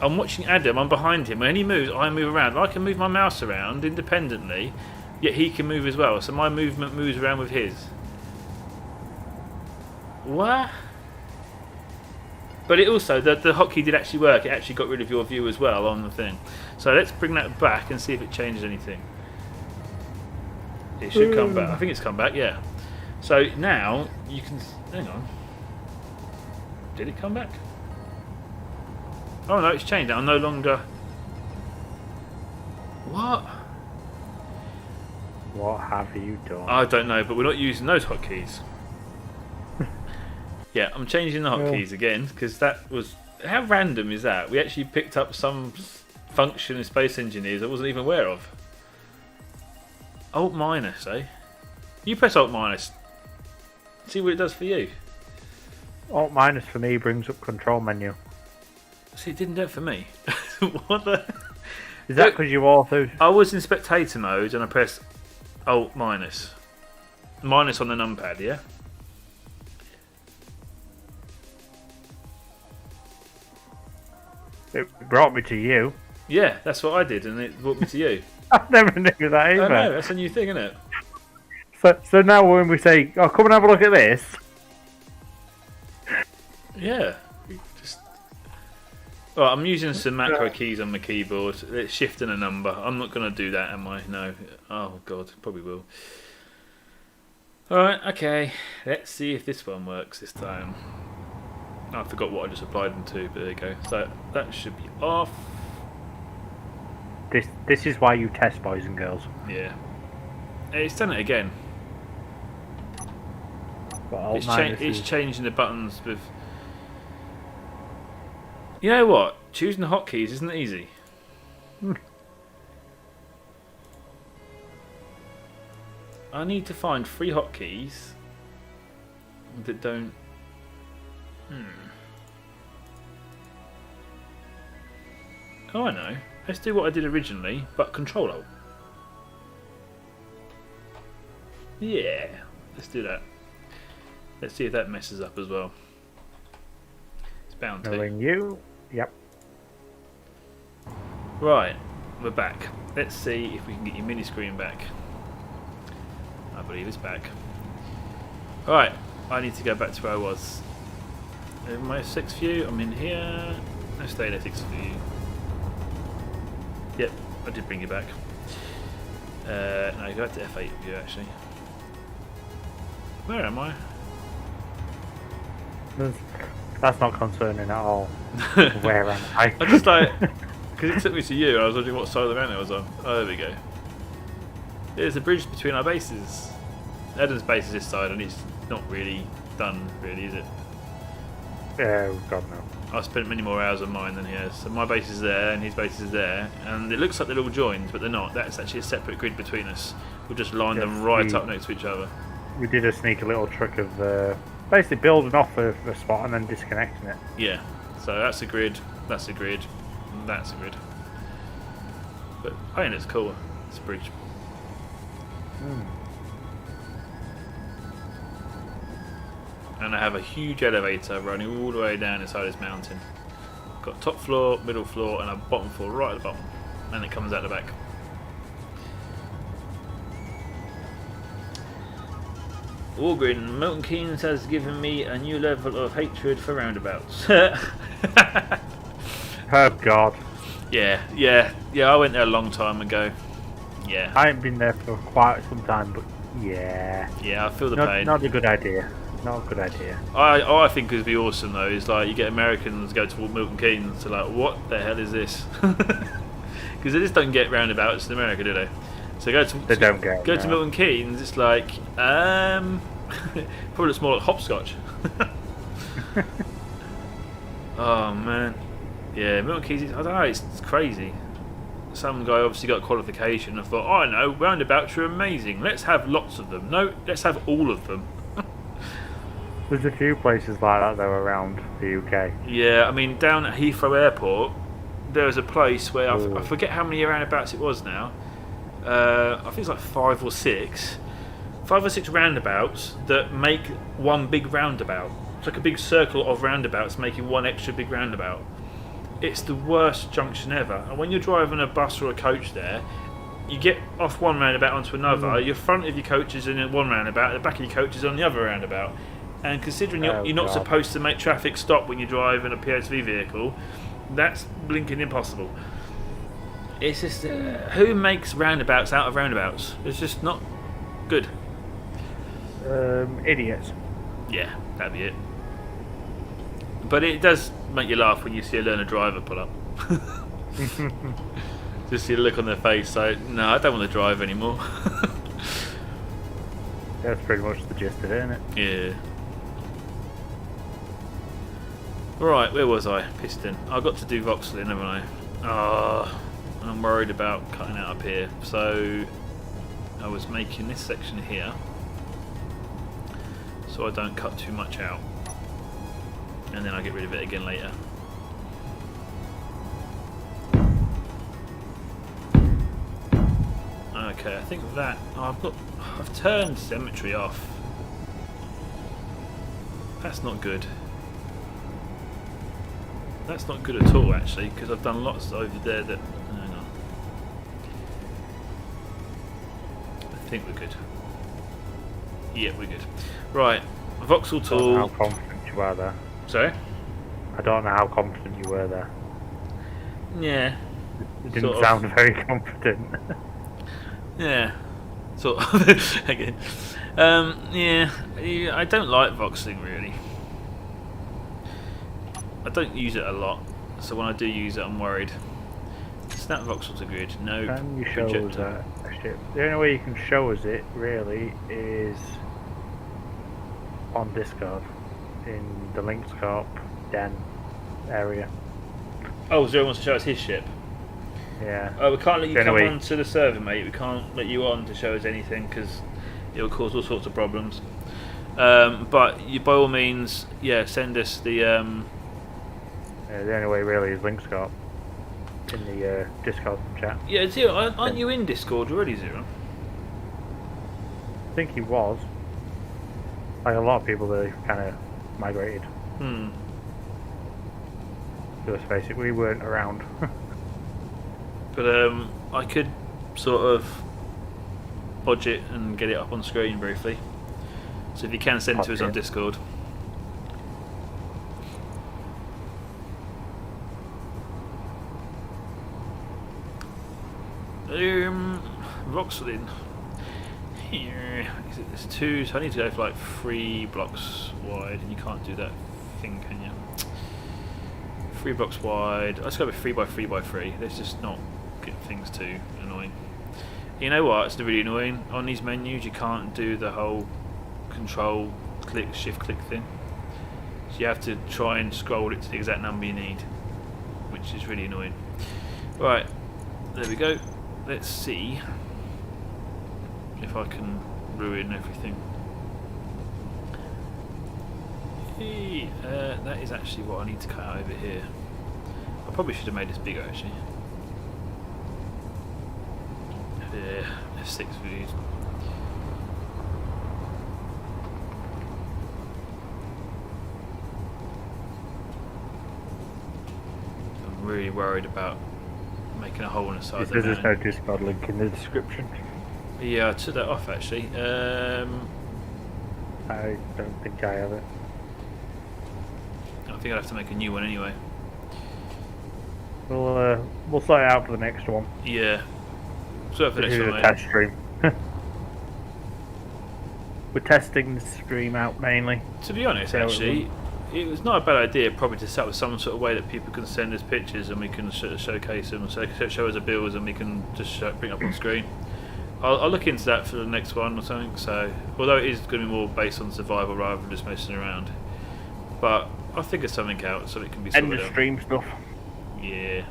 I'm watching Adam, I'm behind him. When he moves, I move around. I can move my mouse around independently, yet he can move as well. So my movement moves around with his. What? But it also, the hotkey did actually work. It actually got rid of your view as well on the thing. So let's bring that back and see if it changes anything. It should come back. I think it's come back, yeah. So now you can... Hang on. Did it come back? Oh no, it's changed. I'm no longer... What? What have you done? I don't know, but we're not using those hotkeys. Yeah, I'm changing the hotkeys again because that was... How random is that? We actually picked up some function in Space Engineers I wasn't even aware of. Alt minus, eh? You press Alt minus. See what it does for you. Alt minus for me brings up control menu. See, it didn't do it for me. What the... Is that because you also... I was in spectator mode and I pressed Alt minus. Minus on the numpad, yeah? It brought me to you. Yeah, that's what I did and it brought me to you. I never knew that either. I know, that's a new thing, isn't it? So now when we say, oh, come and have a look at this. Yeah. Just... Right, I'm using some macro keys on my keyboard. It's shift and a number. I'm not going to do that, am I? No. Oh, God. Probably will. Alright, okay. Let's see if this one works this time. I forgot what I just applied them to, but there you go. So that should be off. This is why you test, boys and girls. Yeah. It's done it again. But It's changing the buttons with... You know what? Choosing the hotkeys isn't easy. I need to find 3 hotkeys that don't... Oh, I know. Let's do what I did originally, but Control-Alt. Yeah, let's do that. Let's see if that messes up as well. It's bound to. Knowing you. Yep. Right, we're back. Let's see if we can get your mini screen back. I believe it's back. Right, I need to go back to where I was. In my F6 view, I'm in here. Let's stay in F6 view. Yep, I did bring you back. No, go back to F8 view actually. Where am I? That's not concerning at all. Where am I? I just like, because it took me to you, I was wondering what side of the mountain I was on. Oh, there we go. There's a bridge between our bases. Eden's base is this side, and it's not really done, really, is it? Oh, God, no. I've spent many more hours on mine than he has. So my base is there, and his base is there, and it looks like they're all joined, but they're not. That's actually a separate grid between us. We'll just line them right up next to each other. We did a sneaky little trick of basically building off a spot and then disconnecting it. Yeah, so that's a grid, that's a grid, and that's a grid. But I think it's cool. It's a bridge. And I have a huge elevator running all the way down inside this mountain. Got top floor, middle floor, and a bottom floor right at the bottom. And it comes out the back. Wargrin, Milton Keynes has given me a new level of hatred for roundabouts. Oh, God. Yeah, I went there a long time ago. Yeah. I haven't been there for quite some time, but yeah. Yeah, I feel the pain. Not a good idea. Not a good idea. I think it would be awesome though. Is like you get Americans go to Milton Keynes, so like, what the hell is this? Because they just don't get roundabouts in America, do they? So go to to Milton Keynes. It's like probably looks more like hopscotch. Oh man, yeah, Milton Keynes. I don't know. It's crazy. Some guy obviously got a qualification and thought, oh, I know, roundabouts are amazing. Let's have lots of them. No, let's have all of them. There's a few places like that though around the UK. Yeah, I mean down at Heathrow Airport, there was a place where I forget how many roundabouts it was now. I think it's like 5 or 6 roundabouts that make one big roundabout. It's like a big circle of roundabouts making one extra big roundabout. It's the worst junction ever. And when you're driving a bus or a coach there, you get off one roundabout onto another. Your front of your coach is in one roundabout, the back of your coach is on the other roundabout. And considering you're not supposed to make traffic stop when you drive in a PSV vehicle, that's blinking impossible. It's just who makes roundabouts out of roundabouts? It's just not good. Idiots. Yeah, that'd be it. But it does make you laugh when you see a learner driver pull up. Just see the look on their face, like, no, I don't want to drive anymore. That's pretty much the gist of it, isn't it? Yeah. Right, where was I? Piston. I got to do voxeling, haven't I? Ah, I'm worried about cutting out up here. So I was making this section here, so I don't cut too much out, and then I get rid of it again later. Okay, I think that I've turned symmetry off. That's not good. That's not good at all, actually, because I've done lots over there that. Hang on. I think we're good. Yeah, we're good. Right, voxel I don't know tool. how confident you are there. Sorry? I don't know how confident you were there. Yeah. It didn't Sort of. sound very confident. Yeah. Sort of. Again. Yeah, I don't like voxeling really. I don't use it a lot, so when I do use it, I'm worried. Snap voxels are good. No. Can you show us that? The only way you can show us it really is on Discord in the Links Corp Den area. Oh, Zero wants to show us his ship. Yeah. Oh, we can't let you come Anyway. on to the server, mate. We can't let you on to show us anything because it will cause all sorts of problems. But you, by all means, yeah, send us the. The only way really is Links Corp in the Discord chat. Yeah, Zero, aren't you in Discord already, Zero? I think he was. Like a lot of people that have kind of migrated. Let's face it, we weren't around. But I could sort of bodge it and get it up on screen briefly. So if you can send it to us on Okay. Discord. Voxeling. Here. Is it this 2? So I need to go for like 3 blocks wide, and you can't do that thing, can you? 3 blocks wide. Let's go with 3 by 3 by 3. Let's just not get things too annoying. You know what? It's really annoying. On these menus, you can't do the whole control click, shift click thing. So you have to try and scroll it to the exact number you need, which is really annoying. Right, there we go. Let's see if I can ruin everything. Hey, that is actually what I need to cut out over here. I probably should have made this bigger actually. Yeah, F6 views. I'm really worried about making a hole in the side of the There's mountain. no Discord link in the description. Yeah, I took that off actually. I don't think I have it. I think I'd have to make a new one anyway. We'll sort it out for the next one. Yeah. So for This next is one, a mate. test stream. We're testing the stream out mainly. To be honest, See how it actually, it was not a bad idea probably to set up some sort of way that people can send us pictures and we can showcase them, show us the bills and we can just bring up on screen. I'll look into that for the next one or something. So, although it is going to be more based on survival rather than just messing around, but I'll figure something out so it can be End sorted of out. stream stuff. Yeah.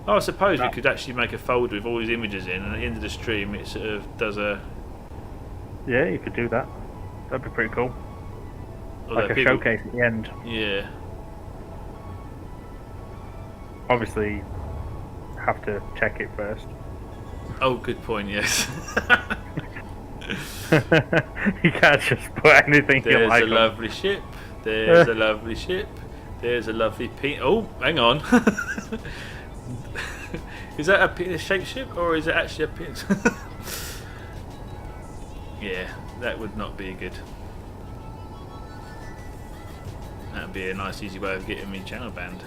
Oh, I suppose we No. could actually make a folder with all these images in, and at the end of the stream, it sort of does a. Yeah, you could do that. That'd be pretty cool. although Like a people- showcase at the end. Yeah. Obviously, have to check it first. Oh, good point. Yes. You can't just put anything you There's like a on. lovely ship. There's a lovely ship. There's a lovely Oh, hang on. Is that a penis-shaped ship, or is it actually a penis? Yeah, that would not be good. That would be a nice, easy way of getting me channel banned.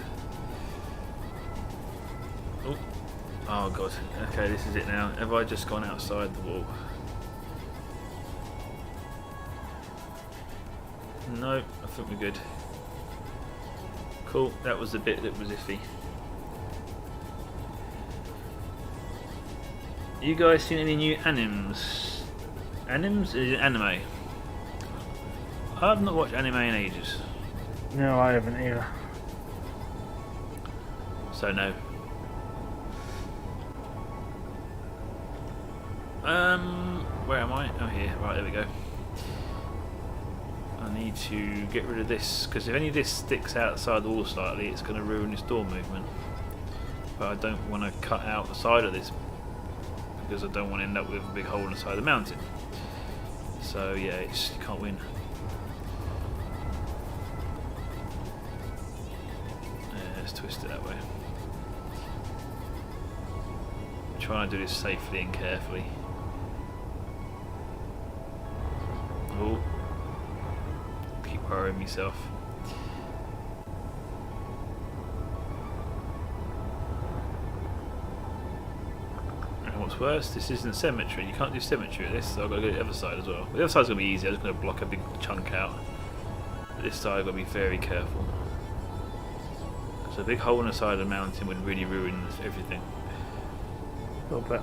Oh, oh god. Okay, this is it now. Have I just gone outside the wall? No, I think we're good. Cool, that was the bit that was iffy. You guys seen any new animes? Animes is it anime? I've not watched anime in ages, No, I haven't either. so no. Where am I? Oh, here. Right, there we go. I need to get rid of this because if any of this sticks outside the wall slightly, it's going to ruin this door movement. But I don't want to cut out the side of this because I don't want to end up with a big hole in the side of the mountain. So yeah, you can't win. Let's twist it that way. I'm trying to do this safely and carefully. Oh, keep worrying myself. And what's worse, this isn't symmetry. You can't do symmetry at this, so I've got to go to the other side as well. The other side's going to be easy. I'm just going to block a big chunk out. But this side I've got to be very careful. So a big hole in the side of the mountain would really ruin everything. A little bit.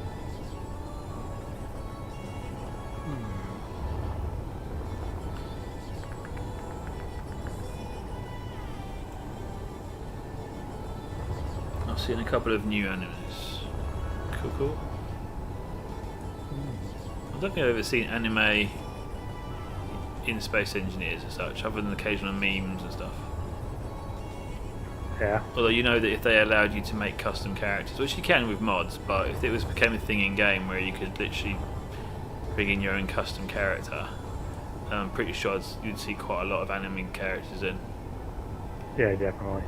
I've seen a couple of new animes. Cool, cool. I don't think I've ever seen anime in Space Engineers as such, other than occasional memes and stuff. Yeah. Although you know that if they allowed you to make custom characters, which you can with mods, but if it became a thing in game where you could literally bring in your own custom character, I'm pretty sure you'd see quite a lot of anime characters in. Yeah, definitely.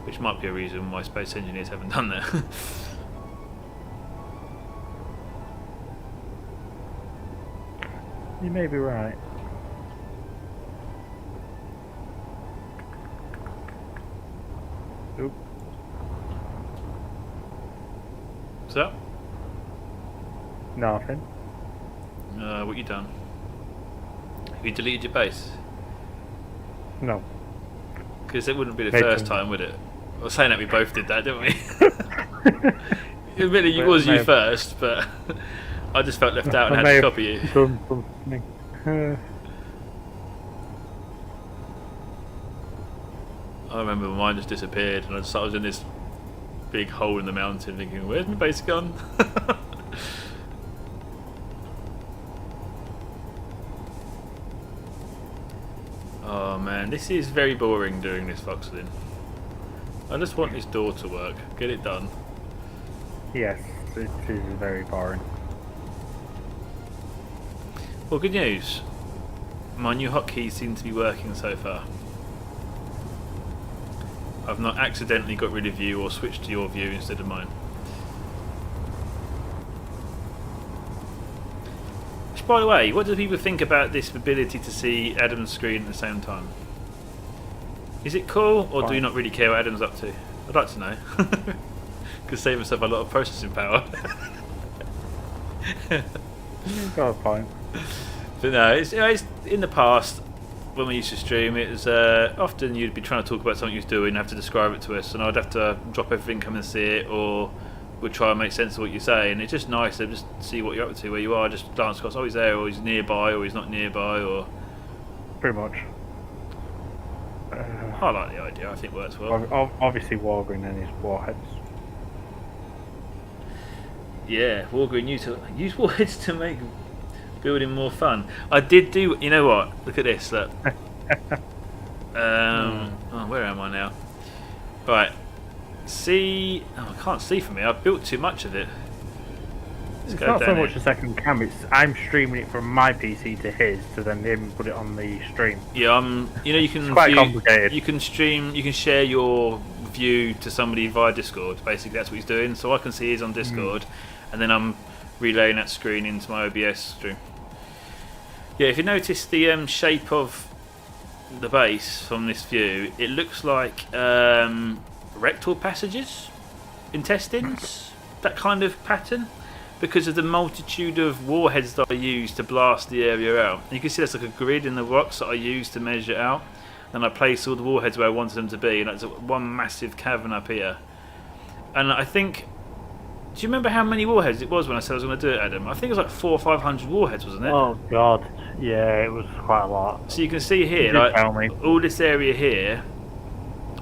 Which might be a reason why Space Engineers haven't done that. You may be right. Oop. So, Nothing. what you done? Have you deleted your base? No. Because it wouldn't be the Maybe. first time, would it? I was saying that we both did that, didn't we? Admittedly, it Well, was you maybe. first, but I just felt left out and I had may to have copy you. done something. I remember mine just disappeared, and I was in this big hole in the mountain, thinking, "Where's my base gone?" Oh man, this is very boring doing this voxeling. I just want this door to work. Get it done. Yes, it is very boring. Well, good news. My new hotkeys seem to be working so far. I've not accidentally got rid of you or switched to your view instead of mine. Which, by the way, what do people think about this ability to see Adam's screen at the same time? Is it cool, or do you Fine. not really care what Adam's up to? I'd like to know. Could save myself a lot of processing power. Got a point. But no, it's in the past when we used to stream, it was often you'd be trying to talk about something you was doing and have to describe it to us, and I'd have to drop everything, come and see it, or we'd try and make sense of what you say. And it's just nice to just see what you're up to, where you are, just glance across, oh, he's there, or he's nearby, or he's not nearby, or... Pretty much. I like the idea, I think it works well. Obviously, Wargren and his warheads. Yeah, Wargreen use warheads to make building more fun. I did do, you know what, look at this, look. Oh, where am I now? Right, see, oh, I can't see from here, I've built too much of it. Let's It's go not so down much here. a second cam, it's I'm streaming it from my PC to his to then him put it on the stream. Yeah, you know, you can It's quite view, complicated. you can stream, you can share your view to somebody via Discord. Basically, that's what he's doing. So I can see his on Discord, and then I'm relaying that screen into my OBS stream. Yeah, if you notice the shape of the base from this view, it looks like rectal passages, intestines, that kind of pattern, because of the multitude of warheads that I use to blast the area out. And you can see there's like a grid in the rocks that I use to measure out. Then I place all the warheads where I wanted them to be, and that's one massive cavern up here. And I think Do you remember how many warheads it was when I said I was going to do it, Adam? I think it was like 400 or 500 warheads, wasn't it? Oh god, yeah, it was quite a lot. So you can see here, You did like tell me. all this area here,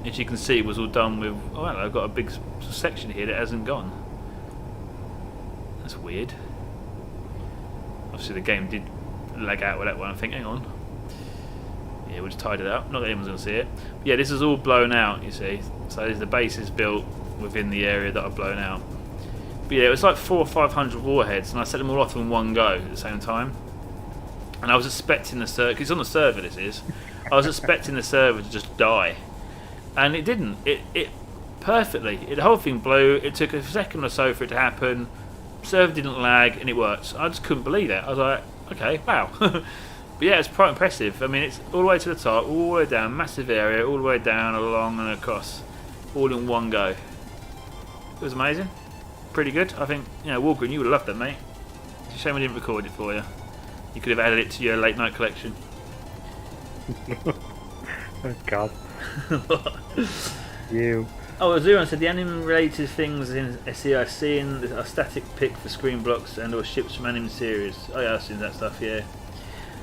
as you can see, was all done with. Oh, well, I've got a big section here that hasn't gone. That's weird. Obviously, the game did lag out with that one. I think. Hang on. Yeah, we'll just tied it up. Not that anyone's going to see it. But yeah, this is all blown out. You see, so the base is built within the area that I've blown out. But yeah, it was like 400 or 500 warheads, and I set them all off in one go at the same time. And I was expecting the server, because it's on the server this is, I was expecting the server to just die. And it didn't. It perfectly. The whole thing blew. It took a second or so for it to happen. Server didn't lag, and it worked. I just couldn't believe it. I was like, okay, wow. But yeah, it's quite impressive. I mean, it's all the way to the top, all the way down, massive area, all the way down, along and across, all in one go. It was amazing. Pretty good. I think, you know, Walgren, you would have loved that, mate. It's a shame we didn't record it for you. You could have added it to your late night collection. Oh god. You. Oh, Azuran said the anime related things in SE I've seen are static pick for screen blocks and or ships from anime series. Oh yeah, I've seen that stuff, yeah.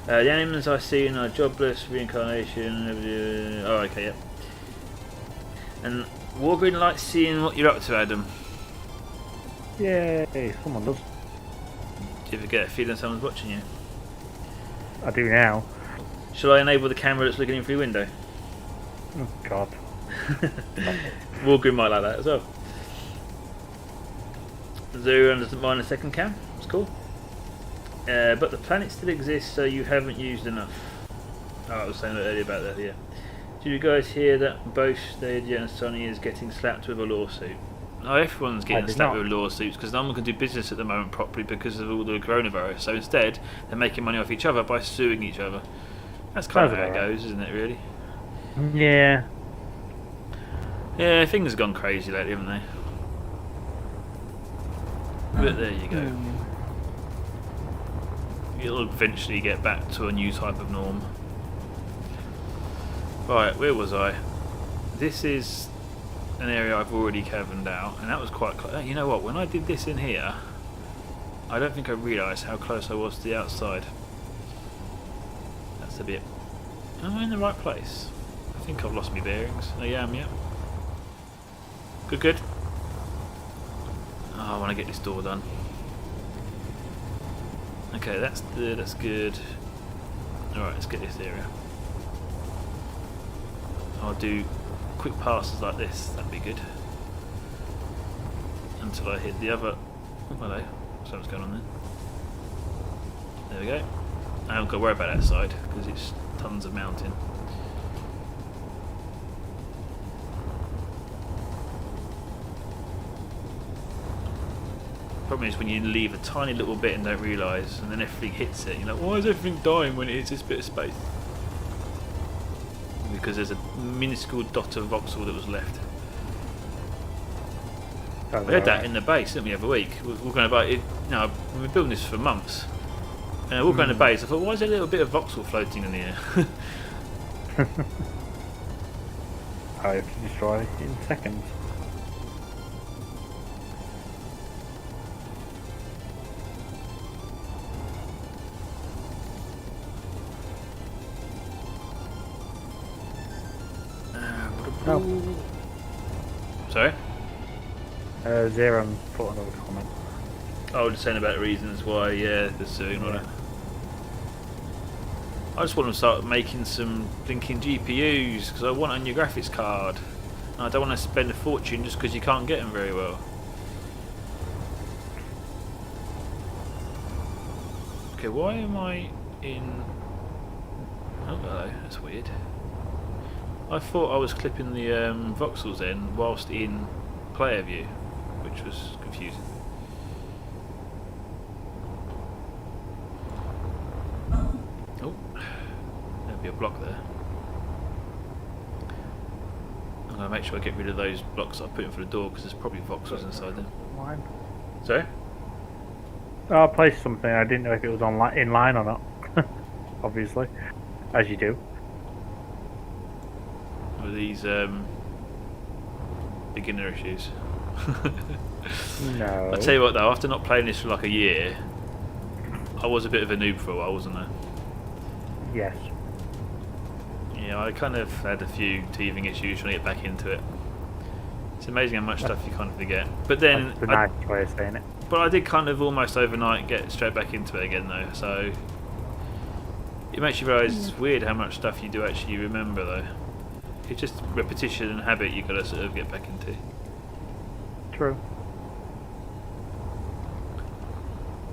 The animes I've seen are Jobless, Reincarnation, oh okay, yep. And Walgren likes seeing what you're up to, Adam. Yay, someone does. Do you ever get a feeling someone's watching you? I do now. Shall I enable the camera that's looking in through your window? Oh god. Walgren might like that as well. Zero doesn't mind a second cam. It's cool. But the planet still exists, so you haven't used enough. Oh, I was saying earlier about that. Yeah. Did you guys hear that both Stadia and Sony is getting slapped with a lawsuit? Oh, everyone's getting slapped with lawsuits because no one can do business at the moment properly because of all the coronavirus. So instead, they're making money off each other by suing each other. That's kind of how it goes, isn't it? Really? Yeah. Yeah, things have gone crazy lately, haven't they? But there you go. It'll eventually get back to a new type of norm. Right, where was I? This is an area I've already caverned out, and that was quite close. You know what? When I did this in here, I don't think I realised how close I was to the outside. That's a bit. Am I in the right place? I think I've lost my bearings. I am, yeah. Good, good. Oh, I want to get this door done. Okay, that's good, that's good. Alright, let's get this area. I'll do quick passes like this, that'd be good. Until I hit the other... Oh, hello. Something's going on there. There we go. I haven't got to worry about that side, because it's tons of mountain. Problem is when you leave a tiny little bit and don't realise, and then everything hits it, you're like, why is everything dying when it hits this bit of space? Because there's a minuscule dot of voxel that was left. We had that in the base, didn't we, the other week? We were going about it. No, we've been building this for months. And I walked around the base, I thought, why is there a little bit of voxel floating in here? I have to destroy it in seconds. Oh. Sorry? Zero put another comment. I was just saying about the reasons why, yeah, they're suing on it. I just want to start making some blinking GPUs because I want a new graphics card. And I don't want to spend a fortune just because you can't get them very well. Okay, why am I in... Oh, hello, that's weird. I thought I was clipping the voxels in whilst in player view, which was confusing. Oh, there'll be a block there. I'm going to make sure I get rid of those blocks I put in for the door because there's probably voxels inside them. Line. Sorry? Oh, I placed something. I didn't know if it was on in line or not. Obviously, as you do. With these beginner issues. No. I tell you what though, after not playing this for like a year, I was a bit of a noob for a while, wasn't I? Yes. Yeah, I kind of had a few teething issues trying to get back into it. It's amazing how much stuff you kind of forget. But then, That's a nice way of saying it. but I did kind of almost overnight get straight back into it again though, so it makes you realise it's weird how much stuff you do actually remember though. It's just repetition and habit you got to sort of get back into. True.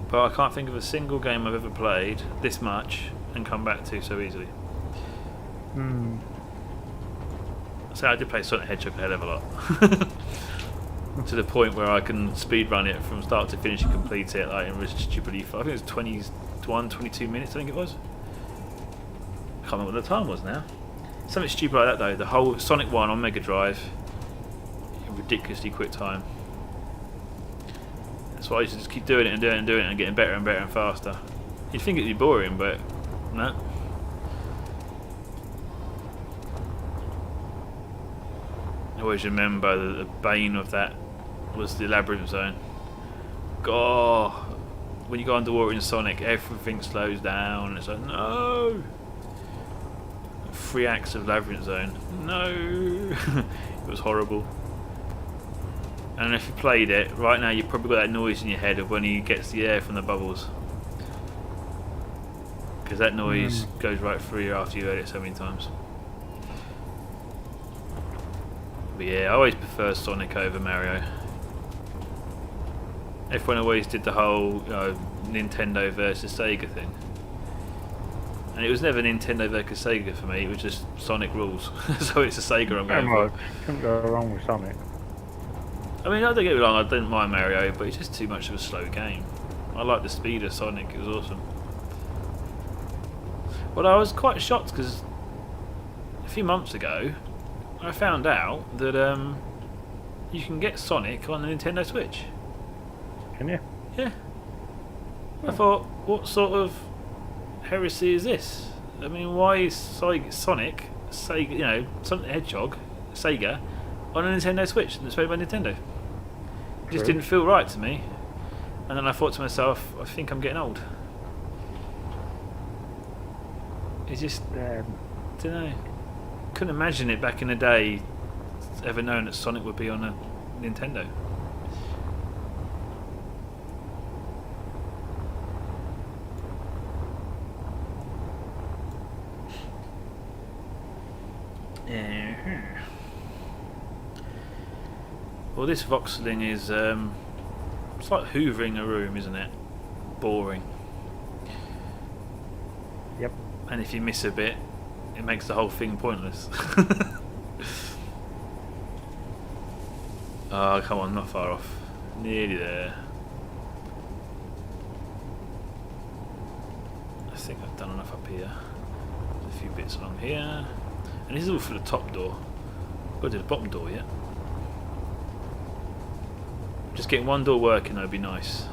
But I can't think of a single game I've ever played this much and come back to so easily. Hmm. So I did play Sonic Hedgehog a hell of a lot. To the point where I can speedrun it from start to finish and complete it like in stupidly I think it was 21, 22 minutes I think it was. I can't remember what the time was now. Something stupid like that though. The whole Sonic 1 on Mega Drive, ridiculously quick time. That's why I used to just keep doing it and doing it and doing it and getting better and better and faster. You'd think it'd be boring, but no. I always remember that the bane of that was the labyrinth zone. God, when you go underwater in Sonic, everything slows down. It's like, no! 3 acts of labyrinth zone. No! It was horrible. And if you played it, right now you've probably got that noise in your head of when he gets the air from the bubbles. Because that noise goes right through you after you've heard it so many times. But yeah, I always prefer Sonic over Mario. Everyone always did the whole Nintendo versus Sega thing. And it was never Nintendo versus Sega for me, it was just Sonic rules. So it's a Sega I'm going for. Couldn't go wrong with Sonic. I mean, don't get me wrong, I didn't mind Mario, but it's just too much of a slow game. I like the speed of Sonic, it was awesome. Well, I was quite shocked because a few months ago I found out that you can get Sonic on the Nintendo Switch. Can you? Yeah. I thought, what sort of heresy is this? I mean, why is Sonic, Sega, you know, Sonic the Hedgehog, Sega, on a Nintendo Switch that's made by Nintendo? It just didn't feel right to me. And then I thought to myself, I think I'm getting old. It's just, I don't know. Couldn't imagine it back in the day, ever known that Sonic would be on a Nintendo. Well, this voxeling is it's like hoovering a room, isn't it? Boring. Yep. And if you miss a bit, it makes the whole thing pointless. Oh, come on, not far off. Nearly there. I think I've done enough up here. There's a few bits along here. And this is all for the top door. Got to do the bottom door yet. Just getting one door working though would be nice.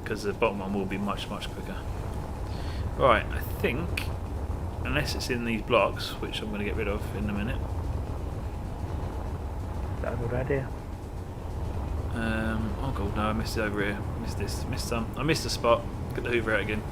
Because the bottom one will be much, much quicker. Right, I think, unless it's in these blocks, which I'm going to get rid of in a minute. Is that a good idea? Oh god, no, I missed it over here. Missed this, missed some. I missed a spot. Get the hoover out again.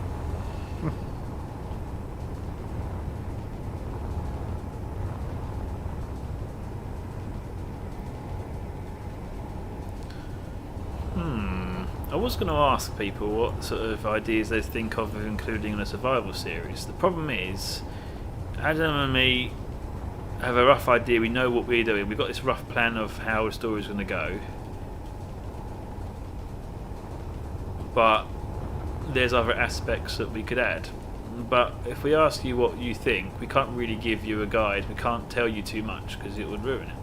I was going to ask people what sort of ideas they think of including in a survival series. The problem is, Adam and me have a rough idea. We know what we're doing. We've got this rough plan of how the story's going to go. But there's other aspects that we could add. But if we ask you what you think, we can't really give you a guide. We can't tell you too much because it would ruin it.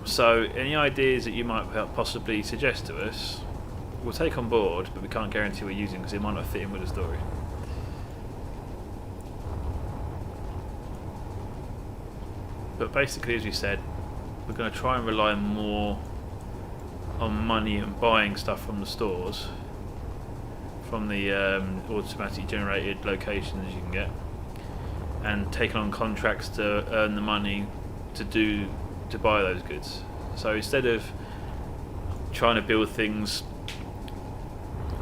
So any ideas that you might possibly suggest to us, we'll take on board, but we can't guarantee we're using because it might not fit in with the story. But basically, as we said, we're going to try and rely more on money and buying stuff from the stores, from the automatically generated locations you can get, and taking on contracts to earn the money to do to buy those goods. So instead of trying to build things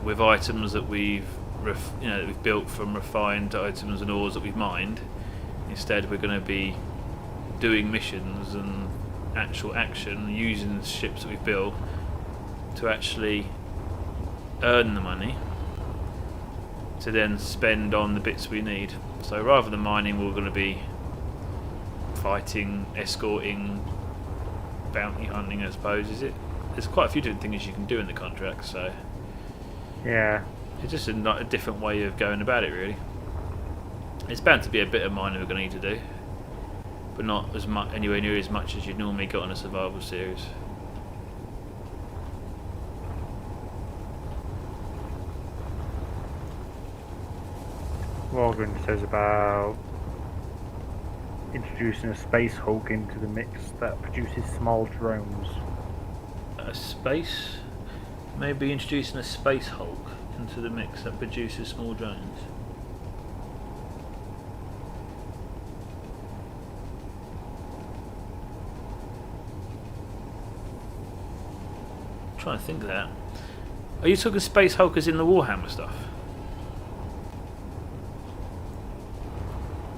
with items that we've that we've built from refined items and ores that we've mined, instead we're going to be doing missions and actual action using the ships that we've built to actually earn the money to then spend on the bits we need. So rather than mining, we're going to be fighting, escorting, bounty hunting, I suppose. There's quite a few different things you can do in the contract, so Yeah. it's just a different way of going about it, really. It's bound to be a bit of mining we're going to need to do, but not as much, anywhere near as much as you'd normally get on a survival series. Morgan says about introducing a space hulk into the mix that produces small drones. Maybe introducing a space hulk into the mix that produces small drones. I'm trying to think of that. Are you talking space hulk as in the Warhammer stuff?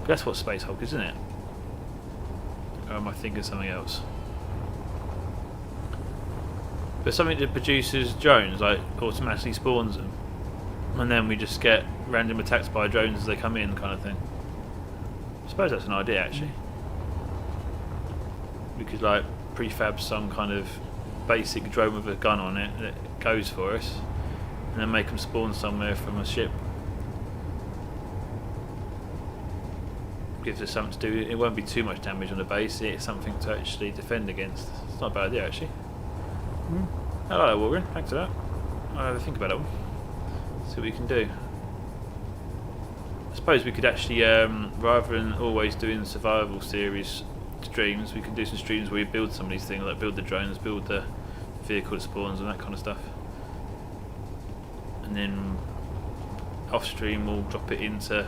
That's what space hulk is, isn't it? Or am I thinking of something else? But something that produces drones, like automatically spawns them, and then we just get random attacks by drones as they come in, kind of thing. I suppose that's an idea, actually. We could like prefab some kind of basic drone with a gun on it that goes for us, and then make them spawn somewhere from a ship. Gives us something to do. It won't be too much damage on the base. It's something to actually defend against. It's not a bad idea, actually. I like that, Wolverine. Thanks for that. I'll have a think about it. See what we can do. I suppose we could actually, rather than always doing survival series streams, we can do some streams where we build some of these things, like build the drones, build the vehicle that spawns and that kind of stuff. And then off stream we'll drop it into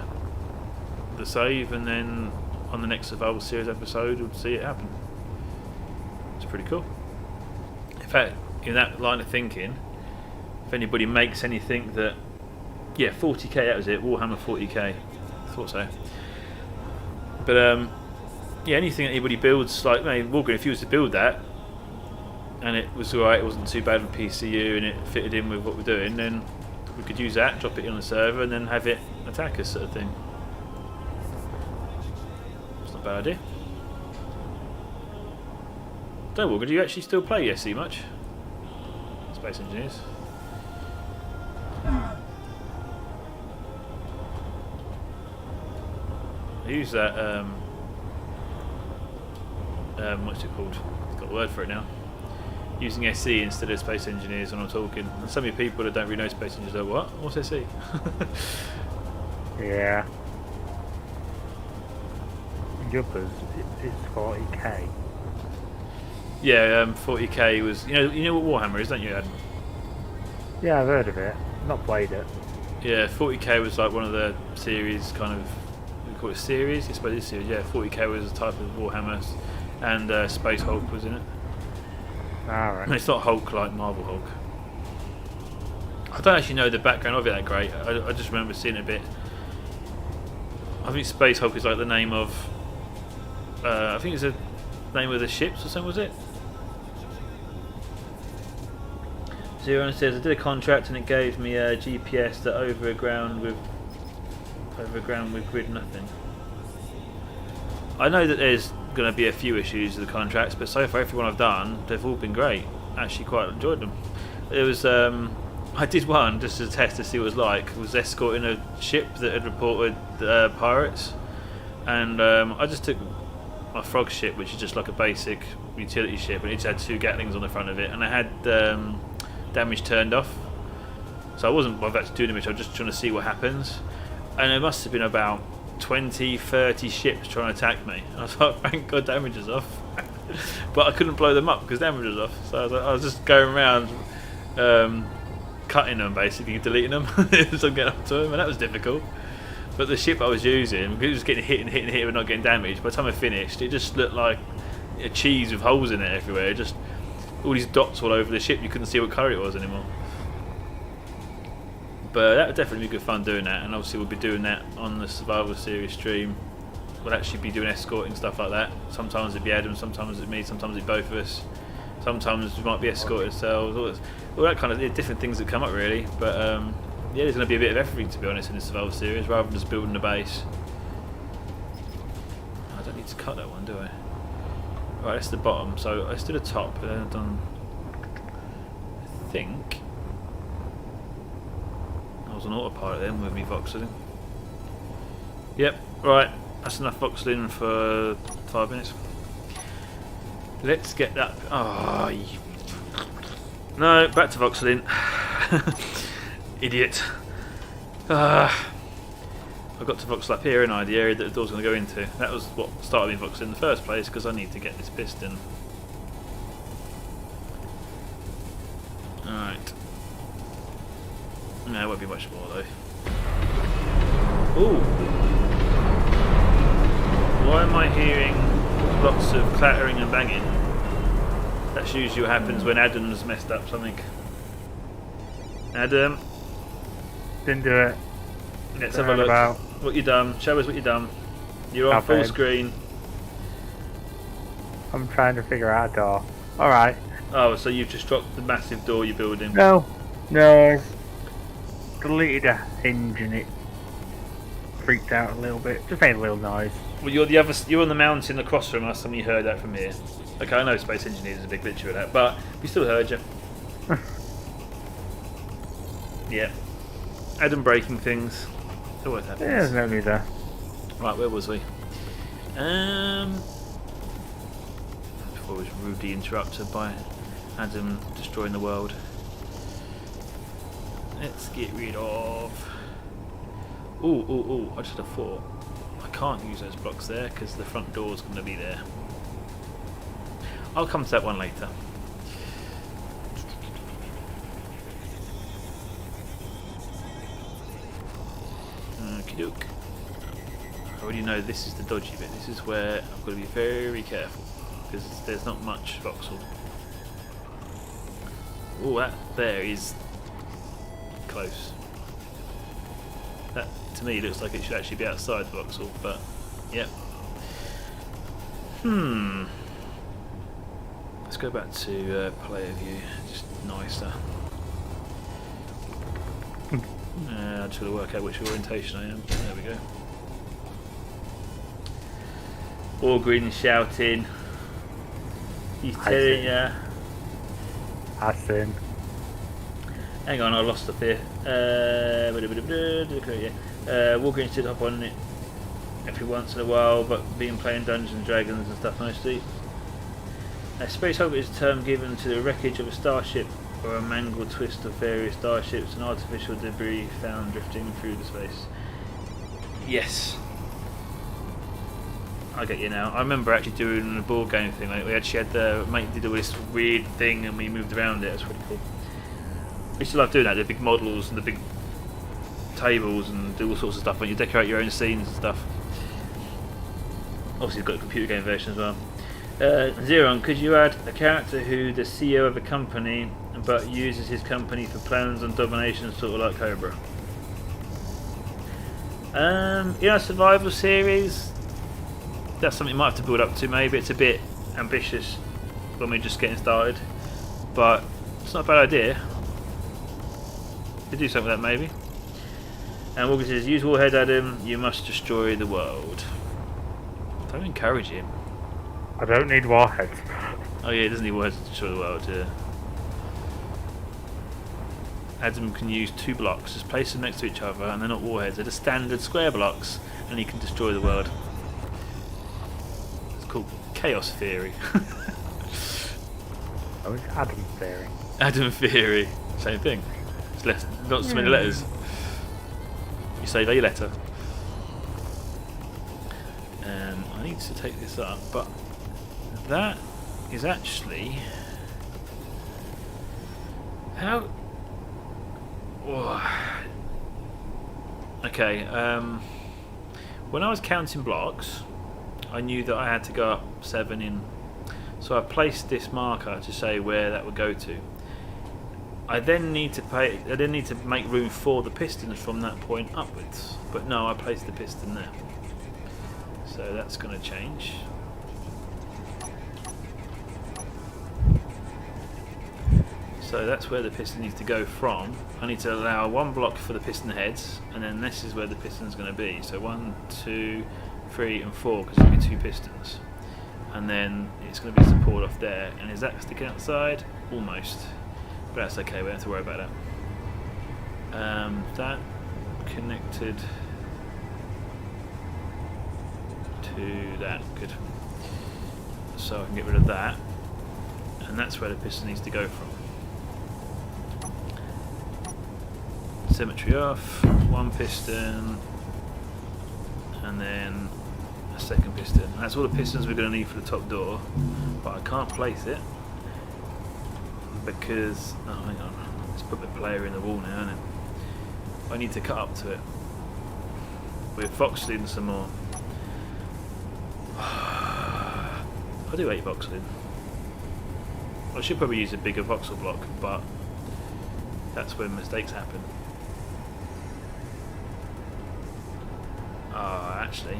the save, and then on the next survival series episode we'll see it happen. It's pretty cool. In fact, in that line of thinking, if anybody makes anything that, 40k, that was it, Warhammer 40k, I thought so. But anything that anybody builds, like Morgan, if you was to build that and it was alright, it wasn't too bad with PCU and it fitted in with what we're doing, then we could use that, drop it in on the server, and then have it attack us, sort of thing. Bad idea. Don't Walker, do you actually still play SE much? Space Engineers. I use that what's it called? I've got a word for it now. Using SE instead of Space Engineers when I'm talking. And so many people that don't really know Space Engineers are like, what? What's SE? Yeah. Jumpers, it's 40k. Yeah, 40k was. You know what Warhammer is, don't you, Adam? Yeah, I've heard of it. Not played it. Yeah, 40k was like one of the series, kind of. We call it series. I suppose it's series. Yeah, 40k was a type of Warhammer, and Space Hulk was in it. Alright. And it's not Hulk like Marvel Hulk. I don't actually know the background of it that great. I just remember seeing it a bit. I think Space Hulk is like the name of. I think it's the name of the ships or something, was it? Zero says I did a contract and it gave me a GPS that overground with grid nothing. I know that there's going to be a few issues with the contracts, but so far everyone I've done, they've all been great. Actually, quite enjoyed them. It was I did one just as a test to see what it was like. I was escorting a ship that had reported pirates, and I just took my frog ship, which is just like a basic utility ship, and it just had 2 Gatlings on the front of it, and I had damage turned off, so I wasn't bothered to do damage. I was just trying to see what happens, and there must have been about 20-30 ships trying to attack me. I was like, thank God damage is off. But I couldn't blow them up because damage was off, so I was just going around cutting them, basically deleting them as I'm getting up to them, and that was difficult. But the ship I was using, it was getting hit and hit and hit but not getting damaged. By the time I finished, it just looked like a cheese with holes in it everywhere. Just all these dots all over the ship. You couldn't see what colour it was anymore. But that would definitely be good fun doing that, and obviously we'll be doing that on the Survival Series stream. We'll actually be doing escorting, stuff like that. Sometimes it'd be Adam, sometimes it'd me, sometimes it'd both of us. Sometimes we might be escorted ourselves, all that kind of different things that come up really. But yeah, there's going to be a bit of everything, to be honest, in the Survival Series, rather than just building a base. I don't need to cut that one, do I? Right, that's the bottom, so let's do the top, and then I've done, I think, I was on autopilot then with me voxeling. Yep, right, that's enough voxeling for 5 minutes. Let's get that, no, back to voxeling. Idiot. I got to voxel up here, and the area that the door's going to go into. That was what started me voxeling in the first place, because I need to get this piston. Alright. No, it won't be much more though. Ooh! Why am I hearing lots of clattering and banging? That's usually what happens when Adam's messed up something. Adam? Didn't do it. Let's have a look. What you done? Show us what you done. You're on full screen. I'm trying to figure out a door. Alright. Oh, so you've just dropped the massive door you're building? No. Deleted a hinge and it freaked out a little bit. Just made a little noise. Well, you're on the mountain across from us, and you heard that from here. Okay, I know Space Engineers is a big picture of that, but we still heard you. Yeah. Adam breaking things. It always happens. Yeah, there's no need there. Right, where was we? Before I was rudely interrupted by Adam destroying the world. Let's get rid of... Ooh, I just had a thought. I can't use those blocks there because the front door's going to be there. I'll come to that one later. Okey-doke. I already know this is the dodgy bit. This is where I've got to be very careful because there's not much voxel. Oh, that there is close. That to me looks like it should actually be outside the voxel, but yep. Let's go back to player view, just nicer. I'm just going to work out which orientation I am. There we go. All green shouting. He's telling ya. Hassan. Hang on, I lost stuff here. Walking should hop on it every once in a while, but being playing Dungeons and Dragons and stuff mostly. A space hopper is a term given to the wreckage of a starship or a mangled twist of various starships and artificial debris found drifting through the space. Yes. I get you now. I remember actually doing a board game thing. Like we actually had the mate did all this weird thing and we moved around it. It's really cool. I used to love doing that. The big models and the big tables and do all sorts of stuff when you decorate your own scenes and stuff. Obviously, you've got a computer game version as well. Zeron, could you add a character who the CEO of a company but uses his company for plans and domination, sort of like Cobra? Survival series. That's something you might have to build up to. Maybe it's a bit ambitious when we're just getting started, but it's not a bad idea. To do something like that maybe. And Morgan says, use Warhead Adam, you must destroy the world. Don't encourage him. I don't need warheads. Oh yeah, he doesn't need Warheads to destroy the world, yeah. Adam can use 2 blocks, just place them next to each other, and they're not warheads, they're just standard square blocks, and he can destroy the world. It's called Chaos Theory. Oh, it's Adam Theory. Adam Theory, same thing. It's less, not so many letters. You save a letter. I need to take this up, but that is actually how. Oh. Okay. When I was counting blocks, I knew that I had to go up 7 in So I placed this marker to say where that would go to. I then need to make room for the pistons from that point upwards. But no, I placed the piston there. So that's going to change. So that's where the piston needs to go from. I need to allow one block for the piston heads, and then this is where the piston's going to be. So 1, 2, 3 and 4, because there'll be 2 pistons. And then it's going to be support off there. And is that sticking outside? Almost. But that's okay, we don't have to worry about that. That connected to that. Good. So I can get rid of that. And that's where the piston needs to go from. Symmetry off, one piston, and then a second piston. And that's all the pistons we're going to need for the top door, but I can't place it because, oh hang on, let's put the player in the wall now, isn't it? I need to cut up to it. We're voxeling some more. I do hate voxeling. I should probably use a bigger voxel block, but that's when mistakes happen. Actually,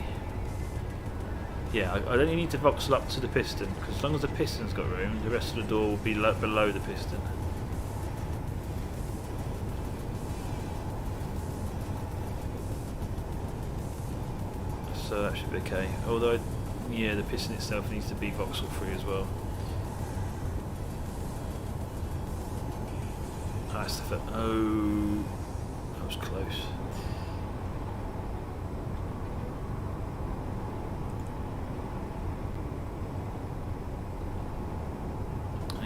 yeah, I don't need to voxel up to the piston, because as long as the piston's got room, the rest of the door will be below the piston. So that should be okay. Although, yeah, the piston itself needs to be voxel free as well. That's the oh, that was close.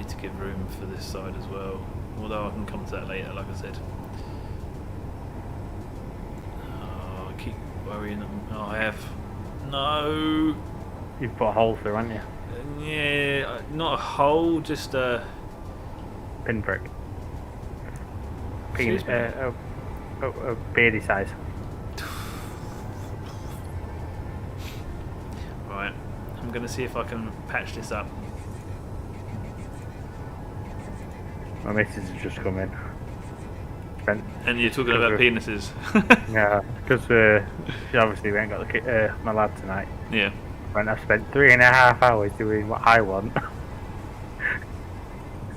To give room for this side as well, although I can come to that later, like I said. Oh, I keep worrying them. Oh, I have. No! You've put a hole through, haven't you? Yeah, not a hole, just a pinprick. A Beardie size. Right, I'm going to see if I can patch this up. My missus has just come in. And you're talking about penises. Yeah, because she obviously went and got my lad tonight. Yeah. When I've spent 3.5 hours doing what I want.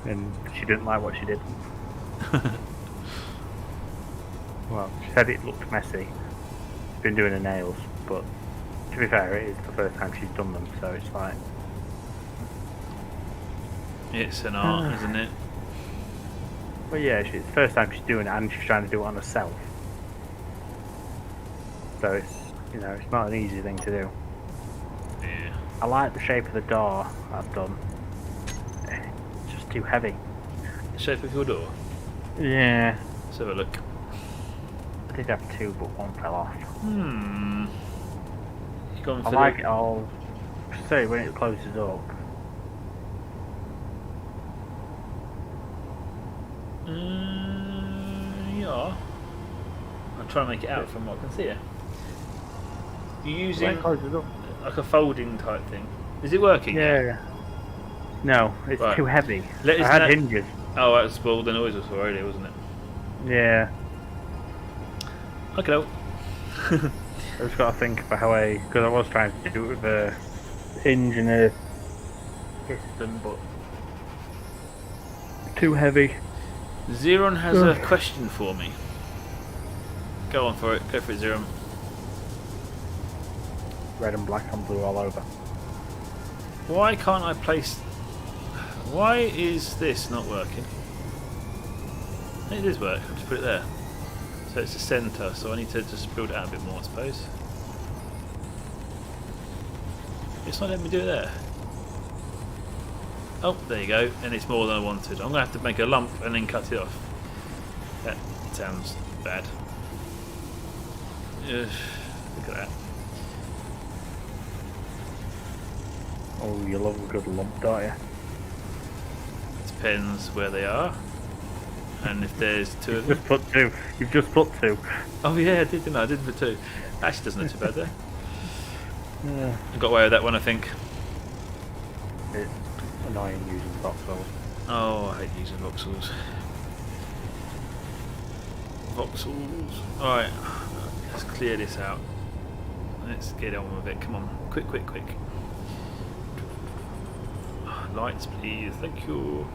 And she didn't like what she did. Well, she said it looked messy. She's been doing her nails, but to be fair, it is the first time she's done them, so it's like... It's an art, isn't it? Well, yeah, it's the first time she's doing it, and she's trying to do it on herself. So it's, you know, it's not an easy thing to do. Yeah. I like the shape of the door I've done. It's just too heavy. The shape of your door? Yeah. Let's have a look. I did have 2, but 1 fell off. You gone for I like it all. Say when it closes up. Yeah. I'm trying to make it out from what I can see here. You're using like a folding type thing. Is it working? Yeah. No, it's Right. too heavy. Let I us had know- hinges. Oh, that was well, the noise was already, wasn't it? Yeah. Okay. I just got to think for how because I was trying to do it with a hinge and a piston, but too heavy. Zeron has a question for me. Go on for it. Go for it, Zeron. Red and black and blue all over. Why can't I place... Why is this not working? It does work. I'll just put it there. So it's the centre, so I need to just build it out a bit more, I suppose. It's not letting me do it there. Oh, there you go. And it's more than I wanted. I'm going to have to make a lump and then cut it off. That sounds bad. Ugh, look at that. Oh, you love a good lump, don't you? Depends where they are. And if there's 2 of them. Just put 2. You've just put 2. Oh yeah, I did, didn't I? I did put 2. Actually doesn't look too bad there. Yeah. I got away with that one, I think. annoying using voxels. Oh, I hate using voxels. Voxels. Alright, let's clear this out. Let's get on with it. Come on. Quick, quick, quick. Lights, please. Thank you.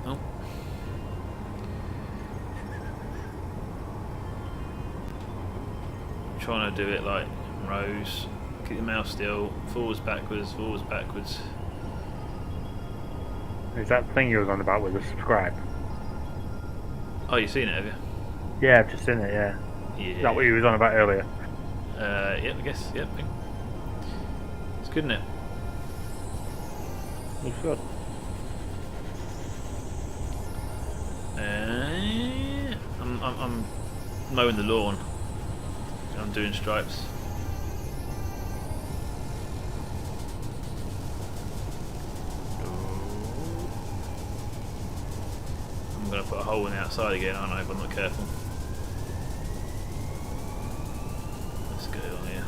Oh. Trying to do it like rows. Keep the mouse still. Forwards, backwards, forwards, backwards. Is that the thing you were on about with the subscribe? Oh, you've seen it, have you? Yeah, I've just seen it, yeah. Yeah. Is that what you was on about earlier? Yep, I guess. Yep. It's good, isn't it? Looks good. I'm mowing the lawn. I'm doing stripes. I'm going to put a hole in the outside again, aren't I, if I'm not careful. Let's go on here.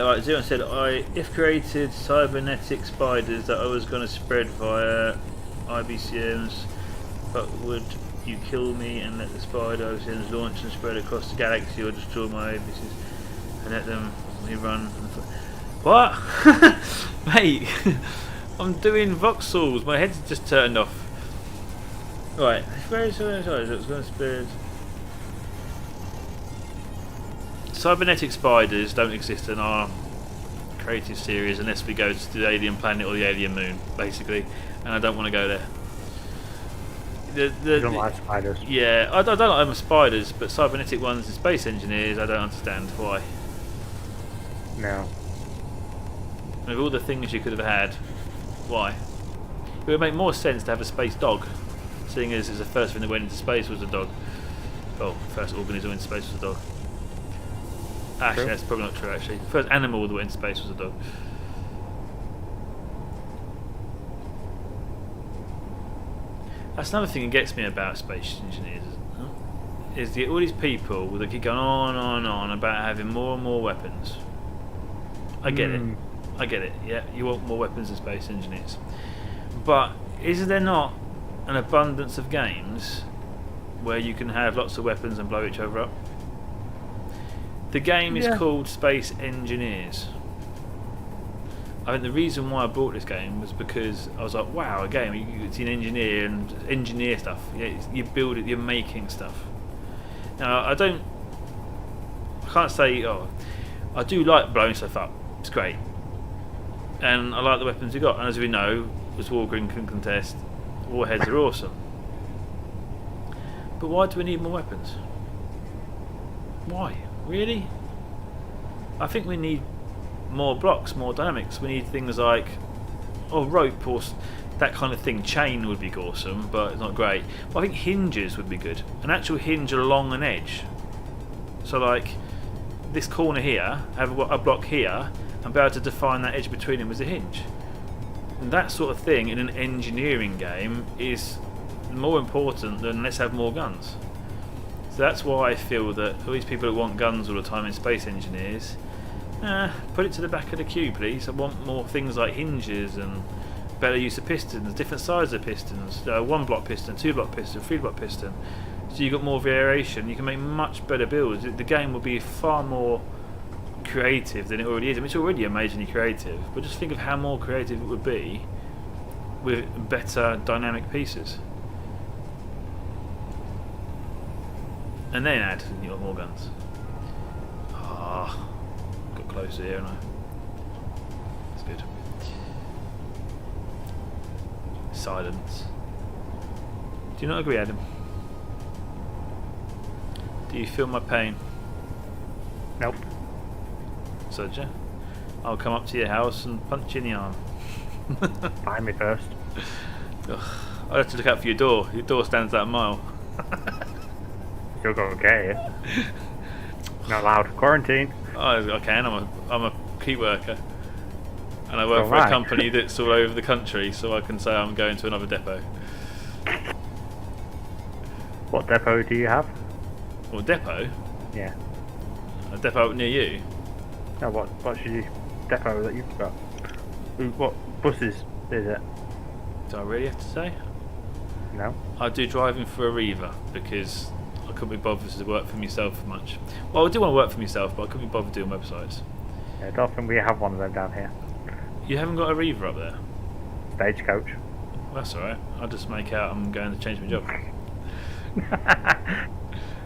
Right, Zero said, if created cybernetic spiders that I was going to spread via IBCMs, but would you kill me and let the spider IBCMs launch and spread across the galaxy, or destroy my IBCs and let them rerun? What? Mate, I'm doing voxels. My head's just turned off. Right, it's going to spread. Cybernetic spiders don't exist in our creative series unless we go to the alien planet or the alien moon, basically, and I don't want to go there. You don't like spiders? Yeah, I don't like them spiders, but cybernetic ones and space engineers, I don't understand why. No. With all the things you could have had, why? It would make more sense to have a space dog, seeing as the first thing that went into space was a dog. Well, the first organism into space was a dog. Actually, that's probably not true, actually. The first animal that went into space was a dog. That's another thing that gets me about space engineers, is all these people that keep going on and on about having more and more weapons. I get it. I get it, yeah, you want more weapons than space engineers. But is there not an abundance of games where you can have lots of weapons and blow each other up? The game is called Space Engineers. I think the reason why I bought this game was because I was like, wow, a game, you see an engineer and engineer stuff. You build it, you're making stuff. Now, I can't say, I do like blowing stuff up. It's great. And I like the weapons you got. And as we know, as Wargrim can contest, warheads are awesome. But why do we need more weapons? Why? Really? I think we need more blocks, more dynamics. We need things like rope or that kind of thing. Chain would be awesome, but it's not great. But I think hinges would be good. An actual hinge along an edge. So like this corner here, have a block here, and be able to define that edge between them as a hinge. And that sort of thing in an engineering game is more important than let's have more guns. So that's why I feel that all these people that want guns all the time in space engineers, put it to the back of the queue, please. I want more things like hinges and better use of pistons, different sizes of pistons, 1 block piston, 2 block piston, 3 block piston. So you've got more variation. You can make much better builds. The game will be far more creative than it already is. I mean, it's already amazingly creative, but just think of how more creative it would be with better dynamic pieces. And then add more guns. Got closer here, and that's good. Silence. Do you not agree, Adam? Do you feel my pain? Nope. So, I'll come up to your house and punch you in the arm. Find me first. I'll have to look out for your door. Your door stands out a mile. You're going to get it. Not allowed. Quarantine. Oh, I can. I'm a key worker, and I work for a company that's all over the country, so I can say I'm going to another depot. What depot do you have? Well, depot? Yeah. I A depot near you? No, what's your depot that you've got? What buses is it? Do I really have to say? No. I do driving for Arriva because I couldn't be bothered to work for myself much. Well, I do want to work for myself, but I couldn't be bothered doing websites. Yeah, I don't think we have one of them down here. You haven't got Arriva up there? Stagecoach. Well, that's alright. I'll just make out I'm going to change my job.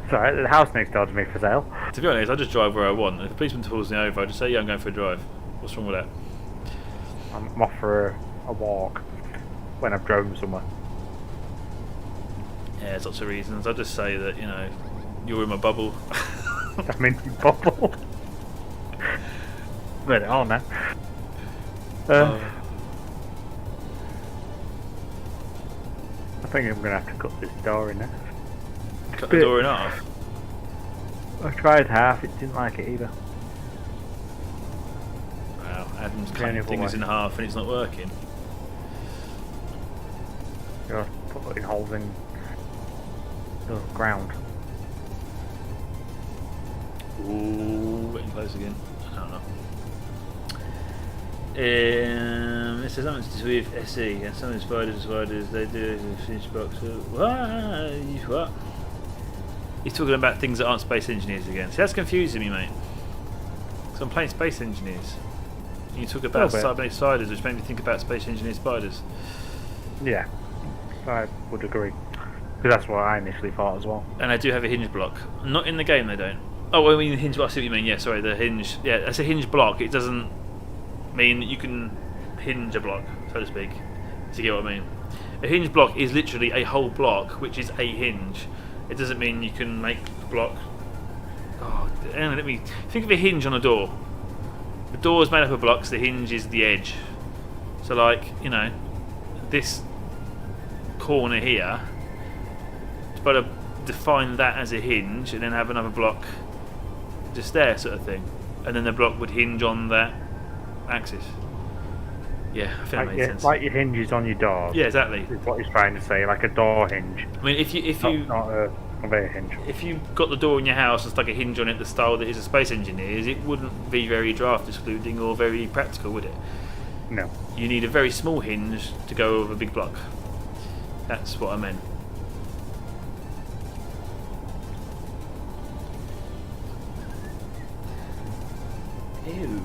It's alright, the house next door to me for sale. To be honest, I just drive where I want. If a policeman pulls me over, I just say, yeah, I'm going for a drive. What's wrong with that? I'm off for a walk when I've driven somewhere. Yeah, there's lots of reasons. I just say that, you know, you're in my bubble. I'm in your bubble. Put it on now. I think I'm going to have to cut this door in there. Cut the door in half. I tried half, it didn't like it either. Wow, Adam's Yeah, cutting never things mind. in half and it's not working. You're putting holes in the ground. Ooh, getting close again. I don't know. It says something to do with SE and some of the spiders, they do a finish box. What? He's talking about things that aren't space engineers again. See, that's confusing me, mate. Because I'm playing space engineers. You talk about cybernetic spiders, which made me think about space engineer spiders. Yeah, I would agree. Because that's what I initially thought as well. And I do have a hinge block. Not in the game, they don't. Oh, I mean the hinge block. I see what you mean. Yeah, sorry, the hinge. Yeah, that's a hinge block. It doesn't mean that you can hinge a block, so to speak. Do you get what I mean? A hinge block is literally a whole block, which is a hinge. It doesn't mean you can make a block. Oh, let me think of a hinge on a door. The door is made up of blocks. The hinge is the edge. So, like, you know, this corner here, it's better define that as a hinge, and then have another block just there, sort of thing, and then the block would hinge on that axis. Yeah, I think that makes sense. Like your hinges on your doors. Yeah, exactly. Is what he's trying to say, like a door hinge. I mean, if you Not a conveyor hinge. if you got the door in your house and stuck a hinge on it, the style that is a space engineer's, it wouldn't be very draft excluding or very practical, would it? No. You need a very small hinge to go over a big block. That's what I meant. Ew.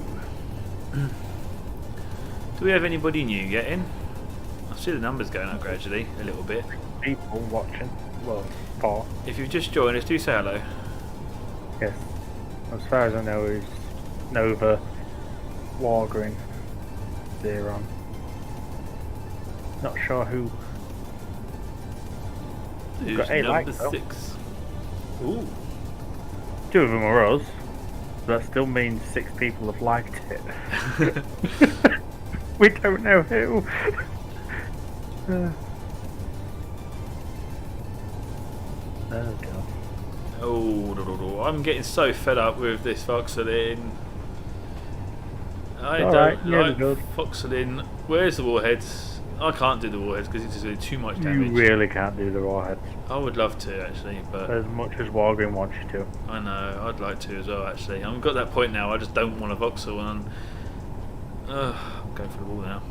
Do we have anybody new getting? I see the numbers going up gradually, a little bit. People watching. Well, 4. If you've just joined us, do say hello. Yes. As far as I know, is Nova, Wargreen, Zeron. Not sure who. Who's got 8 number likes, though. 6? Ooh. 2 of them are us. That still means 6 people have liked it. We don't know who. Oh god. Oh, I'm getting so fed up with this Foxelin. I Alright, don't yeah, like good. Foxelin. Where's the warheads? I can't do the warheads because it's just doing too much damage. You really can't do the warheads. I would love to actually, but As much as Wargreen wants you to. I know I'd like to as well. Actually, I've got that point now. I just don't want a voxel, and I'm going for the wall now.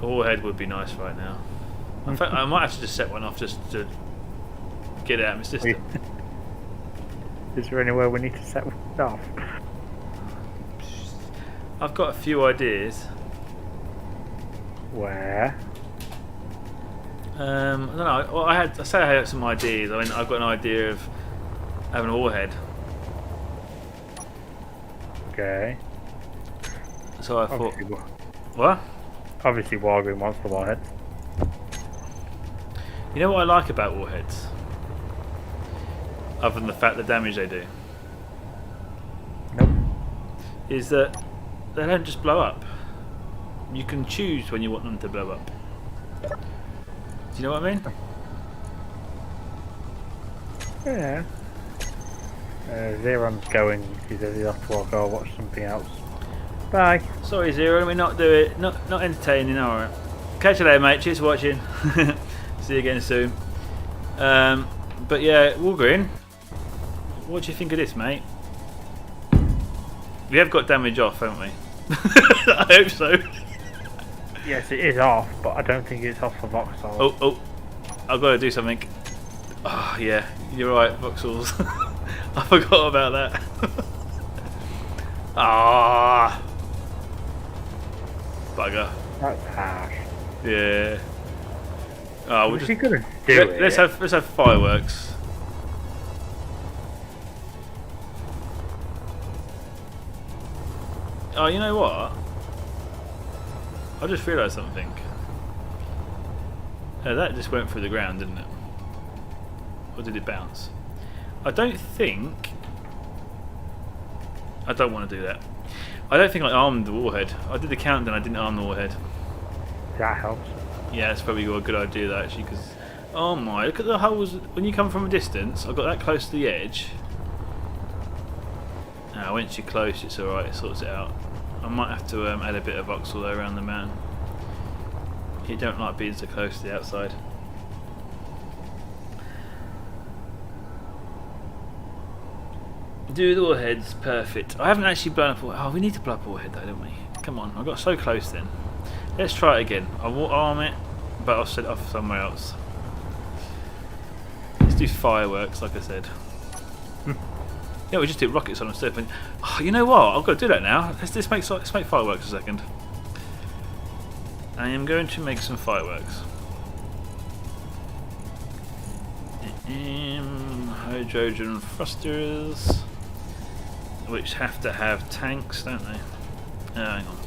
A warhead would be nice right now. In fact, I might have to just set one off just to get it out of my system. Is there anywhere we need to set one off? I've got a few ideas. Where? I don't know. Well, I had some ideas. I mean, I've got an idea of having a warhead. Okay. So I thought, Obviously, what? obviously Wargreen wants the warheads. You know what I like about warheads? Other than the fact the damage they do, Nope. is that they don't just blow up. You can choose when you want them to blow up. Do you know what I mean? Yeah. Zeron's going. He says he'll have to walk or watch something else. Bye. Sorry, Zero, we're not doing not entertaining. Alright. Catch you later, mate. Cheers for watching. See you again soon. But yeah, Walgreen. what do you think of this, mate? We have got damage off, haven't we? I hope so. Yes, it is off, but I don't think it's off for Voxel. Oh, I've got to do something. Oh, yeah, you're right, Voxels. I forgot about that. Ah, bugger. That's harsh. Yeah. Oh, we'll Is just she gonna do it? let's have fireworks. Oh, you know what? I just realised something. That just went through the ground, didn't it? Or did it bounce? I don't think. I don't want to do that. I don't think I armed the warhead. I did the countdown. I didn't arm the warhead. That helps. Yeah, that's probably a good idea, that actually. Because oh my, look at the holes. When you come from a distance, I got that close to the edge. Now, once you're close, it's alright. It sorts it out. I might have to add a bit of voxel though around the man. He don't like being so close to the outside. Do the warheads, perfect. I haven't actually blown up a warhead. Oh, we need to blow up a warhead though, don't we? Come on, I got so close then. Let's try it again. I will arm it, but I'll set it off somewhere else. Let's do fireworks, like I said. Yeah, we just did rockets on instead. But, oh, you know what? I've got to do that now. Let's make fireworks a second. I am going to make some fireworks. Hydrogen thrusters, which have to have tanks, don't they? Hang on.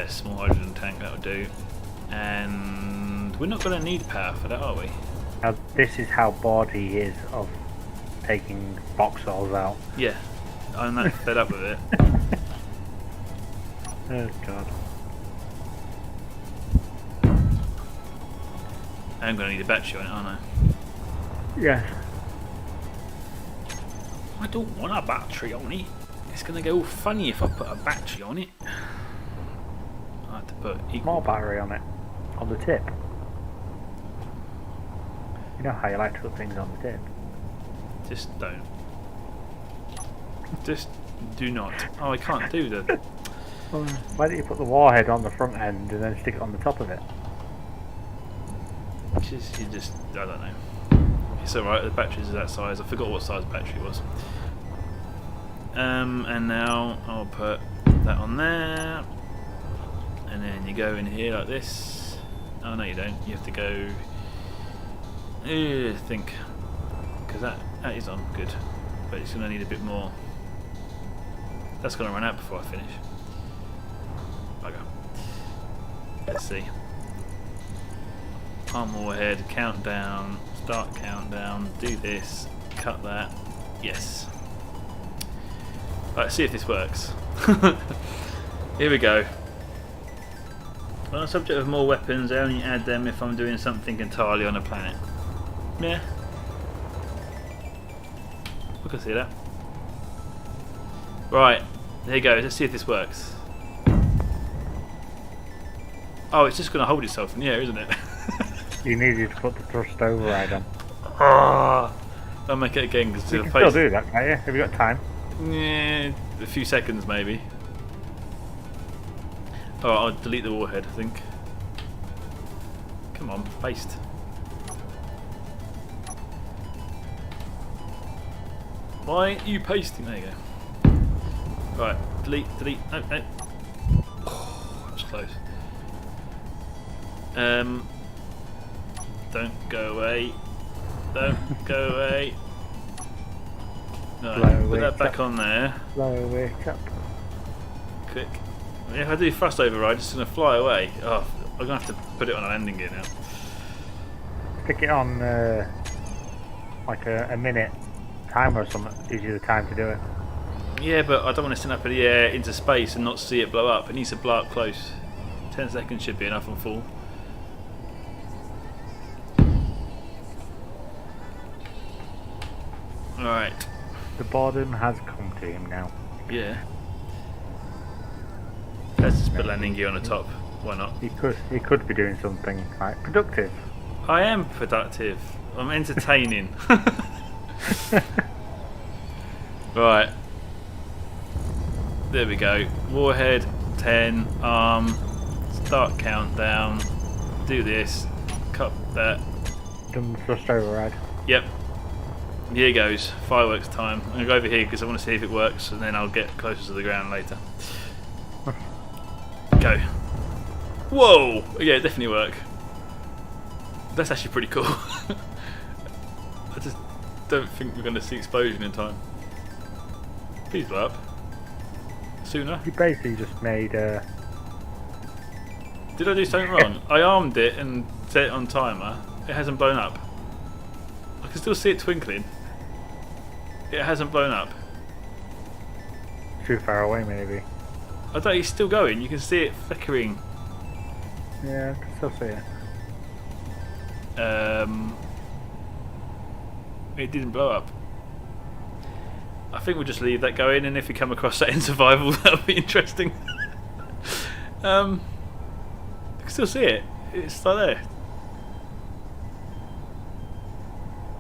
Small hydrogen tank, that'll do. And we're not going to need power for that, are we? Now, this is how bored he is of taking Voxels out. Yeah, I'm not fed up with it. Oh god. I'm going to need a battery on it, aren't I? Yes. I don't want a battery on it. It's going to go all funny if I put a battery on it. I have to put More battery on it. On the tip. You know how you like to put things on the tip. Just don't. Just do not. Oh, I can't do the. Why don't you put the warhead on the front end and then stick it on the top of it? You just. I don't know. It's alright, the batteries are that size. I forgot what size the battery was. And now I'll put that on there. And then you go in here like this. Oh, no, you don't. You have to go. I think. Because that is on good. But it's going to need a bit more. That's going to run out before I finish. Okay. Let's see. Arm warhead, countdown, start countdown, do this, cut that, yes. Right, see if this works. Here we go. On the subject of more weapons, I only add them if I'm doing something entirely on a planet. Yeah. I can see that. Right, there you go, let's see if this works. Oh, it's just going to hold itself in the air, isn't it? You needed to put the thrust override on. Ah, I'll make it again because You can still do that, can't you? Have you got time? Yeah, a few seconds maybe. Oh, I'll delete the warhead, I think. Come on, paste. Why are you pasting? There you go. Right, delete. No. Oh, that was close. Don't go away. Don't go away. No, put that back on there. Blow wake up. Quick. If I do thrust override, it's going to fly away. Oh, I'm going to have to put it on a landing gear now. Stick it on like a minute timer or something. Gives you the time to do it. Yeah, but I don't want to send up in the air into space and not see it blow up. It needs to blow up close. 10 seconds should be enough on full. Alright. The boredom has come to him now. Yeah. Let's just put landing gear on the top. Why not? He could be doing something like productive. I am productive. I'm entertaining. Right. There we go. Warhead, 10, arm, start countdown, do this, cut that. Done thrust override. Yep. Here goes. Fireworks time. I'm going to go over here because I want to see if it works and then I'll get closer to the ground later. Go. Whoa! Yeah, it definitely worked. That's actually pretty cool. I just don't think we're going to see explosion in time. Please blow up. Sooner. You basically just made Did I do something wrong? I armed it and set it on timer. It hasn't blown up. I can still see it twinkling. It hasn't blown up. too far away, maybe. I don't. It's still going. You can see it flickering. Yeah, I can still see it. It didn't blow up. I think we'll just leave that going, and if we come across that in survival, that'll be interesting. I can still see it. It's still there.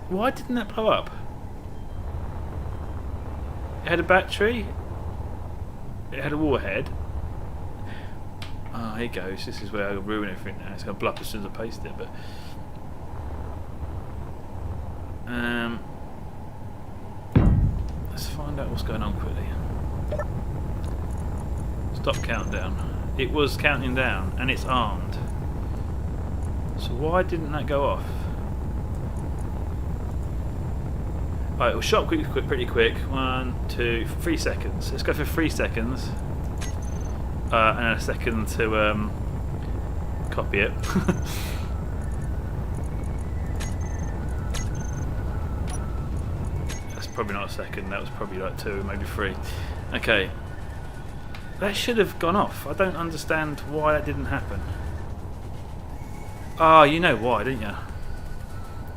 Why didn't that blow up? It had a battery. It had a warhead. Oh, here it goes. This is where I'll ruin everything now. It's going to blow up as soon as I paste it, but... let's find out what's going on quickly. Stop countdown. It was counting down, and it's armed. So why didn't that go off? Right, we'll shot pretty quick. 1, 2, 3 seconds. Let's go for 3 seconds. And a second to copy it. That's probably not a second. That was probably like 2, maybe 3. Okay. That should have gone off. I don't understand why that didn't happen. Ah, you know why, didn't you?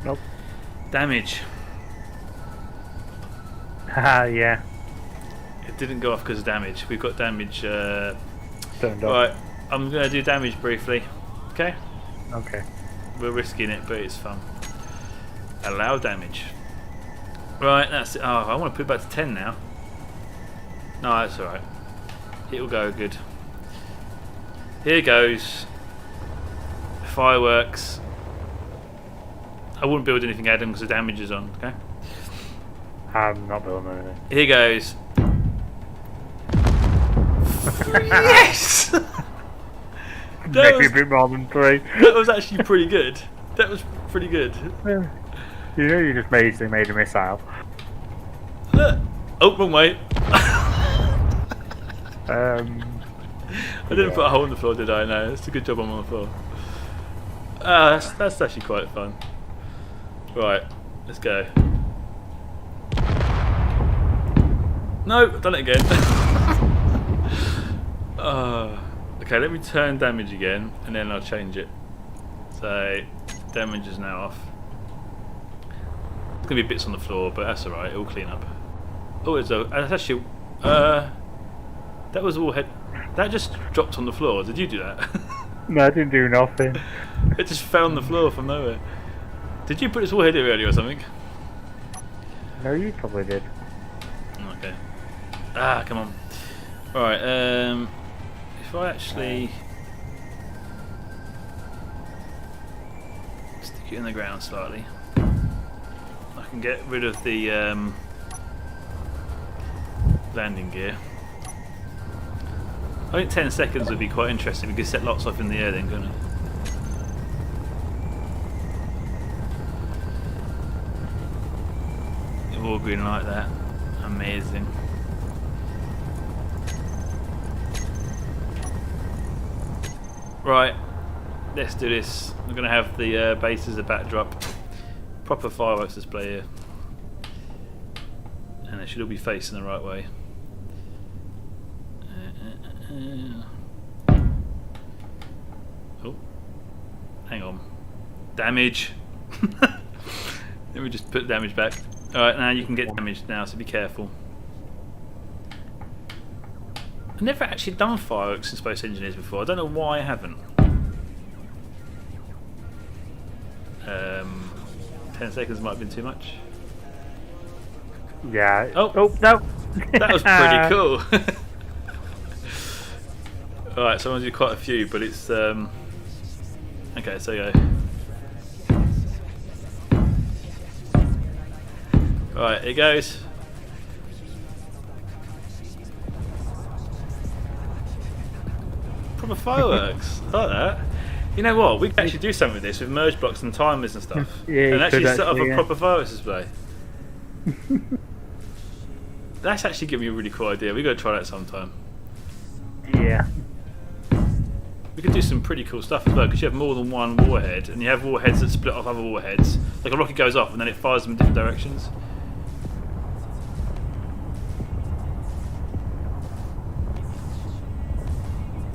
Nope. Damage. Haha, yeah. It didn't go off because of damage. We've got damage. Turned off. Right, I'm going to do damage briefly. Okay? Okay. We're risking it, but it's fun. Allow damage. Right, that's it. Oh, I want to put it back to 10 now. No, that's alright. It'll go good. Here goes. Fireworks. I wouldn't build anything, Adam, because the damage is on. Okay? I'm not building anything. Here goes. Yes! Maybe a bit more than 3. That was actually pretty good. That was pretty good. You know, you just basically made a missile. Oh, wrong way. I I didn't put a hole in the floor, did I? No, that's a good job I'm on the floor. That's actually quite fun. Right, let's go. No, I've done it again. Okay, let me turn damage again, and then I'll change it. So, damage is now off. There's going to be bits on the floor, but that's alright, it'll clean up. Oh, that's actually... that was all head... That just dropped on the floor. Did you do that? No, I didn't do nothing. It just fell on the floor from nowhere. Did you put this warhead here earlier or something? No, you probably did. Okay. Ah, come on. Alright, if I actually stick it in the ground slightly, I can get rid of the landing gear. I think 10 seconds would be quite interesting. We could set lots off in the air then, couldn't we? All green like that. Amazing. Right, let's do this. We're going to have the base as a backdrop. Proper fireworks display here. And it should all be facing the right way. Oh, hang on. Damage. Let me just put damage back. Alright, now you can get damaged now, so be careful. I've never actually done fireworks in Space Engineers before. I don't know why I haven't. 10 seconds might have been too much. Yeah. Oh. No. That was pretty cool. Alright, so I'm going to do quite a few, but it's... Okay, so go. Alright, here goes. Proper fireworks. I like that. You know what? We could actually do something with this with merge blocks and timers and stuff. Yeah, and actually set up a yeah. proper fireworks display. That's actually giving me a really cool idea. We've got to try that sometime. Yeah. We could do some pretty cool stuff as well, because you have more than one warhead, and you have warheads that split off other warheads. Like a rocket goes off, and then it fires them in different directions.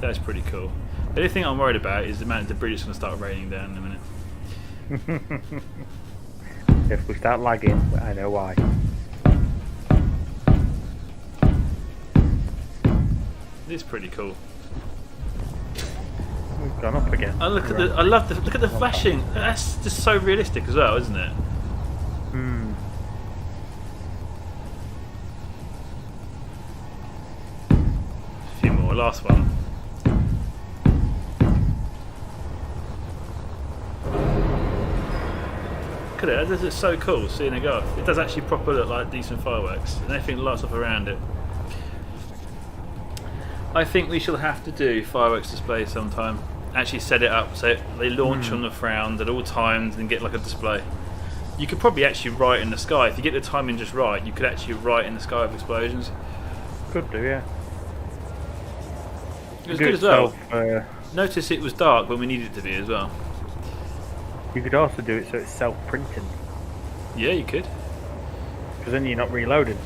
That's pretty cool. The only thing I'm worried about is the amount of debris that's going to start raining down in a minute. If we start lagging, I know why. It's pretty cool. We've gone up again. And look at the, I love the look at the flashing. That's just so realistic as well, isn't it? Hmm. A few more. Last one. Look at it. This is so cool seeing it go off. It does actually proper look like decent fireworks, and everything lights up around it. I think we shall have to do fireworks displays sometime. Actually set it up so they launch on the ground at all times and get like a display. You could probably actually write in the sky. If you get the timing just right, you could actually write in the sky with explosions. Could do, yeah. It was good as well. Self, Notice it was dark when we needed it to be as well. you could also do it so it's self-printing, Yeah, you could. because then you're not reloading.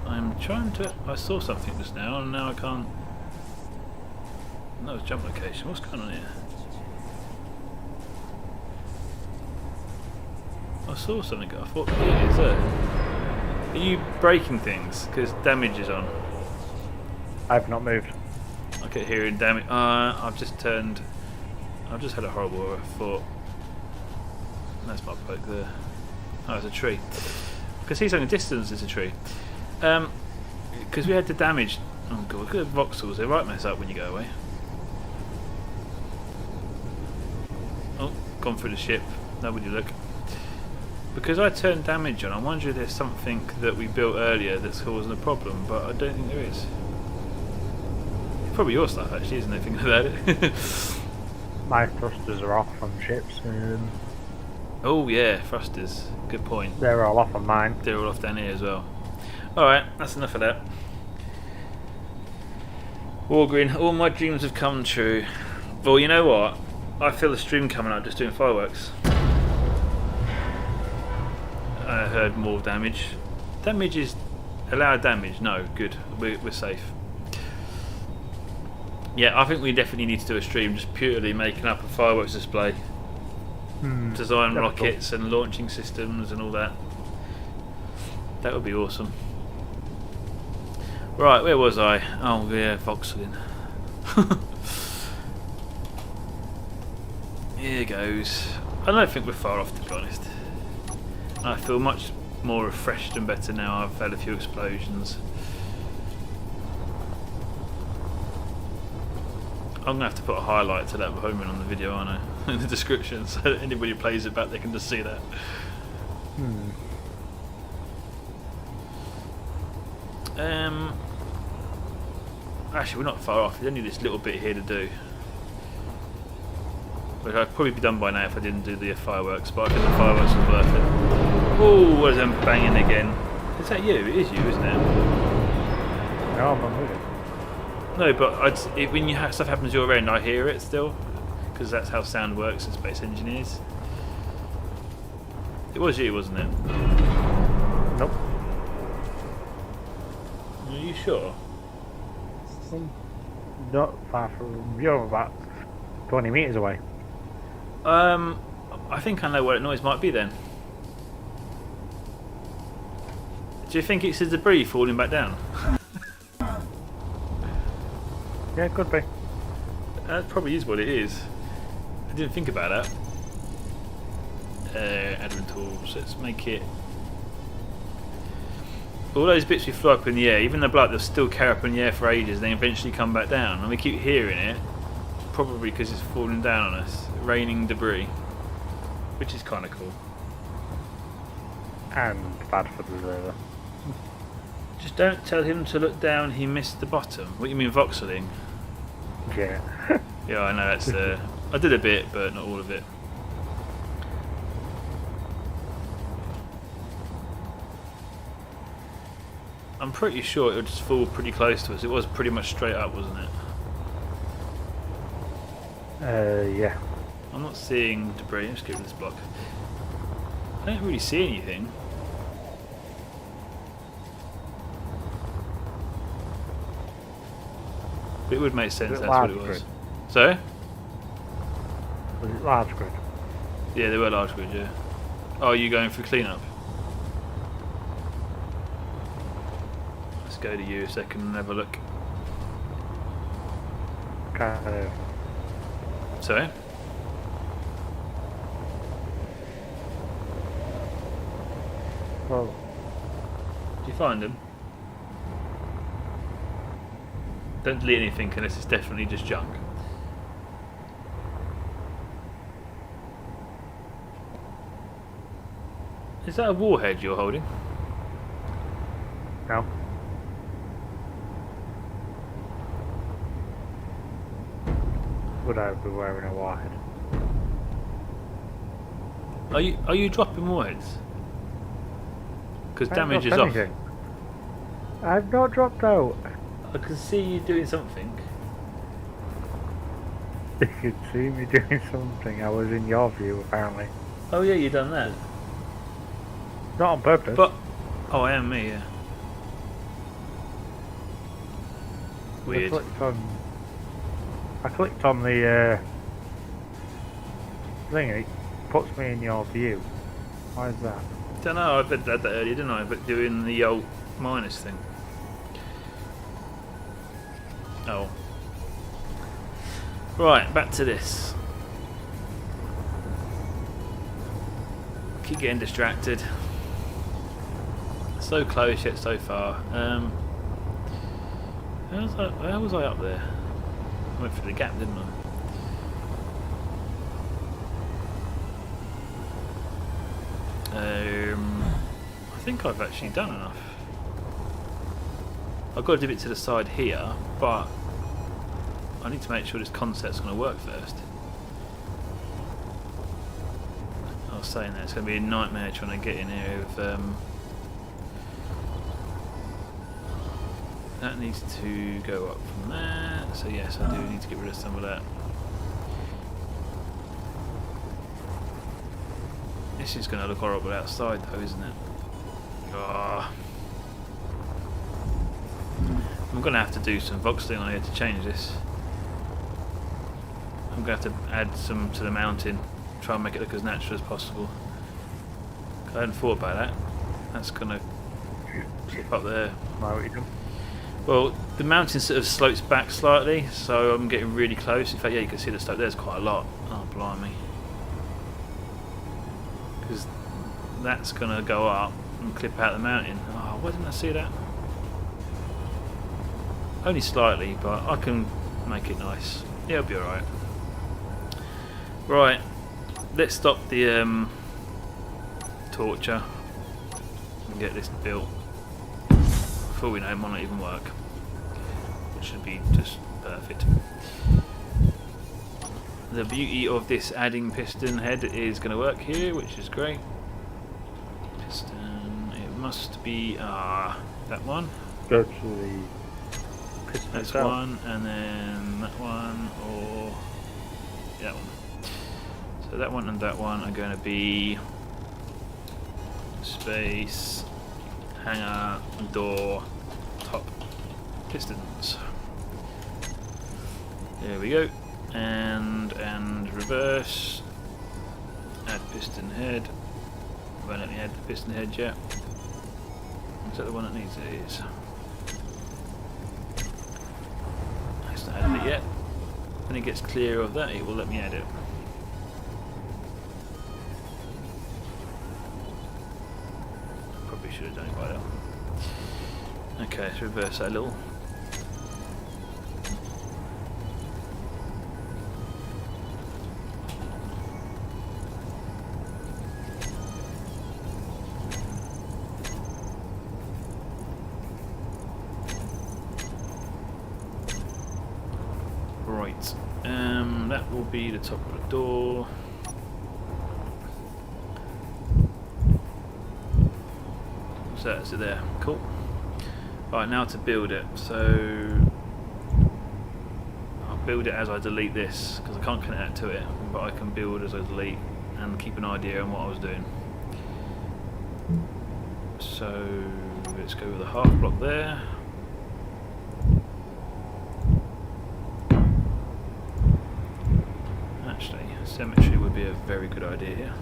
I'm trying to... I saw something just now and now I can't... No, it's jump location. What's going on here? I saw something. I thought, yeah, is it? Are you breaking things? Because damage is on. I've not moved. I keep hearing damage. I've just turned... I've just had a horrible thought. That's my bloke there. Oh, it's a tree. I can see something in the distance, it's a tree. Because we had the damage. Oh god, look at the voxels, they right mess up when you go away. Oh, gone through the ship. Nobody look. Because I turned damage on, I wonder if there's something that we built earlier that's causing a problem, but I don't think there is. It's probably your stuff actually, isn't it, thinking about it? My thrusters are off on ships. Oh yeah, thrusters. Good point. They're all off on mine. They're all off down here as well. Alright, that's enough of that. Wargreen, all my dreams have come true. Well, you know what? I feel a stream coming up just doing fireworks. I heard more damage. Damage is... allowed damage? No, good. We're safe. Yeah, I think we definitely need to do a stream just purely making up a fireworks display. Design rockets and launching systems and all that. That would be awesome. Right, where was I? Oh yeah, voxeling. Here goes. I don't think we're far off, to be honest. I feel much more refreshed and better now. I've had a few explosions. I'm gonna have to put a highlight to that moment on the video, aren't I? In the description, so that anybody who plays it back, they can just see that. Actually, we're not far off. There's only this little bit here to do, which I'd probably be done by now if I didn't do the fireworks. But I think the fireworks was worth it. Oh, what is them banging again? Is that you? It is you, isn't it? No, I'm not moving. No, but when you have stuff happens your end, I hear it still, because that's how sound works in Space Engineers. It was you, wasn't it? Nope. Are you sure? Not far from... You're about 20 metres away. I think I know what that noise might be then. Do you think it's the debris falling back down? Yeah, it could be. That probably is what it is. I didn't think about that. Admin tools. Let's make it all those bits we fly up in the air, even the blood, they'll still carry up in the air for ages, and then eventually come back down. And we keep hearing it, probably because it's falling down on us, raining debris, which is kind of cool. And bad for the river. Just don't tell him to look down, he missed the bottom. What you mean voxeling? Yeah. Yeah, I know, that's I did a bit, but not all of it. I'm pretty sure it would just fall pretty close to us. It was pretty much straight up, wasn't it? Yeah. I'm not seeing debris. Let's get rid of this block. I don't really see anything. But it would make sense, that's what it was. Grid? So? Was it large grid? Yeah, they were large grid, yeah. Oh, are you going for cleanup? Let's go to you a second and have a look. Kind of. Sorry? Well, Did you find them? Don't delete anything unless it's definitely just junk. Is that a warhead you're holding? no. Would I be wearing a warhead? Are you dropping warheads? Because I damage haven't is dropped off. anything. I've not dropped out. I can see you doing something. You could see me doing something. I was in your view, apparently. Oh yeah, you done that. Not on purpose. But oh, I am me. Yeah. Weird. I clicked on the thing and it puts me in your view. Why is that? Don't know. I bet that earlier, didn't I? But doing the old minus thing. Oh. Right, back to this. Keep getting distracted. So close yet so far. How was I up there? I went through the gap, didn't I? I think I've actually done enough. I've got to do it to the side here, but I need to make sure this concept's going to work first. I was saying that it's going to be a nightmare trying to get in here with that needs to go up from there, so yes, I do need to get rid of some of that. This is going to look horrible outside though, isn't it? Oh. I'm going to have to do some voxeling on here to change this. I'm going to have to add some to the mountain, try and make it look as natural as possible. I hadn't thought about that. That's going to slip up there. Why what you doing? Well, the mountain sort of slopes back slightly, so I'm getting really close. In fact, yeah, you can see the slope. There's quite a lot. Oh, blimey. Because that's going to go up and clip out the mountain. Oh, why didn't I see that? Only slightly, but I can make it nice. Yeah, it'll be alright. Right, let's stop the torture and get this built. Before we know, it might not even work. It should be just perfect. The beauty of this adding piston head is going to work here, which is great. Piston, it must be that one. Go to the piston That's itself. one, and then that one, or that one. So that one and that one are going to be space, hanger, door, top pistons. There we go. And reverse. Add piston head. Won't let me add the piston head yet. Is that the one that needs it? It is. It's not added it yet. When it gets clear of that, it will let me add it. Probably should have done it by now. Okay, let's reverse that a little. Right, that will be the top of the door. So that's it there. Cool. Right, now to build it. So I'll build it as I delete this because I can't connect to it, but I can build as I delete and keep an idea on what I was doing. So let's go with a half block there. Actually, symmetry would be a very good idea here.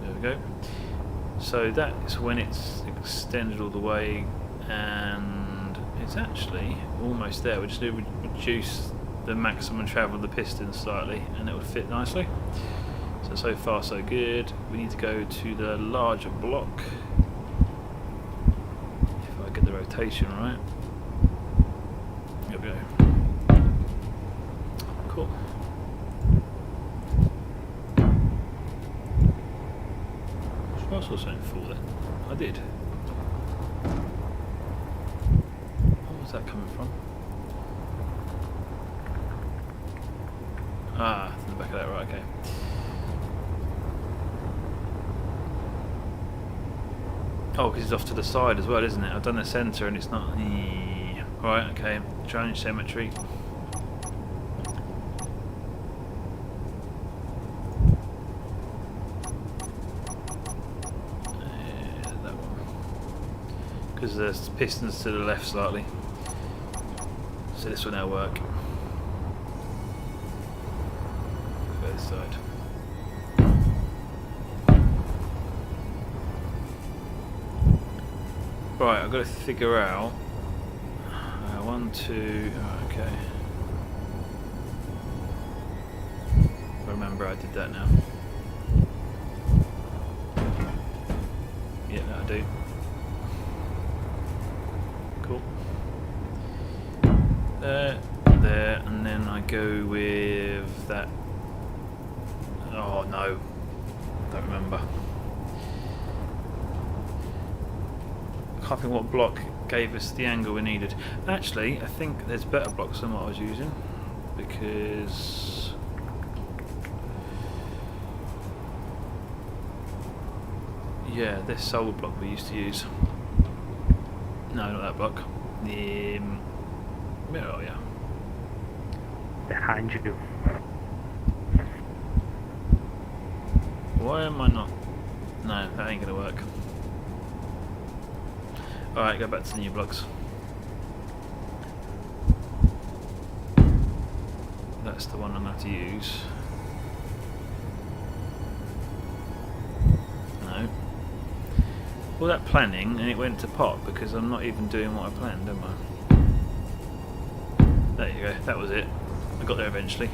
There we go. So that's when it's extended all the way, and it's actually almost there. We just need to reduce the maximum travel of the piston slightly, and it would fit nicely. So far so good. We need to go to the larger block. If I get the rotation right. There we go. Cool. I saw something fall there. I did. Where was that coming from? Ah, from the back of that, right, okay. Oh, because it's off to the side as well, isn't it? I've done the centre and it's not... Right, okay. Change symmetry. That one. Because there's pistons to the left slightly. So this will now work. Go this side. Right, I've got to figure out 1, 2. Oh, okay. I remember I did that now. Yeah, I do. Cool. There, and then I go with that. Oh no, don't remember. I can't think what block gave us the angle we needed. Actually, I think there's better blocks than what I was using, because yeah, this solid block we used to use. No, not that block. Where are you? Behind you. Why am I not? No, that ain't gonna work. Alright, go back to the new blocks. That's the one I'm going to have to use. No. All that planning and it went to pot because I'm not even doing what I planned, am I? There you go, that was it. I got there eventually.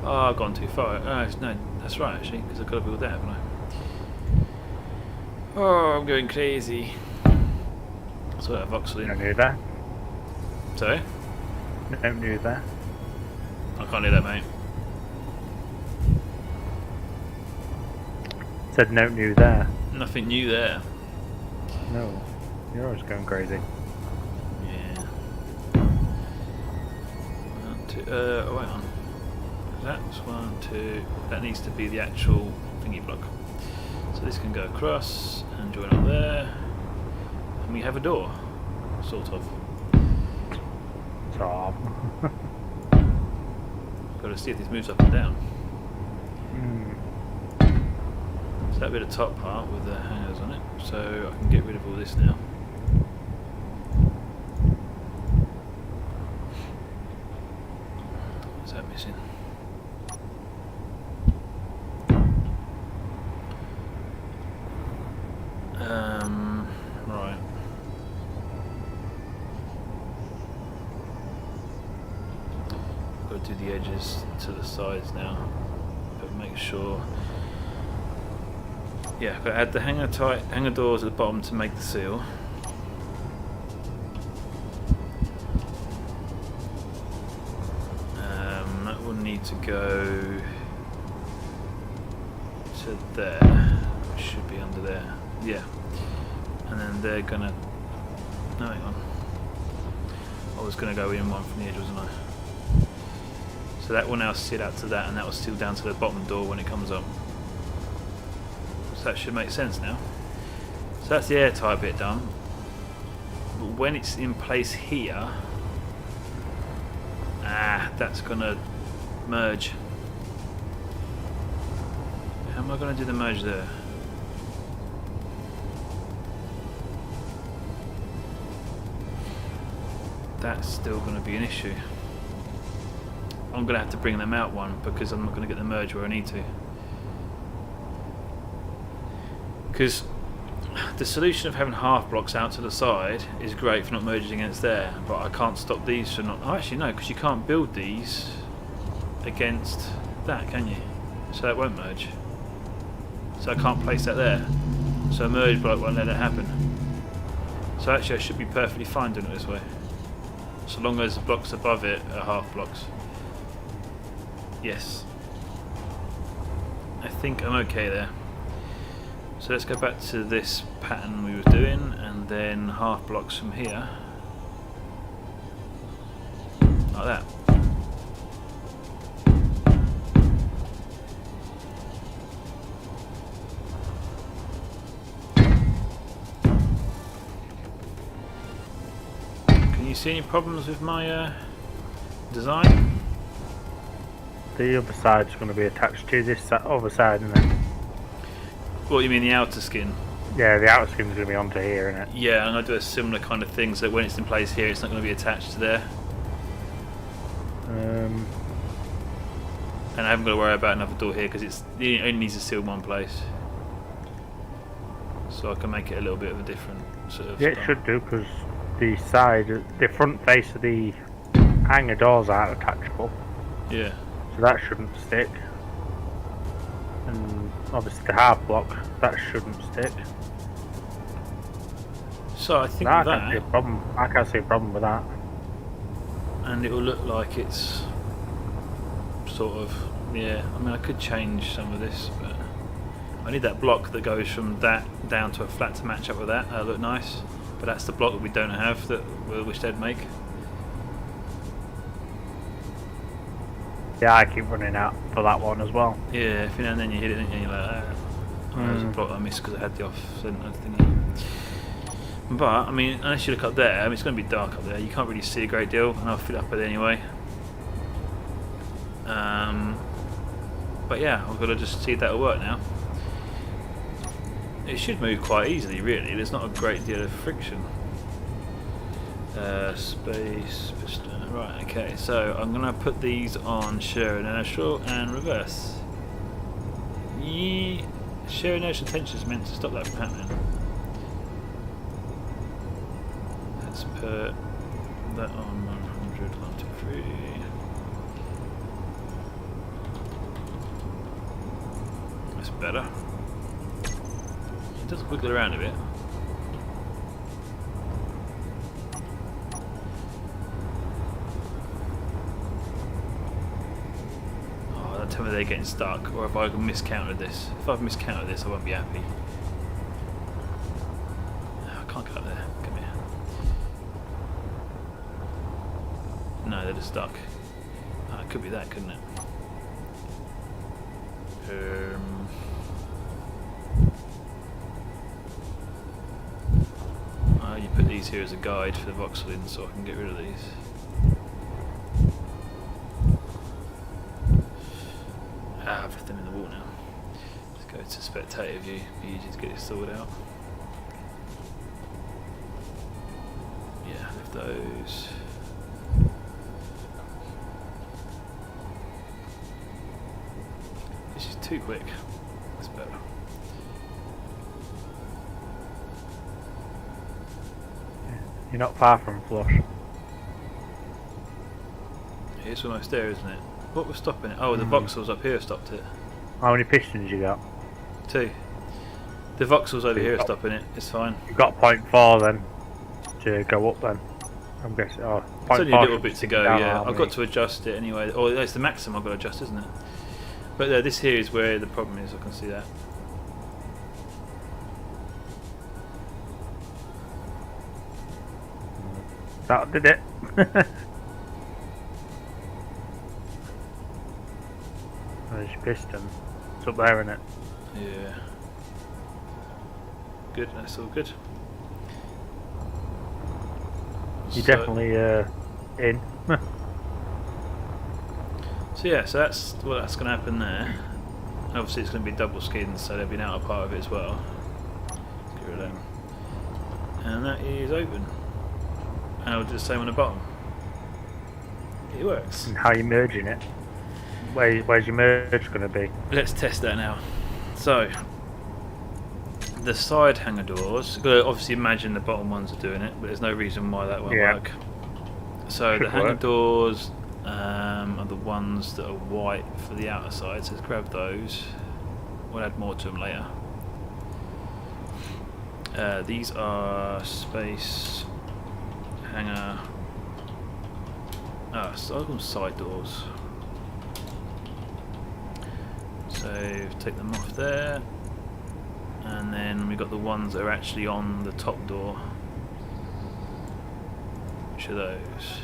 Oh, I've gone too far. No, that's right actually, because I've got to build that, haven't I? Oh, I'm going crazy. So that voxel in. Don't do that. Sorry? Don't do that. I can't do that, mate. Said no new there. Nothing new there. No. You're always going crazy. Yeah. 1, 2. Oh, wait on. That's 1, 2. That needs to be the actual thingy block. So this can go across and join up there, and we have a door, sort of. Stop. Got to see if this moves up and down. So that'll be the top part with the hangers on it. so I can get rid of all this now. What's that missing? Right. Got to do the edges to the sides now, but make sure. Yeah, got to add the hanger doors at the bottom to make the seal. That will need to go to there. It should be under there. Yeah. And then they're gonna. No, hang on. I was gonna go in one from the edge, wasn't I? So that will now sit out to that, and that will seal down to the bottom door when it comes up. So that should make sense now. So that's the airtight bit done. But when it's in place here, that's gonna merge. How am I gonna do the merge there? That's still going to be an issue. I'm going to have to bring them out one because I'm not going to get the merge where I need to. Because the solution of having half blocks out to the side is great for not merging against there, but I can't stop these from not. Oh, actually no, because you can't build these against that, can you? So that won't merge. So I can't place that there. So a merge block won't let it happen. So actually I should be perfectly fine doing it this way. So long as the blocks above it are half blocks. Yes. I think I'm okay there. So let's go back to this pattern we were doing, and then half blocks from here. Like that. You see any problems with my design? The other side's going to be attached to this other side, isn't it? What, you mean the outer skin? Yeah, the outer skin's going to be onto here, isn't it? Yeah, I'm going to do a similar kind of thing so that when it's in place here, it's not going to be attached to there. And I haven't got to worry about another door here because it only needs to seal one place. So I can make it a little bit of a different sort of Yeah, style. it should do, because the front face of the hanger doors aren't attachable. Yeah. So that shouldn't stick. And obviously the half block, that shouldn't stick. So I think I that, can't see a problem. I can't see a problem with that. and it will look like it's sort of, yeah, I mean I could change some of this, but I need that block that goes from that down to a flat to match up with that. That'll look nice, but that's the block that we don't have that we wish they'd make. Yeah, I keep running out for that one as well. Yeah, every now and then you hit it and you're like, there's a block I missed because I had the off-center thingy. But, I mean, unless you look up there, I mean, it's going to be dark up there, you can't really see a great deal, and I'll fit up it anyway. But yeah, I've got to just see if that'll work now. It should move quite easily, really, there's not a great deal of friction. Space, piston. Right, okay, so I'm going to put these on shear inertial and reverse. Yeah, shear inertial tension is meant to stop that from happening. Let's put that on 100, 1, 2, 3. That's better. It does wiggle around a bit. Tell me they're getting stuck, or if I've miscounted this. If I've miscounted this, I won't be happy. Oh, I can't get up there. Come here. No, they're just stuck. Oh, it could be that, couldn't it? You put these here as a guide for the voxel in, so I can get rid of these. I've left them in the wall now. Let's go to spectator view, be easy to get this sorted out. those. This is too quick. That's better. You're not far from flush. It's almost there, isn't it? What was stopping it? Oh, the voxels up here stopped it. How many pistons you got? 2. The voxels over So here are you've got- stopping it. It's fine. You've got 0.4 then to go up then. I'm guessing. Oh, It's only a 0.4 little should bit be to go, down yeah. how I've many? got to adjust it anyway. Or it's the maximum I've got to adjust, isn't it? But this here is where the problem is. I can see that. That did it. There's your piston. It's up there, isn't it? Yeah. Good, that's all good. You're So- definitely in. So yeah, so that's what's going to happen there. Obviously it's going to be double skinned, so there'll be an outer part of it as well. Get rid of them. And that is open. And I'll do the same on the bottom. It works. And how you merging it? Where's your merge going to be? Let's test that now. So, the side hanger doors, you've got to obviously imagine the bottom ones are doing it, but there's no reason why that won't Yeah. work. So Should the hanger work. doors are the ones that are white for the outer side, so let's grab those. We'll add more to them later. These are space hanger. So I'll call them side doors. So take them off there, and then we've got the ones that are actually on the top door. Which are those?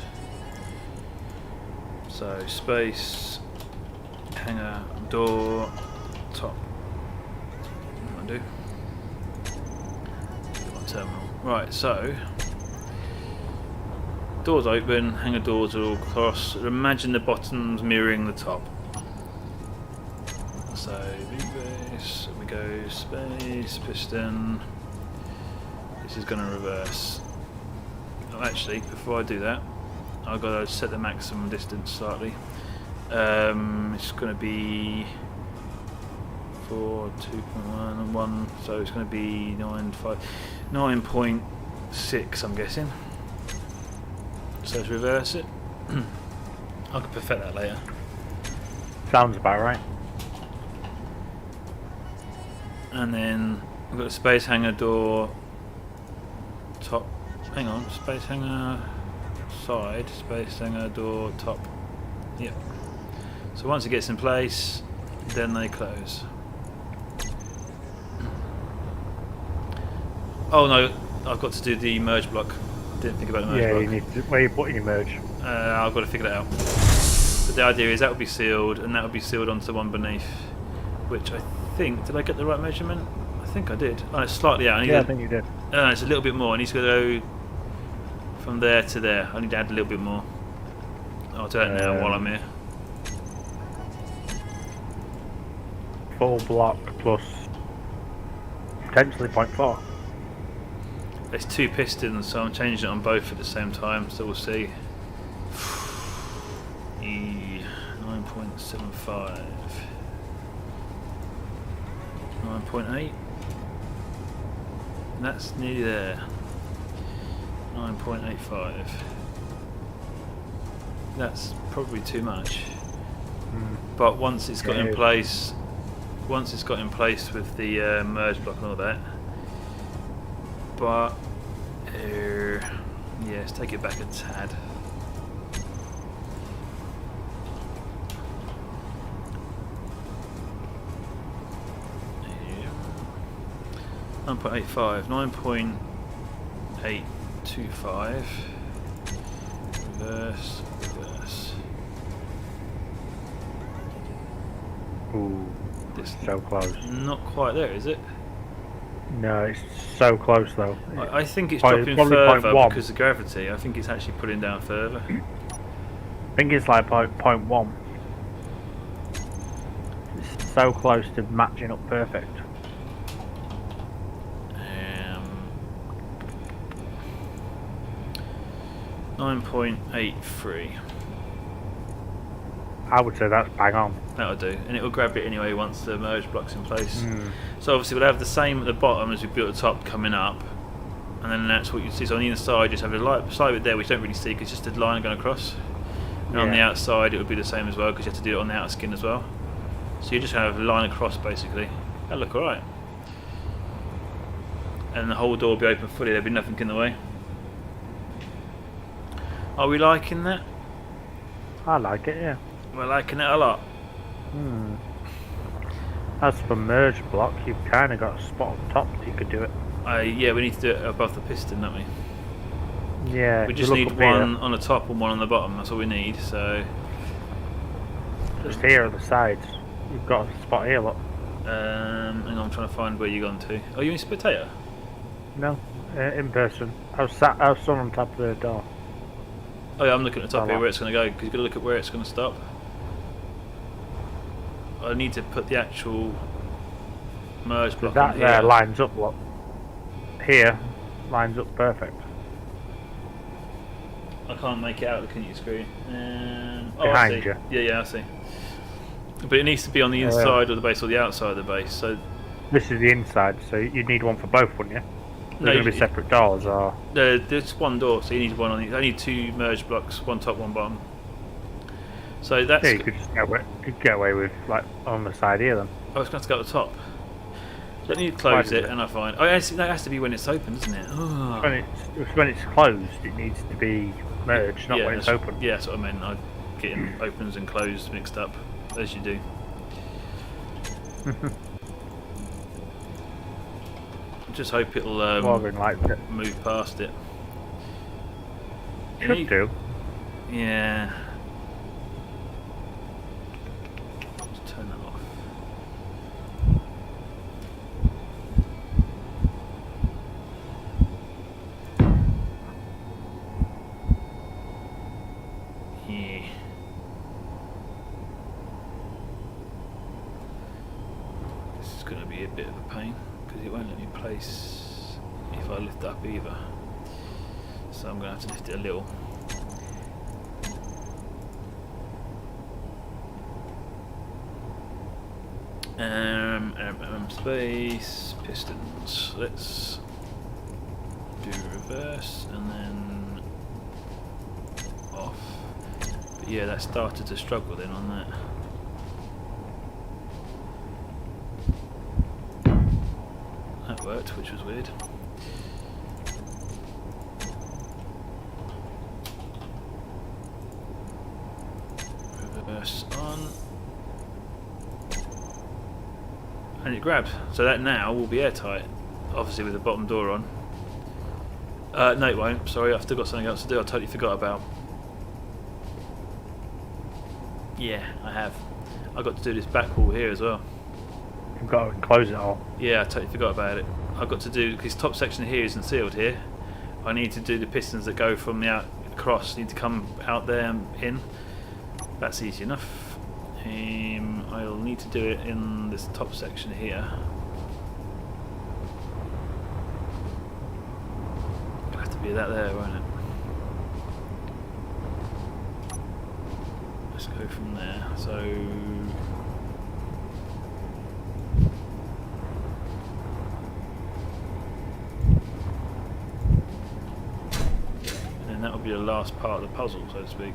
So space hanger door top. What do I do? Get my terminal. Right, so doors open, hanger doors are all across. Imagine the bottoms mirroring the top. So V-base, we go space, piston. This is going to reverse. Oh, actually, before I do that, I've got to set the maximum distance slightly. It's going to be 4, 2.1 and 1, so it's going to be 9.6, I'm guessing. So let's reverse it. I can perfect that later. Sounds about right. And then we've got a space hanger door top. Hang on, space hanger side, space hanger door top. Yep. So once it gets in place, then they close. Oh no, I've got to do the merge block. Didn't think about the merge Yeah, block. you need to, where you putting your merge? I've got to figure that out. But the idea is that will be sealed, and that will be sealed onto the one beneath, which I think, did I get the right measurement? I think I did. Oh, it's slightly out. Yeah, I think you did. It's a little bit more. I need to go from there to there. I need to add a little bit more. I'll do that now while I'm here. Full block plus potentially 0.4. It's 2 pistons, so I'm changing it on both at the same time, so we'll see. 9.75. 9.8. That's nearly there. 9.85. That's probably too much. But once it's got Yeah, in it is. place, with the merge block and all that. But yeah, let's take it back a tad. Yeah. 9.85, 9.825. Reverse, reverse. Ooh, This so close. not quite there, is it? No, it's so close though. I think it's Probably- dropping probably further 0.1. because of gravity. I think it's actually pulling down further. I think it's like 0.1. It's so close to matching up perfect. 9.83. I would say that's bang on. That'll do, and it will grab it anyway once the merge block's in place. Mm. So obviously we'll have the same at the bottom as we built at the top coming up, and then that's what you see. So on the inside, just have a slight bit there which you don't really see because it's just a line going across. And on the outside, it would be the same as well because you have to do it on the outer skin as well. So you just have a line across basically. That'll look alright. And the whole door will be open fully. There'll be nothing in the way. Are we liking that? I like it, yeah. We're liking it a lot. As for merge block, you've kind of got a spot on top that you could do it. Yeah, we need to do it above the piston, don't we? Yeah. We just need one on the top and one on the bottom. That's all we need. So just here on the sides, you've got a spot here. Look. hang on, I'm trying to find where you've gone to. Oh, you in spectator? No, in person. I was stood on top of the door. Oh yeah, I'm looking at the top here where it's going to go because you've got to look at where it's going to stop. I need to put the actual merge block That in there here. lines up. Look. Here lines up perfect. I can't make it out looking at your screen. Oh, Behind I see. you. Yeah, I see. But it needs to be on the inside of the base or the outside of the base. So This is the inside, so you'd need one for both, wouldn't you? They're No, going to be separate doors, or there's one door, so you need one on the. I need two merge blocks, one top, one bottom. So that's. yeah, you could just get away with like on the side here then. I was going to go at the top. Let me close Why it does and I find. Oh, that has to be when it's open, doesn't it? Oh. When it's closed, it needs to be merged, not when it's open. Yeah, that's what I meant. I'm getting opens and closed mixed up, as you do. Just hope it'll Morgan likes it. move past it. Should do. Yeah. Let's turn that off. Yeah. This is going to be a bit of a pain because it won't let me place if I lift up either. So I'm going to have to lift it a little. Space pistons. Let's do reverse and then off. But yeah, that started to struggle then on that. That worked, which was weird. Reverse on. And it grabbed. So that now will be airtight. Obviously with the bottom door on. No it won't. Sorry, I've still got something else to do I totally forgot about. Yeah, I have. I've got to do this back wall here as well. You've got to close it all. Yeah, I totally forgot about it. I've got to do, because top section here isn't sealed here, I need to do the pistons that go from the out across, need to come out there and in. That's easy enough. I'll need to do it in this top section here. It'll have to be that there, won't it? Let's go from there. So and then that will be the last part of the puzzle, so to speak.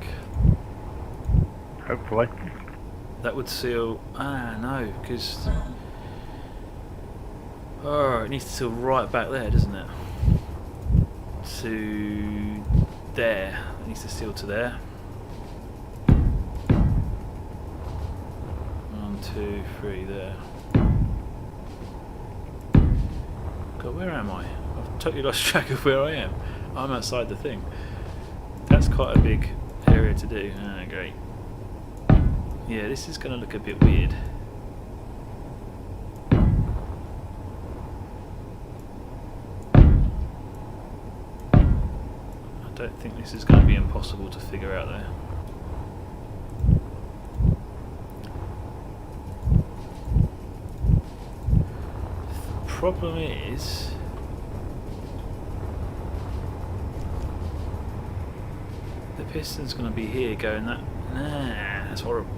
Hopefully. That would seal. Ah, no, because it needs to seal right back there, doesn't it? To there. It needs to seal to there. 1, 2, 3, there. God, where am I? I've totally lost track of where I am. I'm outside the thing. That's quite a big area to do. Ah, great. Yeah, this is going to look a bit weird. I don't think this is going to be impossible to figure out there. The problem is the piston's going to be here going that. Nah, that's horrible.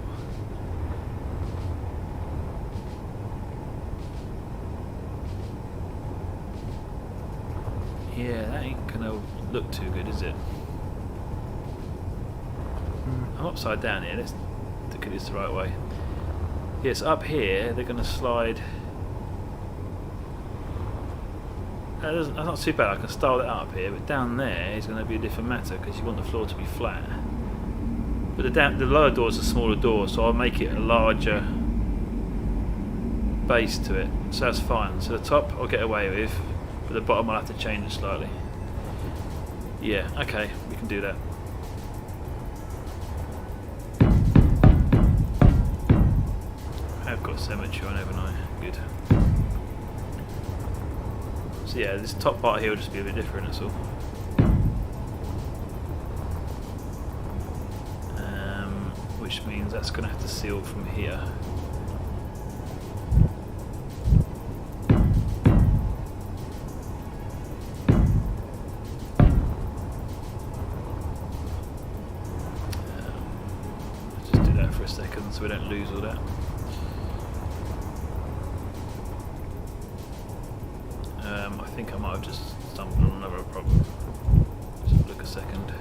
Yeah, that ain't going to look too good, is it? I'm upside down here. Let's look at this the right way. Yes, up here they're going to slide. That's not too bad. I can style it up here, but down there is going to be a different matter because you want the floor to be flat. But the lower door is a smaller door, so I'll make it a larger base to it. So that's fine. So the top I'll get away with, but the bottom I'll have to change it slightly. Yeah, okay, we can do that. I've got symmetry on, haven't I? Good. So yeah, this top part here will just be a bit different, that's all. Which means that's going to have to seal from here. Let's just do that for a second so we don't lose all that. I think I might have just stumbled on another problem. Just look a second.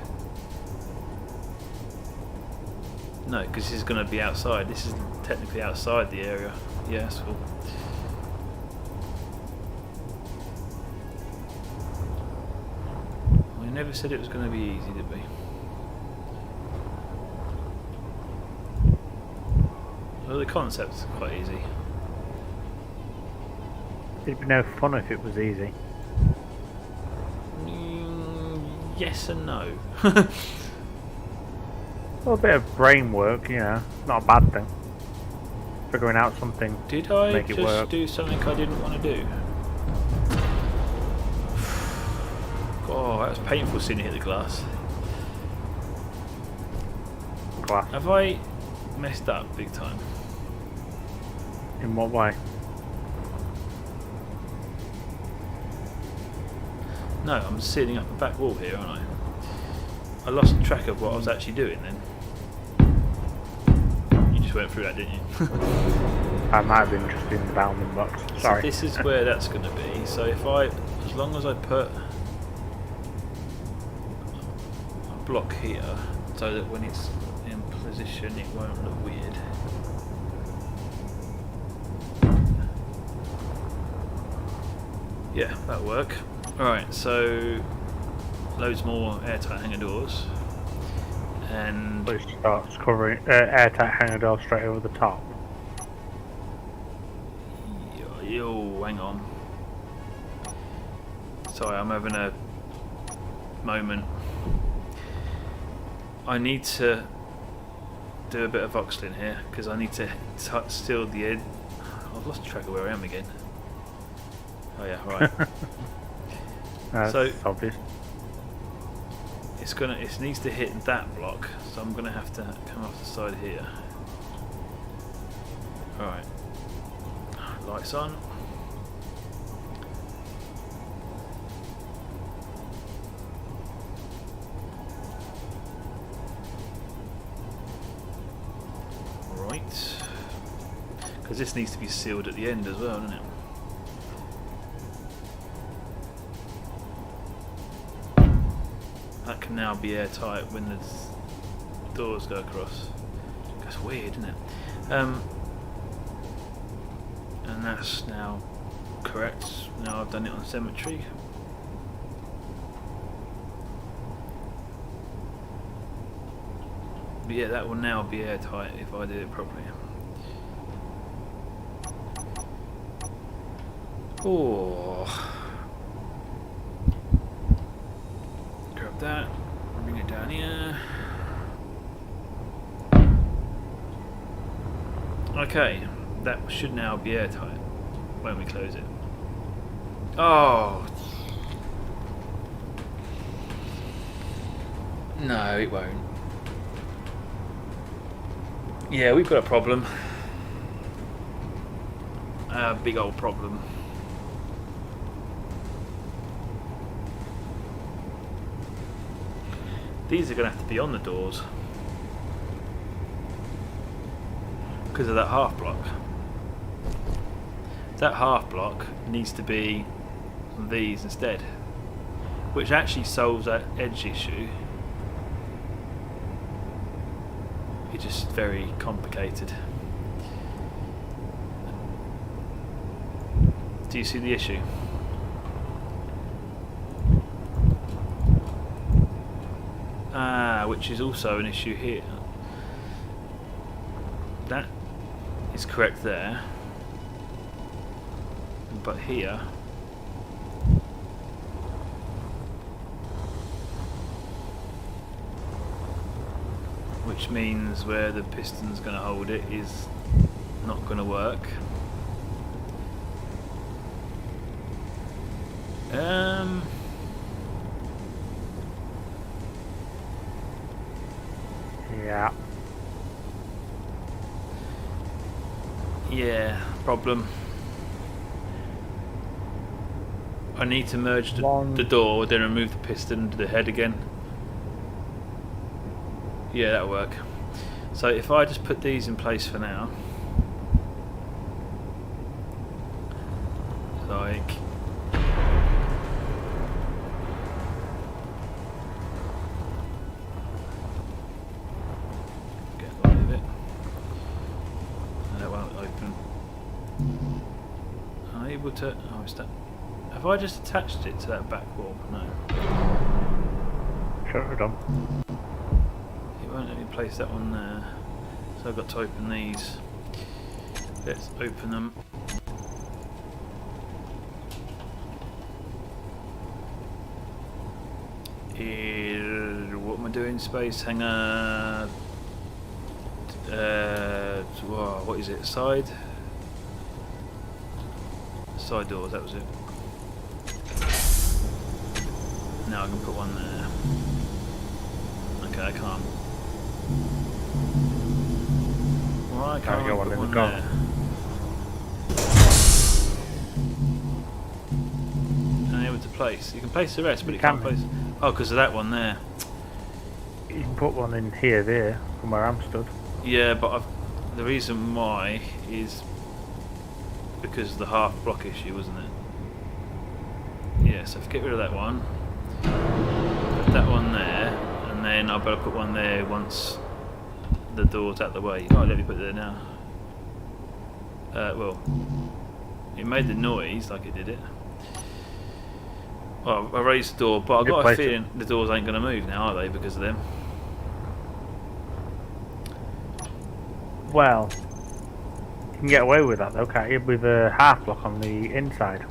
No, because this is going to be outside. This is technically outside the area. Yeah, that's cool. We never said it was going to be easy, did we? Well, the concept's quite easy. It'd be no fun if it was easy. Yes and no. A little bit of brain work, you know, not a bad thing. Figuring out something Did to I make it just work. do something I didn't want to do? Oh, that was painful seeing it hit the glass. Glass. Have I messed up big time? In what way? No, I'm sealing up the back wall here, aren't I? I lost track of what I was actually doing then. You just went through that, didn't you? I might have been just in the bounding box. Sorry. So this is where that's going to be. So if I, as long as I put a block here, so that when it's in position it won't look weird. Yeah, that'll work. Alright, so loads more airtight hanger doors, and Which starts covering airtight hanger door straight over the top. yo, hang on. Sorry, I'm having a moment. I need to do a bit of voxeling here because I need to seal the end. I've lost track of where I am again. Oh yeah, right. That's So obvious. it needs to hit that block, so I'm gonna have to come off the side here. Alright. Lights on. Right. Because this needs to be sealed at the end as well, doesn't it? That can now be airtight when the doors go across. That's weird, isn't it? And that's now correct. Now I've done it on symmetry. But yeah, that will now be airtight if I do it properly. Oh. Grab that, bring it down here. Okay, that should now be airtight when we close it. Oh. No, it won't. Yeah, we've got a problem. A big old problem. These are going to have to be on the doors because of that half block. That half block needs to be on these instead, which actually solves that edge issue. It's just very complicated. Do you see the issue? Which is also an issue here. That is correct there, but here which means where the piston's going to hold it is not going to work. Yeah. Yeah, problem. I need to merge the door, then remove the piston to the head again. Yeah, that'll work. So if I just put these in place for now, like get a load of it. And that won't open. I'm able to. Oh, is that? Have I just attached it to that back wall? No. Should have done. It won't let me place that one there. So I've got to open these. Let's open them. What am I doing? Space hanger. Whoa, what is it? Side doors. That was it. Now I can put one there. Okay, I can't. Why can't I put one there? Unable to place. You can place the rest, but you can't place. Oh, because of that one there. You can put one in here, there, from where I'm stood. Yeah, but the reason why is because of the half block issue, wasn't it? Yeah, so if I get rid of that one, put that one there, and then I'll better put one there once the door's out the way. Oh, let me put it there now. Well, it made the noise like it did it. Well, I raised the door, but I've got a feeling the doors ain't going to move now, are they, because of them? Well, you can get away with that though, can't you? With a half block on the inside.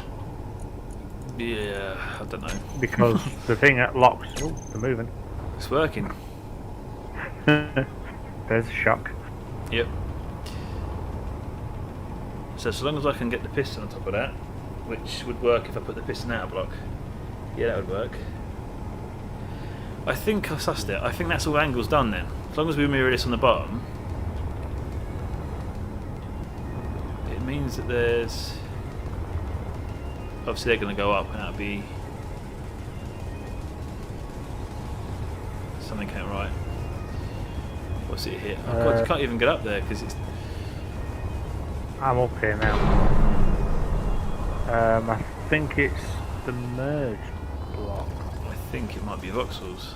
Yeah, I don't know. Because the thing that locks... Oh, they're moving. It's working. There's a shock. Yep. So long as I can get the piston on top of that, which would work if I put the piston out of block. Yeah, that would work. I think I've sussed it. I think that's all angles done then. As long as we mirror this on the bottom, it means that there's... Obviously they're going to go up and that'll be... Something ain't right. What's it here? Oh god, you can't even get up there because it's... I'm up here now. I think it's the merge block. I think it might be voxels.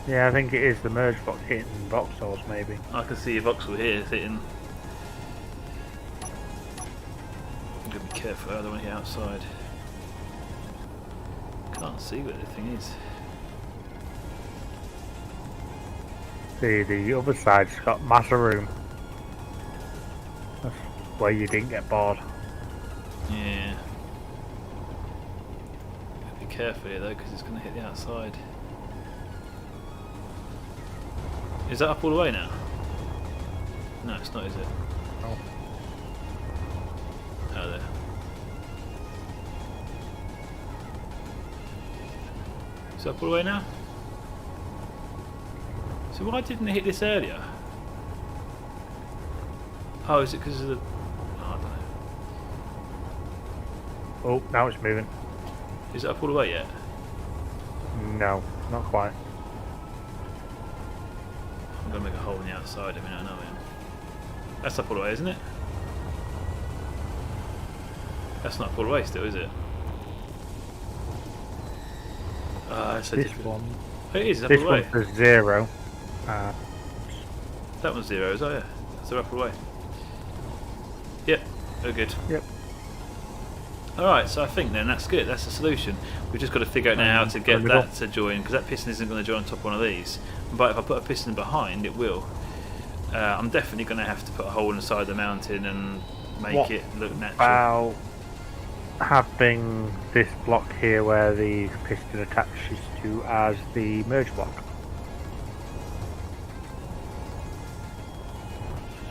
Yeah, I think it is the merge block hitting voxels maybe. I can see a voxel here hitting. I'm going to be careful, I don't want to get outside. Can't see what the thing is. See, the other side's got massive room. That's where you didn't get bored. Yeah. Be careful here though, because it's going to hit the outside. Is that up all the way now? No, it's not, is it? Oh. Oh, there. Is it up all the way now? So why didn't it hit this earlier? Oh, is it because of the... Oh, I don't know. Oh, now it's moving. Is it up all the way yet? No, not quite. going to make a hole in the outside. I mean, I know it. That's up all the way, isn't it? That's not up all the way still, is it? That's so This different. one. Oh, it is, it's up This all the way. one's for 0. That one's 0, is that? Yeah. That's up all the way. Yep, oh good. Yep. Alright, so I think then that's good, that's the solution. We've just got to figure out now how to get that to join, because that piston isn't going to join on top of one of these. But if I put a piston behind, it will. I'm definitely going to have to put a hole in the side of the mountain and make it look natural. About having this block here where the piston attaches to as the merge block.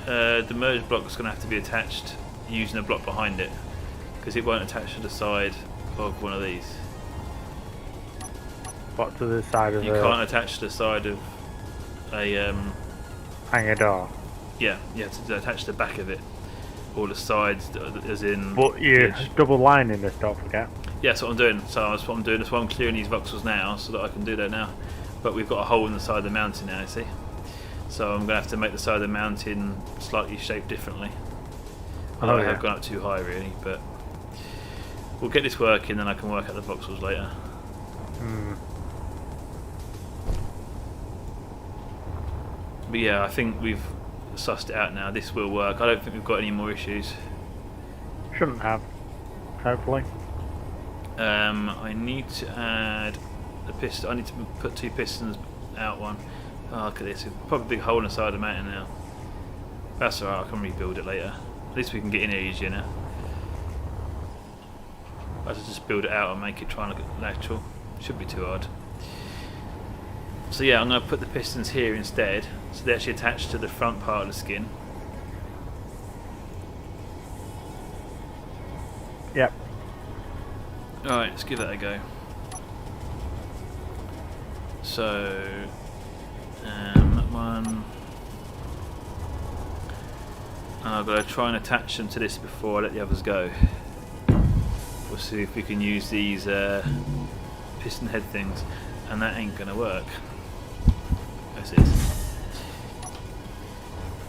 The merge block is going to have to be attached using a block behind it, because it won't attach to the side of one of these. What to the side of You can't attach to the side of a hangar door. yeah, you have to attach the back of it, or the sides, as in. But you're edge. double lining this, don't forget. Yeah, that's what I'm doing. So that's what I'm doing. That's why I'm clearing these voxels now, so that I can do that now. But we've got a hole in the side of the mountain now, you see. So I'm going to have to make the side of the mountain slightly shaped differently. Although I have gone up too high, really. But we'll get this working, then I can work out the voxels later. But yeah, I think we've sussed it out now. This will work. I don't think we've got any more issues. Shouldn't have, hopefully. I need to add the piston. I need to put 2 pistons out one. Oh, look at this. We've probably a big hole in the side of the mountain now. That's alright, I can rebuild it later. At least we can get in here easier now. I have to just build it out and make it try and look natural. Shouldn't be too hard. So yeah, I'm going to put the pistons here instead, so they actually attach to the front part of the skin. Yep. Alright, let's give that a go. So, that one. And I've got to try and attach them to this before I let the others go. We'll see if we can use these piston head things, and that ain't going to work. That's it.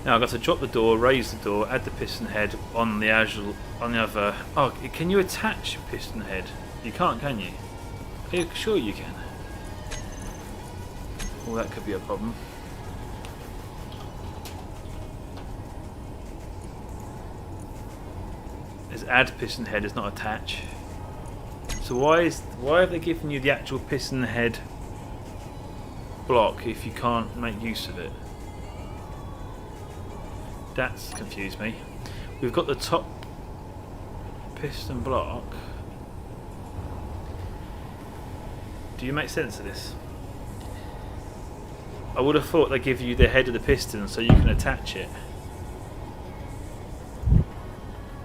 Now I've got to drop the door, raise the door, add the piston head on the other. Oh, can you attach piston head? You can't, can you? Are you sure you can? Well, that could be a problem. There's add piston head, it's not attach. So why have they given you the actual piston head block if you can't make use of it? That's confused me. We've got the top piston block. Do you make sense of this? I would have thought they give you the head of the piston so you can attach it.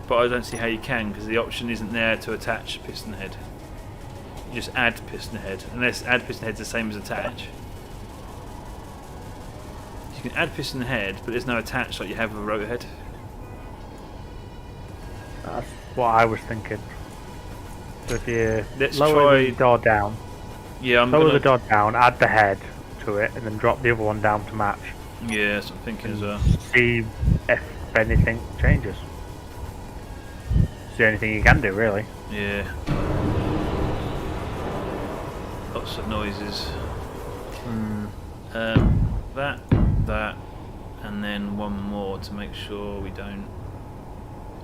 But I don't see how you can, because the option isn't there to attach piston head. You just add piston head, unless add piston head is the same as attach. You can add piston head, but there's no attach like you have with a rotor head. That's what I was thinking. So if you Let's lower try the door down, Yeah, I'm lower gonna. the door down, add the head to it, and then drop the other one down to match. Yeah, that's what I'm thinking as well. See if anything changes. It's the only thing you can do, really. Yeah. Lots of noises. That, and then one more to make sure we don't.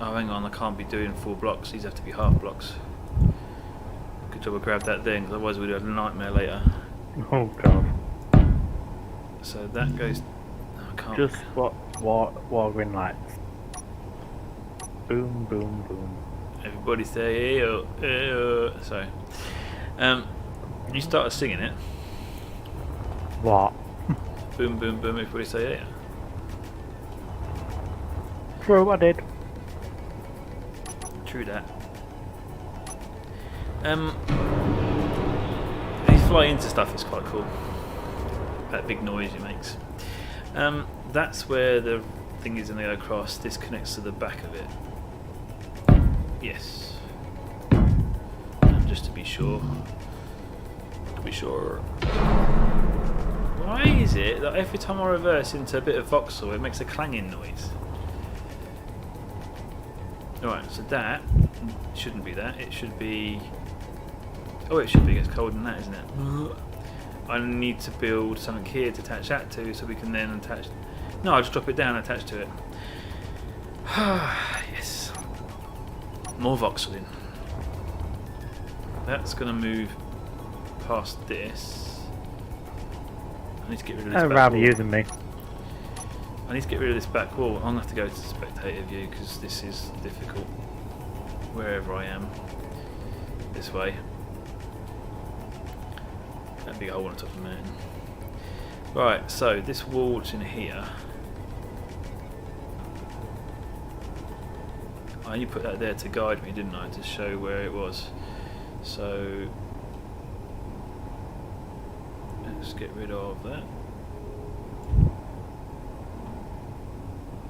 Oh, hang on! I can't be doing full blocks. These have to be half blocks. Good job I grabbed that then, 'cause otherwise we'd have a nightmare later. Oh god. So that goes. No, I can't. Just what green lights. Boom, boom, boom. Everybody say ew, ew. Sorry. You started singing it. What? Boom, boom, boom. Everybody say yeah. True, I did. True that. He fly into stuff is quite cool. That big noise he makes. That's where the thing is going to go across. This connects to the back of it. Yes. And just to be sure. What Why is it that every time I reverse into a bit of voxel it makes a clanging noise? Alright, so that shouldn't be that. It should be... Oh, it should be. It's colder than that, isn't it? I need to build something here to attach that to so we can then attach... No, I'll just drop it down and attach to it. Yes. More voxel in. That's going to move past this. I need to get rid of this I'd back rather wall. you than me. I need to get rid of this back wall. I'm going to have to go to spectator view because this is difficult. Wherever I am. This way. That big hole on the top of the mountain. Right, so this wall that's in here. I only put that there to guide me, didn't I? To show where it was. So let's get rid of that.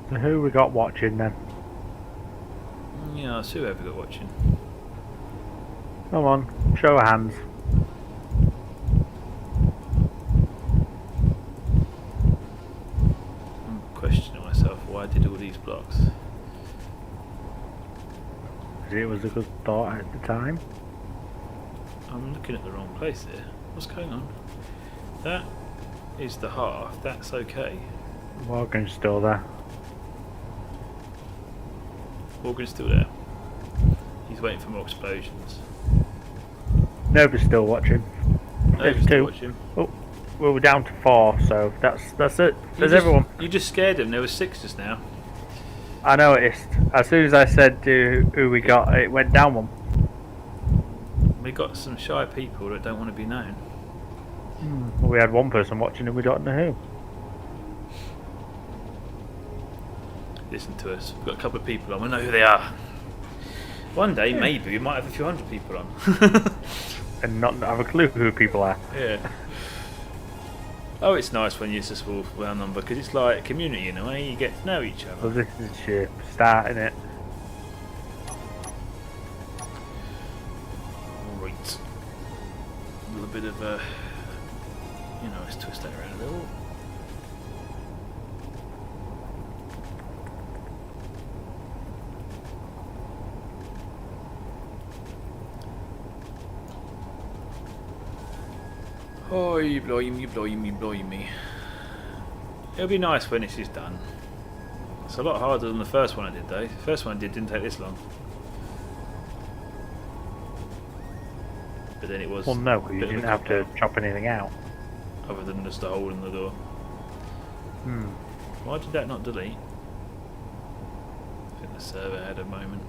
So who we got watching then? Yeah, I'll see whoever got watching. Come on, show of hands. I'm questioning myself why I did all these blocks. It was a good thought at the time. I'm looking at the wrong place here. What's going on? That is the half. That's okay. Morgan's still there. Morgan's still there. He's waiting for more explosions. Nobody's still watching. Nobody's There's still two. watching. Oh, well, we're down to 4, so that's it. There's just, everyone. You just scared him. There was 6 just now. I noticed. As soon as I said who we got, it went down one. We got some shy people that don't want to be known. Well, we had one person watching and we don't know who. Listen to us. We've got a couple of people on. We know who they are. One day, maybe, we might have a few hundred people on. And not have a clue who people are. Yeah. Oh, it's nice when you're just a small number because it's like a community in a way. You get to know each So other. this is your start, innit? Right. A little bit of a... You know, let's twist that around a little. Oh, you blimey. It'll be nice when this is done. It's a lot harder than the first one I did though. The first one I did didn't take this long. But then it was... Well, no, a you bit of a didn't have to cop-out, chop anything out. other than just a hole in the door. Why did that not delete? I think the server had a moment.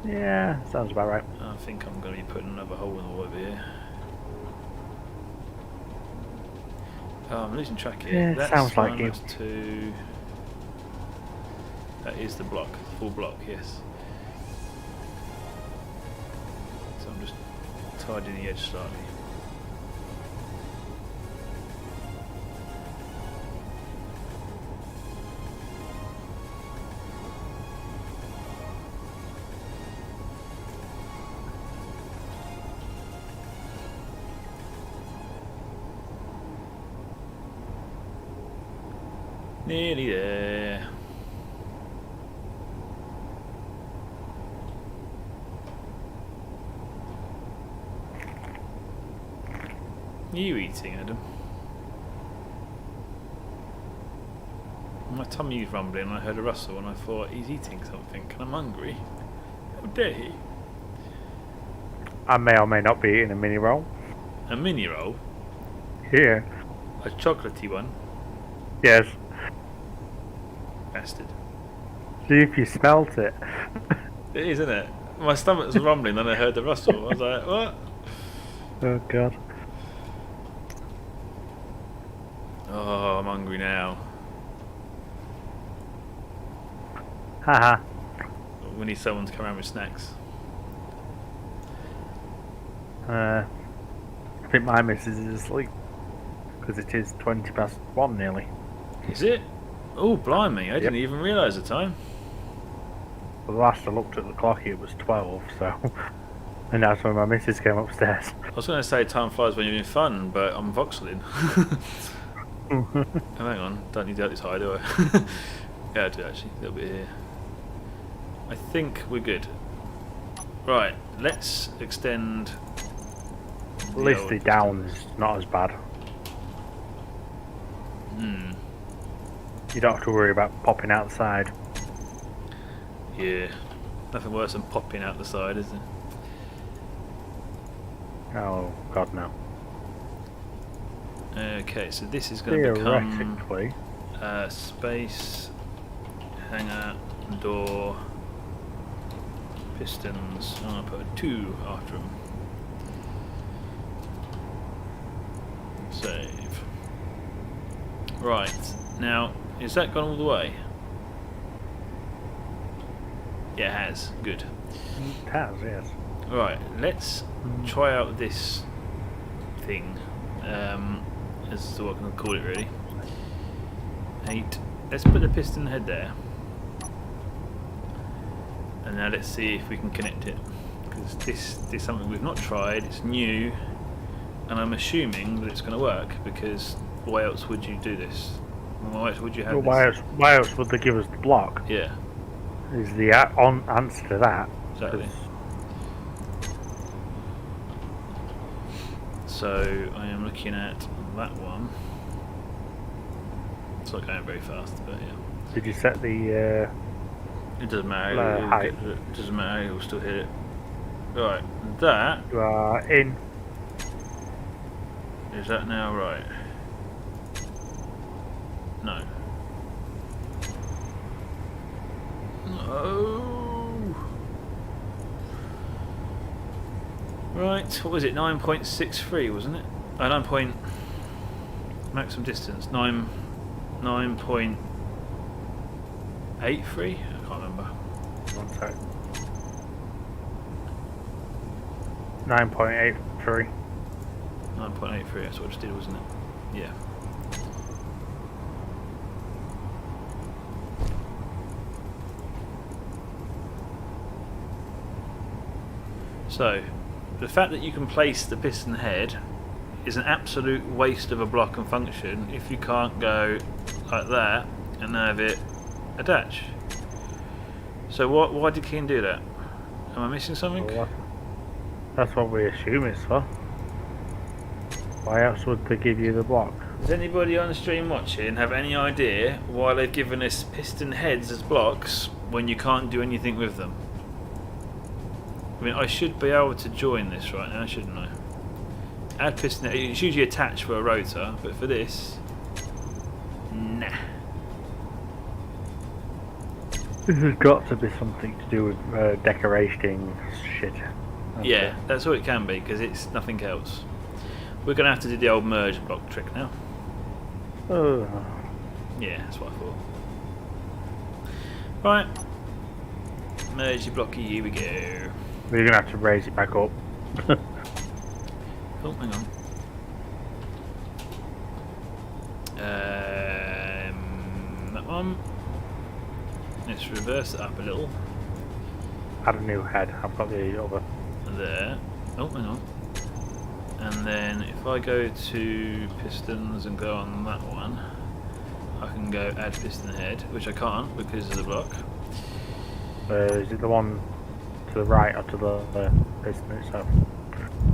Yeah, sounds about right. I think I'm going to be putting another hole in the wall over here. Oh, I'm losing track here. Yeah, That's sounds like one, you. that's 2. That is the block, full block, yes. So I'm just tidying the edge slightly. Nearly there. Are you eating, Adam? My tummy was rumbling and I heard a rustle and I thought he's eating something and I'm hungry. How dare he? I may or may not be eating a mini roll. A mini roll? Here. A chocolatey one? Yes. Bastard. See if you smelt it. It is, isn't it? My stomach was rumbling and I heard the rustle. I was like, what? Oh god. Oh, I'm hungry now. Haha. We need someone to come around with snacks. I think my missus is asleep. Because it is 1:20 nearly. Is it? Oh, blimey, I didn't even realise the time. Well, the last I looked at the clock it was 12, so... And that's when my missus came upstairs. I was going to say time flies when you're having fun, but I'm voxeling. Oh, hang on, don't need to out this high, do I? Yeah, I do actually, a little bit here. I think we're good. Right, let's extend. At least the down's not as bad. Hmm. You don't have to worry about popping outside. Yeah, nothing worse than popping out the side, is there? Oh, God, no. Okay, so this is going to become Theoretically. space, hanger, door, pistons. I'm going to put a 2 after them. Save. Right, now, is that gone all the way? Yeah, it has. Good. It has, yes. Right, let's try out this thing. As to what I'm going to call it, really. 8. Let's put the piston head there. And now let's see if we can connect it. Because this is something we've not tried, it's new, and I'm assuming that it's going to work, because why else would you do this? Why else would you have Well, this? why else would they give us the block? Yeah, Is the answer to that. exactly. So I am looking at that one. It's not going very fast, but yeah. Did you set the... It doesn't matter. Height. It doesn't matter. You'll still hit it. Right, that you are in? is that now right? No. No. Right, what was it? 9.63, wasn't it? 9 point maximum distance. 9.83. I can't remember. One sec. 9.83. 9.83. That's what I just did, wasn't it? Yeah. So, the fact that you can place the piston head is an absolute waste of a block and function if you can't go like that and have it attach. So why did King do that? Am I missing something? Well, that's what we assume it's for. Why else would they give you the block? Does anybody on the stream watching have any idea why they've given us piston heads as blocks when you can't do anything with them? I mean, I should be able to join this right now, shouldn't I? Add piston head. It's usually attached for a rotor, but for this, nah. This has got to be something to do with decorating shit. Yeah, that's all it can be, because it's nothing else. We're going to have to do the old merge block trick now. Oh. Yeah, that's what I thought. Right. Merge the blocky, here we go. We're going to have to raise it back up. Oh, hang on. That one. Let's reverse it up a little. Add a new head. I've got the other. There. Oh, hang on. And then if I go to pistons and go on that one, I can go add piston head, which I can't because of the block. Is it the one to the right or to the piston itself?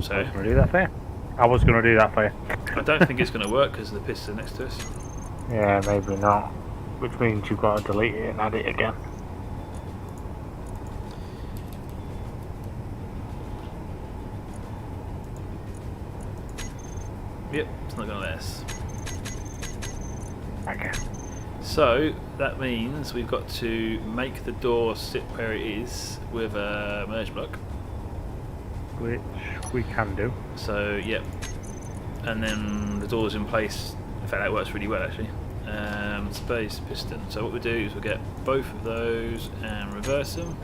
So I was going to do that for you. I was going to do that for you. I don't think it's going to work because of the piston next to us. Yeah, maybe not. Which means you've got to delete it and add it again. Yep, it's not going to let us. Okay. So that means we've got to make the door sit where it is with a merge block. Which we can do. So yep, and then the door's in place. In fact, that works really well actually. Space piston. So what we do is we'll get both of those and reverse them.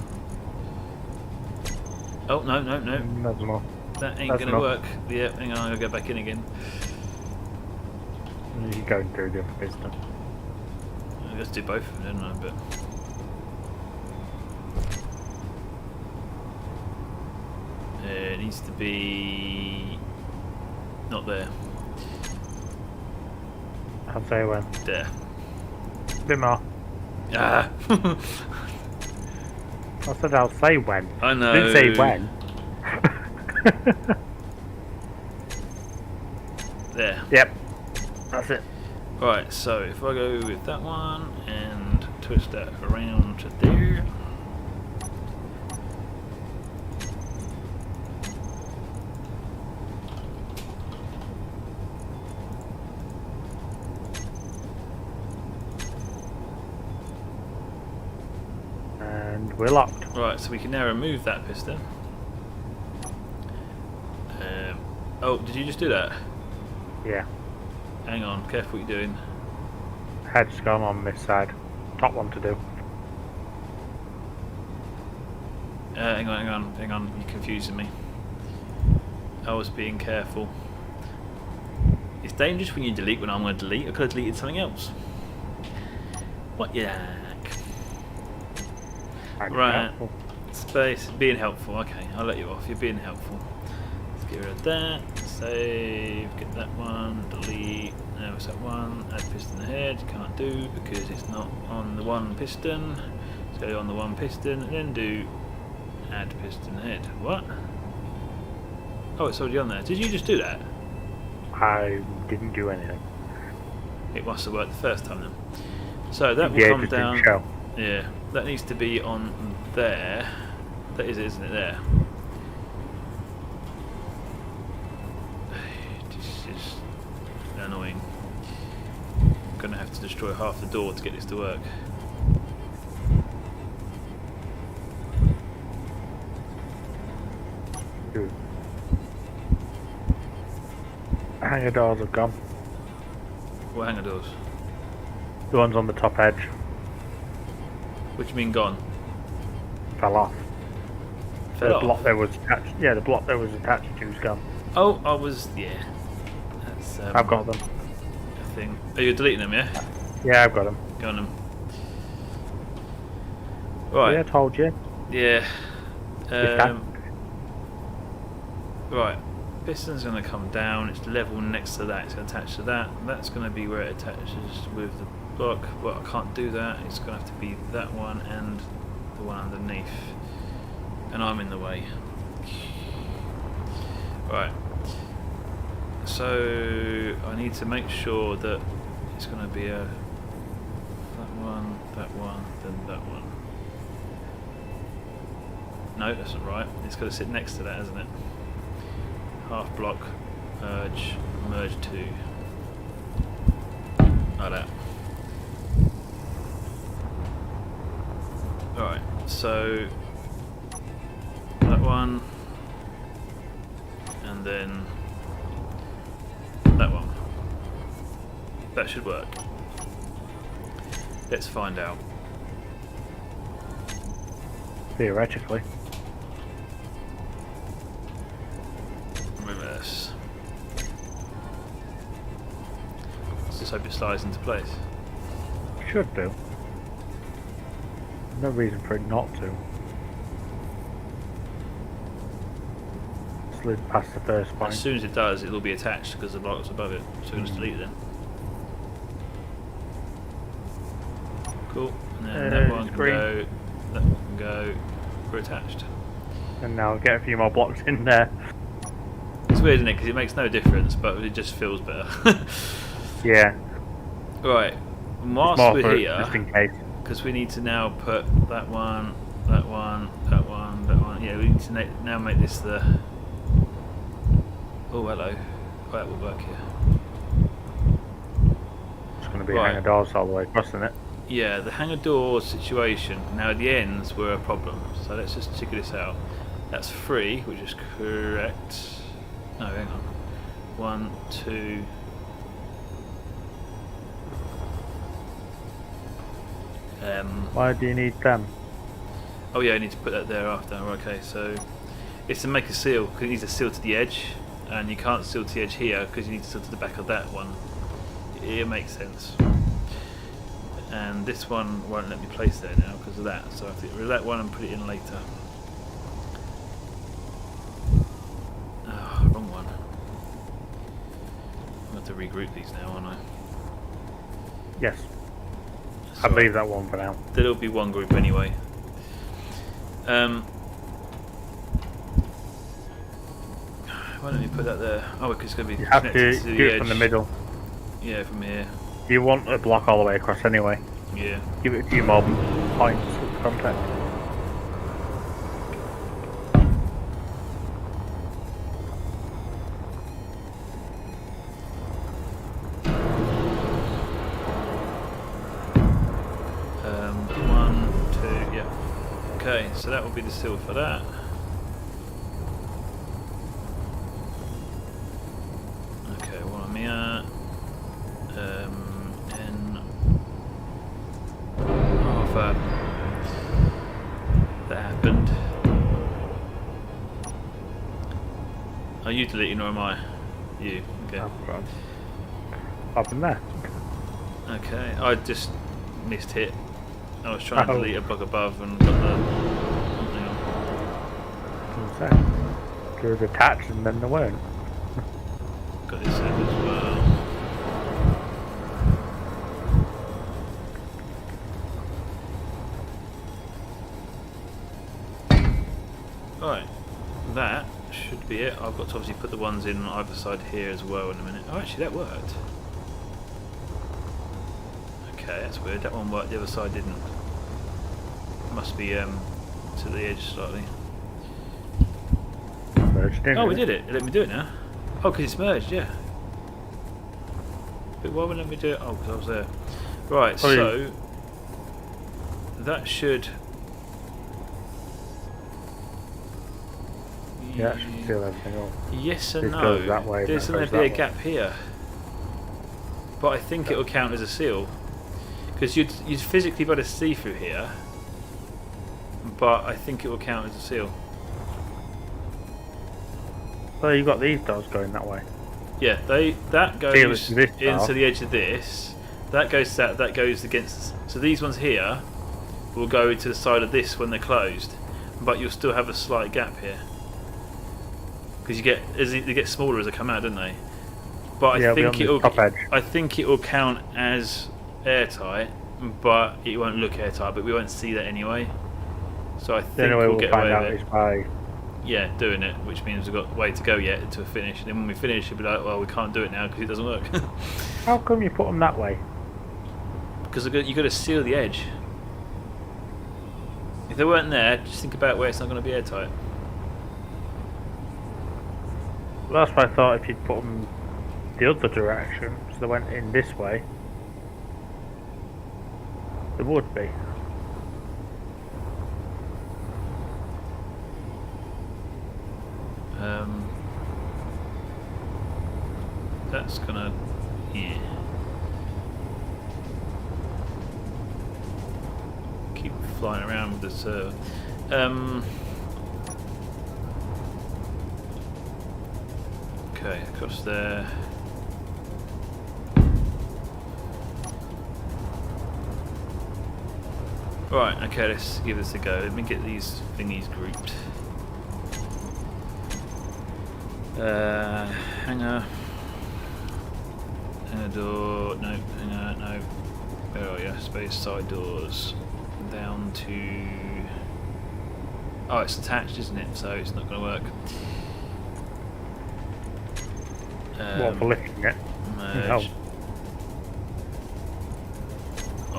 Oh no! That's more. That ain't That's gonna not. work. Yeah, hang on, I'll go back in again. You're going through the other piston. Let's do both of them, didn't I? But It needs to be not there. I'll say when. There. A bit more. Ah. I said I'll say when. I know. I didn't say when. There. Yep. That's it. Right, so if I go with that one and twist that around to there. And we're locked. Right, so we can now remove that piston. Oh, did you just do that? Yeah. Hang on, careful what you're doing. Head's gone on this side. Top one to do. Hang on, you're confusing me. I was being careful. It's dangerous when you delete when I'm going to delete. I could have deleted something else. What you like? Right. Helpful. Space, being helpful. Okay, I'll let you off. You're being helpful. Let's get rid of that. Save. Get that one. Delete. Now what's that one? Add piston head. Can't do because it's not on the one piston. So on the one piston, and then do add piston head. What? Oh, it's already on there. Did you just do that? I didn't do anything. It must have worked the first time then. So that will Yeah, come just down. didn't show. Yeah, that needs to be on there. That is it, isn't it? There. This is annoying. I'm gonna have to destroy half the door to get this to work. Good. Hanger doors have gone. What hanger doors? The ones on the top edge What do you mean gone? fell off. Fell The off? block that was attached. Yeah, the block that was attached to is gone. Oh, I was. Yeah. That's. I've got them. A thing. Oh, you're deleting them, yeah? Yeah, I've got them. Go on them. Right. Yeah, I told you. Yeah. can. Right. Piston's going to come down. It's level next to that. It's going to attach to that. That's going to be where it attaches with the block. Well, I can't do that. It's going to have to be that one and the one underneath. And I'm in the way. Right. So I need to make sure that it's going to be a that one, then that one. No, that's not right. It's got to sit next to that, isn't it? Half block, merge two. Like that. Alright, so that one, and then that one. That should work. Let's find out. Theoretically. Reverse. Let's just hope it slides into place. Should do. No reason for it not to. Slid past the first point. As soon as it does, it will be attached because the block's above it. So we'll just delete it then. Cool. And then that one can green. go. That one can go. We're attached. And now get a few more blocks in there. It's weird, isn't it? Because it makes no difference, but it just feels better. Yeah. Right. Whilst More we're for here, just in case. because we need to now put that one, that one, that one, that one. Yeah, we need to now make this the. Oh, hello. Oh, that will work here. It's going to be Right. hanger doors all the way across, isn't it? Yeah, the hanger door situation. Now the ends were a problem, so let's just figure this out. That's 3, which is correct. No, hang on. 1, 2. Why do you need them? Oh yeah, I need to put that there after. Okay, so it's to make a seal because it needs a seal to the edge, and you can't seal to the edge here because you need to seal to the back of that one. It makes sense. And this one won't let me place there now because of that, so I have to get rid of that one and put it in later. have to regroup these now, aren't I? Yes. That's I all right. leave that one for now. There'll be one group anyway. Why don't we put that there? Oh, because it's going to be You have connected to to the do edge. it from the middle. Yeah, from here. You want a block all the way across anyway. Yeah. Give it a few more points of contact. One, two, yeah. Okay, so that will be the seal for that. Okay, what am I at? N. Oh, fab. That happened. Are you deleting or am I? You. Okay. Oh, God. What happened there? Okay, I just missed hit. I was trying to Oh. delete a block above and got the. Hang on. What's that? There was attached and then there weren't. Got this end as well. Right, that should be it. I've got to obviously put the ones in on either side here as well in a minute. Oh, actually, that worked. Okay, that's weird. That one worked, the other side didn't. Must be to the edge slightly. Merged in, Oh, we innit? did it. Let me do it now. Oh, because it's merged, yeah. But why wouldn't let me do it? Oh, because I was there. Right, Oh, so that should. Yeah, that should seal everything up. Yes and This no. goes that way, There's that going goes to be a that way. gap here, but I think it will count as a seal because you'd physically be able to see through here, but I think it will count as a seal. So you got these doors going that way. Yeah, that goes Seal it to this into bar. the edge of this. That goes that goes against. So these ones here will go to the side of this when they're closed, but you'll still have a slight gap here because you get they get smaller as they come out, don't they? But Yeah, I think it'll be on the top edge. I think it will count as airtight, but it won't look airtight. But we won't see that anyway. So I think The only way we'll we'll get find away out with is it. by. Yeah, doing it, which means we've got a way to go yet to a finish. And then when we finish, it'll be like, well, we can't do it now because it doesn't work. How come you put them that way? Because you've got to seal the edge. If they weren't there, just think about where it's not going to be airtight. Well, that's why I thought if you'd put them the other direction, so they went in this way, they would be. That's gonna, yeah. Keep flying around with this. Okay, across there. Right, okay, let's give this a go. Let me get these thingies grouped. Hanger. Hanger door. No, hanger, no. Where are you? Space side doors. Down to. Oh, it's attached, isn't it? So it's not going to work. What for lifting it? Merge. No.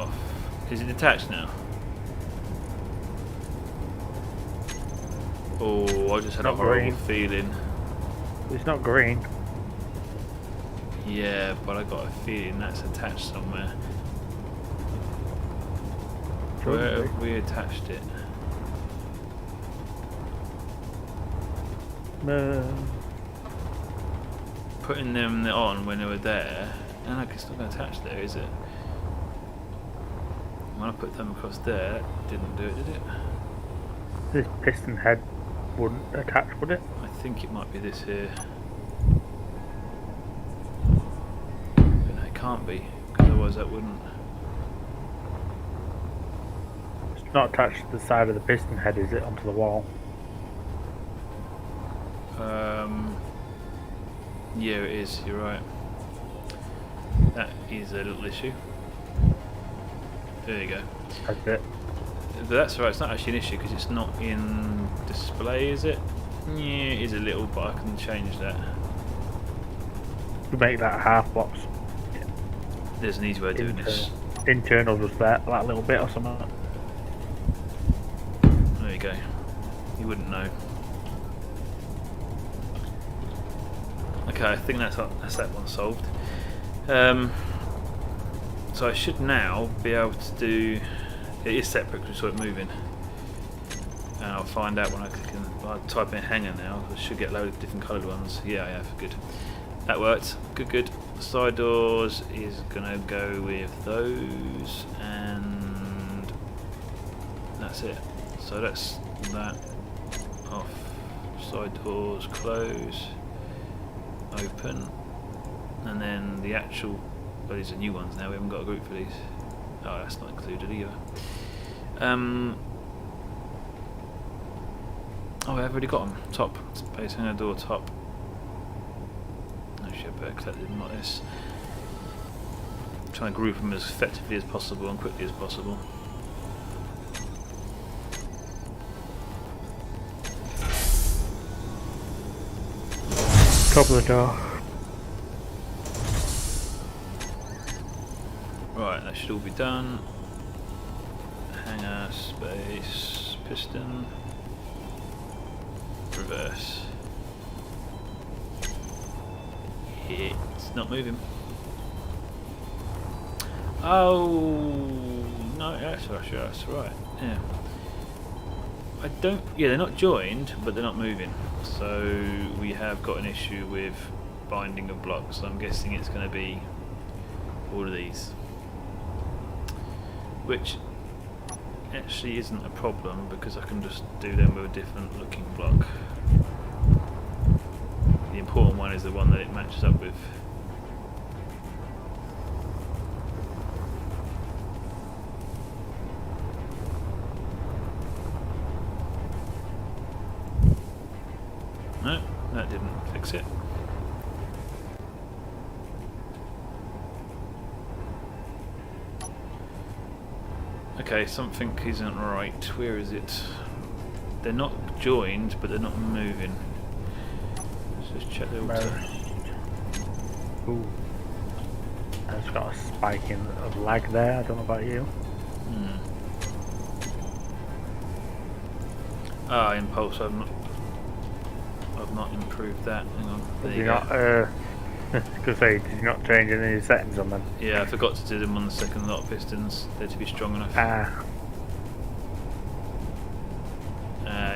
Off. Is it detached now? Oh, I just had a Not horrible green. feeling. It's not green. Yeah, but I got a feeling that's attached somewhere. Where Shouldn't have we attached it? Putting them on when they were there. No, it's not going to attach there, is it? When I put them across there, that didn't do it, did it? This piston head wouldn't attach, would it? I think it might be this here. But no, it can't be, because otherwise that wouldn't. It's not attached to the side of the piston head, is it? Onto the wall. Yeah, it is. You're right. That is a little issue. There you go. That's it. But that's alright, it's not actually an issue because it's not in display, is it? Yeah, it is a little, but I can change that. To make that half box There's an easy way of doing this. internal, just that little bit or something. There you go. You wouldn't know. Okay, I think that's that one solved. So I should now be able to do. It is separate because we saw it moving, and I'll find out when I click in. I'll type in hanger now. I should get a load of different coloured ones. Yeah, I have. Good. That worked. Good, good. Side doors is gonna go with those, and that's it. So that's that off. Side doors close, open, and then the actual. Oh, these are new ones now. We haven't got a group for these. Oh, that's not included either. Oh, I've already got them. Top. Space hanger door top. Actually, I better collect them like this. I'm trying to group them as effectively as possible and quickly as possible. Top of the door. Right, that should all be done. Hanger, space, piston, reverse. It's not moving. Oh no, that's right. Yeah. I don't. Yeah, they're not joined, but they're not moving. So we have got an issue with binding of blocks. So I'm guessing it's going to be all of these, which actually isn't a problem because I can just do them with a different looking block. The important one is the one that it matches up with. No, that didn't fix it. Okay, something isn't right. Where is it? They're not joined, but they're not moving. Let's just check the altar. Ooh. It's got a spike of lag there. I don't know about you. Ah, impulse. I've not improved that. Hang on. There Did you you go. not? Because did you not change any of your settings on them? Yeah, I forgot to do them on the second lot of pistons. They're to be strong enough.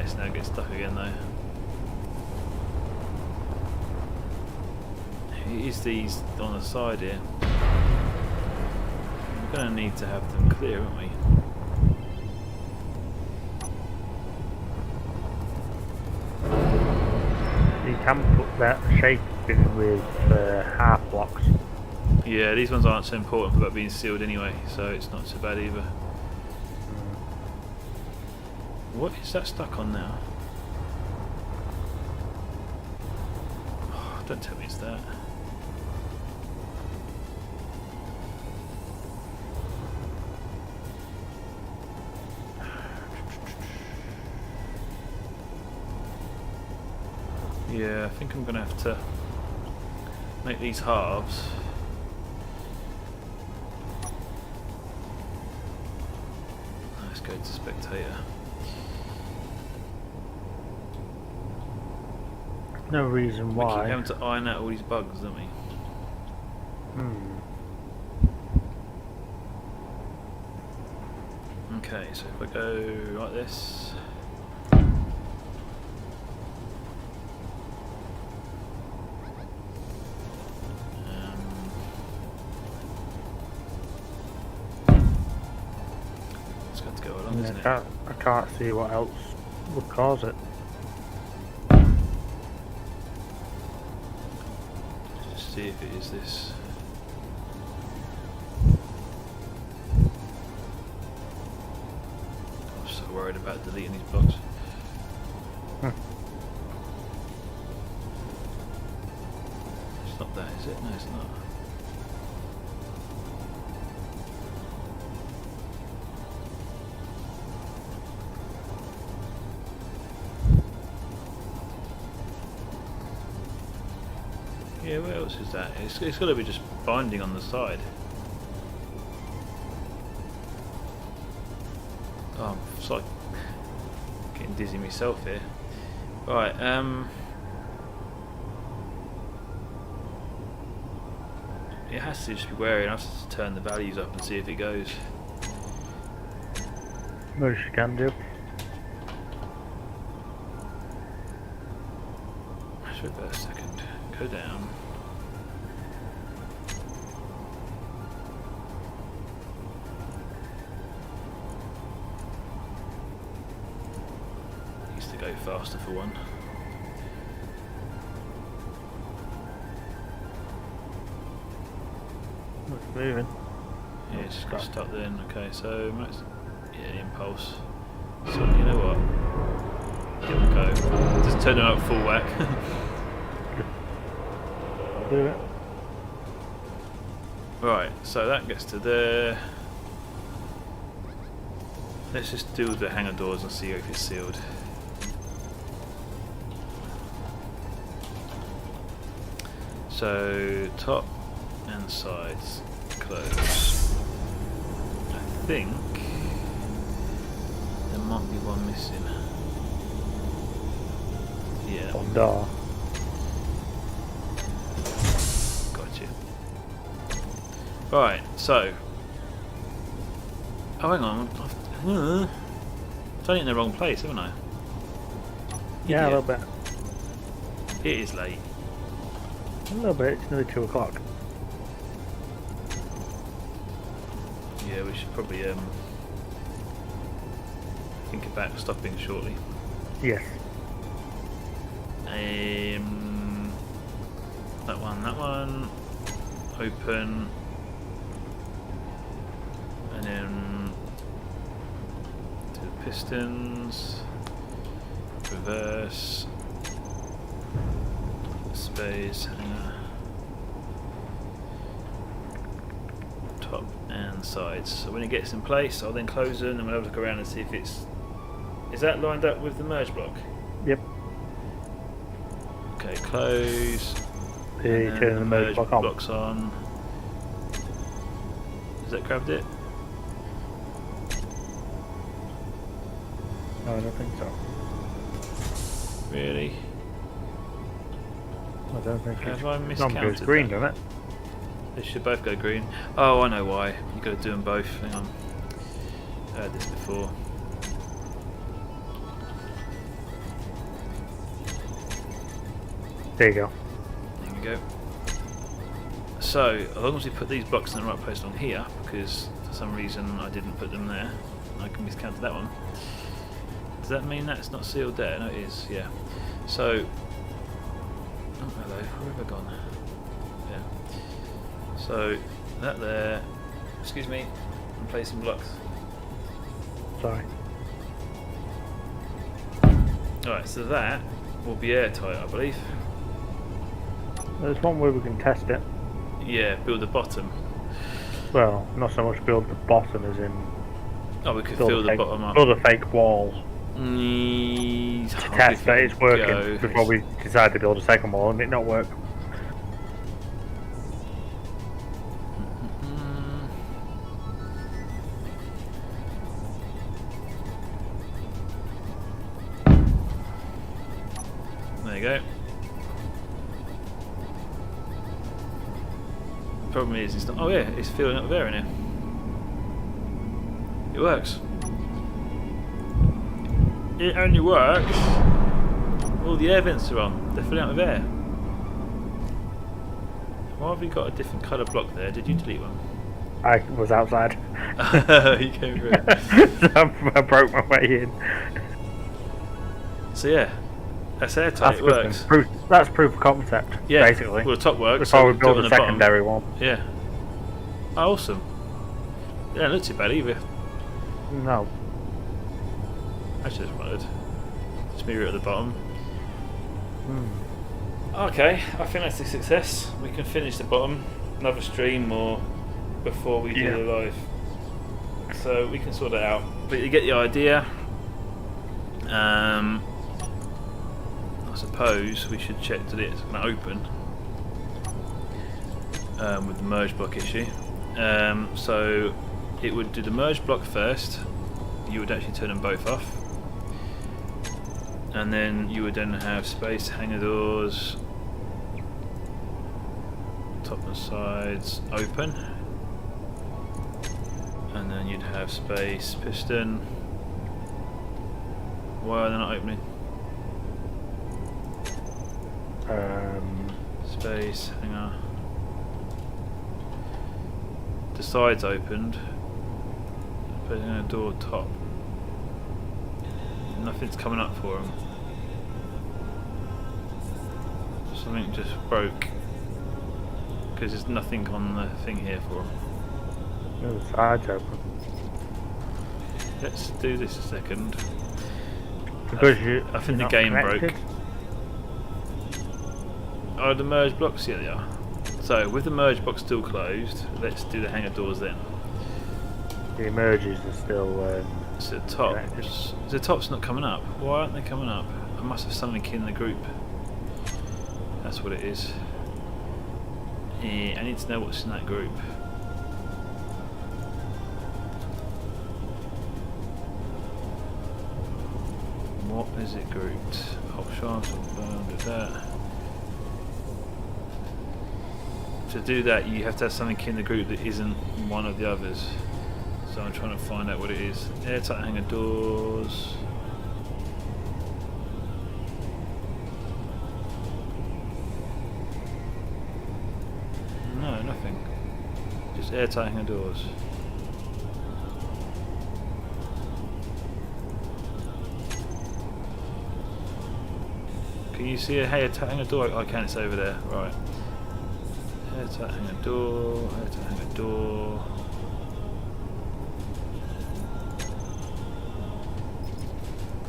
It's now getting stuck again though. It is these on the side here. We're going to need to have them clear, aren't we? You can put that shape in with half blocks. Yeah, these ones aren't so important about being sealed anyway, so it's not so bad either. What is that stuck on now? Oh, don't tell me it's that. Yeah, I think I'm going to have to make these halves. Let's go to spectator. No reason We keep why. having to iron out all these bugs, don't we? Okay, so if I go like this. It's got to go along, isn't it? I can't see what else would cause it. Just see if it is this. I'm so worried about deleting these blocks. It's not that, is it? No, it's not. Yeah, where else is that? It's got to be just binding on the side. Oh, I'm like getting dizzy myself here. Right, it has to just be wearing. I have to turn the values up and see if it goes. Most you can do. Let's reverse a second. Go down. Used to go faster for one. It's moving. Yeah, it's just got stuck then. Okay, so max. Yeah, impulse. So you know what? Here we go. Just turn it up full whack. I'll do it. Right, so that gets to there. Let's just do the hangar doors and see if it's sealed. So top and sides close. I think there might be one missing. Yeah. On door. Got you. Right, so. Oh, hang on. I've done it in the wrong place, haven't I? Yeah, a Idiot. little bit. It is late. A little bit. It's nearly 2 o'clock. Yeah, we should probably think about stopping shortly. Yes. That one, open, and then do the pistons, reverse, space, hanger, top and sides. So when it gets in place, I'll then close them and we'll have a look around and see if it's. Is that lined up with the merge block? Yep. Okay, close. You And turn then the merge block on. block's on. Has that grabbed it? No, I don't think so. Really? I don't think Have it's... I Normally miscounted goes green, that? doesn't it? They should both go green. Oh, I know why. You've got to do them both. Hang on. I had this before. There you go. There we go. So, as long as we put these blocks in the right place on here, because for some reason I didn't put them there, I can miscount that one. Does that mean that's not sealed there? No, it is, yeah. So, oh hello, where have I gone? Yeah. So, that there, excuse me, I'm placing blocks. Sorry. Alright, so that will be airtight, I believe. There's one way we can test it. Yeah, build the bottom. Well, not so much build the bottom as in Oh, we could build fill a the fake, bottom up. build a fake wall To to test that it's working before we decide to build a second wall and it not work. There you go. Problem is, it's not. Oh yeah, it's filling up there in here. It works. It only works. All the air vents are on. They're filling up with air. Why have we got a different colour block there? Did you delete one? I was outside. You came through. So I broke my way in. So yeah, that's airtight. It works. That's proof of concept, Yeah. basically. Well, the top works. Before we do it build on a the bottom. secondary one. Yeah. Oh, awesome. Yeah, it looks too bad either. No. Actually, that's what I did. Just mirror it at the bottom. Hmm. Okay, I think that's a success. We can finish the bottom, another stream or before we do Yeah. the live. So we can sort it out. But you get the idea. I suppose we should check that it's going to open. with the merge block issue. So it would do the merge block first. You would actually turn them both off, and then you would then have space hanger doors, top and sides open, and then you'd have space piston. Why are they not opening? Space hanger. The sides opened, putting a door top. Nothing's coming up for them. Something just broke because there's nothing on the thing here for them. No, the side's open. Let's do this a second. Because I think the game broke. Oh, the merge blocks? Yeah, they are. So, with the merge box still closed, let's do the hanger doors then. The emerges are still. So the top's not coming up. Why aren't they coming up? I must have something in the group. That's what it is. Yeah, I need to know what's in that group. What is it grouped? Hot shafts, with that. To do that, you have to have something in the group that isn't one of the others. So I'm trying to find out what it is. Airtight hanger doors. No, nothing. Just airtight hanger doors. Can you see a airtight hanger door? I can't, it's over there. Right. Airtight hanger door, airtight hanger door.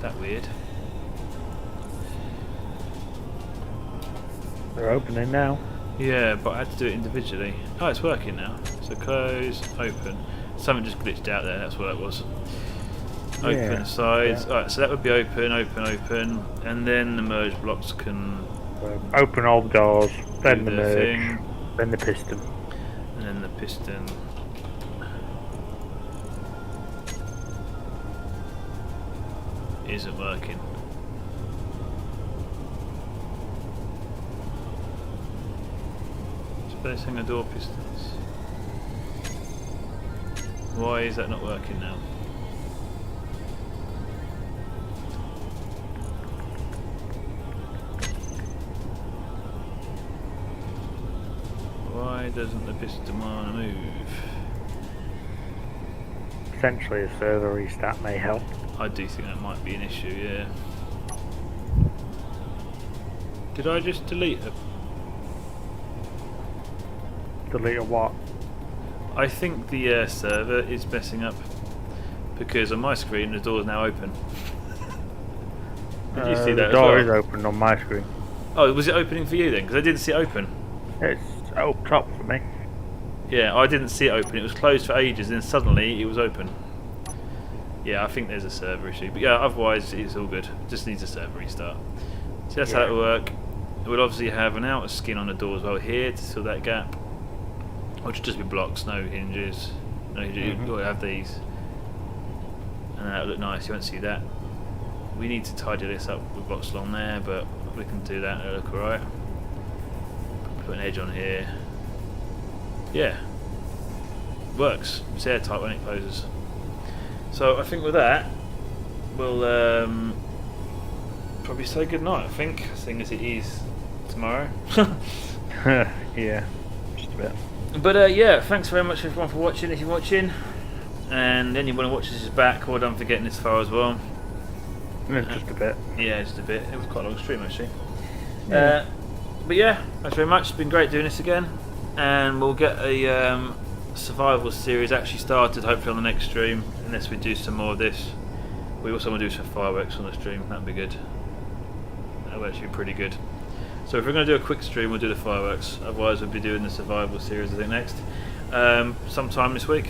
That weird. They're opening now. Yeah, but I had to do it individually. Oh, it's working now. So close, open. Something just glitched out there, that's what that was. Open Yeah, sides. yeah. Alright, so that would be open, open, open. And then the merge blocks can Open all the doors, then do the their merge, thing. then the piston. And then the piston. Isn't working. Space hanger door pistons. Why is that not working now? Why doesn't the piston want to move? Potentially a server restart may help. I do think that might be an issue, yeah. Did I just delete it? Delete a what? I think the server is messing up because on my screen the door's now open. Did you see that The as door well? is open on my screen. Oh, was it opening for you then? Because I didn't see it open. It's up top for me. Yeah, I didn't see it open. It was closed for ages, and then suddenly it was open. Yeah, I think there's a server issue. But yeah, otherwise it's all good. Just needs a server restart. So that's how Yeah. it'll work. It will obviously have an outer skin on the door as well here to fill that gap. Which will just be blocks, no hinges. No hinges. Mhm. You'll have these. And that'll look nice. You won't see that. We need to tidy this up with blocks along there, but we can do that. It'll look alright. Put an edge on here. Yeah. Works. It's airtight when it closes. So I think with that, we'll probably say goodnight, I think, seeing as it is tomorrow. Yeah, just a bit. But yeah, thanks very much everyone for watching, if you're watching. And anyone who watches this back, well done for getting this far as well. Just a bit. Yeah, just a bit. It was quite a long stream actually. Yeah. But yeah, thanks very much. It's been great doing this again. And we'll get a survival series actually started hopefully on the next stream, unless we do some more of this. We also want to do some fireworks on the stream, that'd be good. That would actually be pretty good. So if we're going to do a quick stream, we'll do the fireworks. Otherwise we'll be doing the survival series I think next. Sometime this week.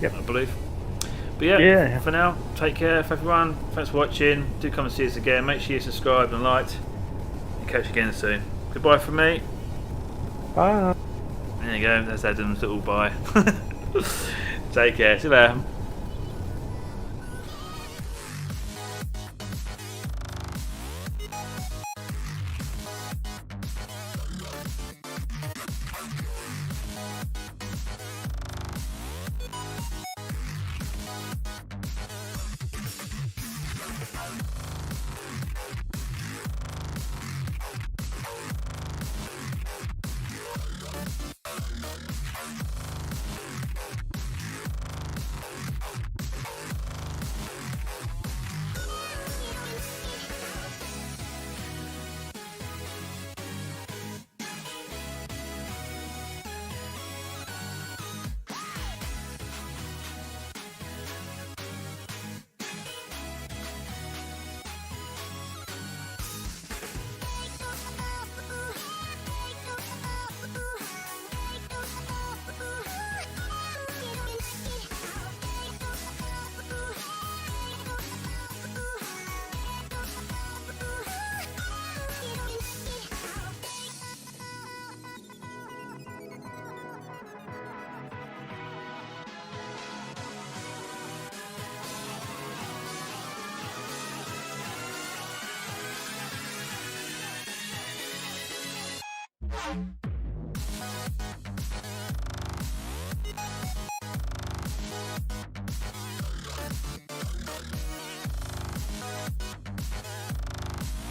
Yep. I believe. But yeah, Yeah. for now, take care everyone. Thanks for watching. Do come and see us again. Make sure you subscribe and like. And catch you again soon. Goodbye from me. Bye. There you go, that's Adam's little bye. Take care, see you later.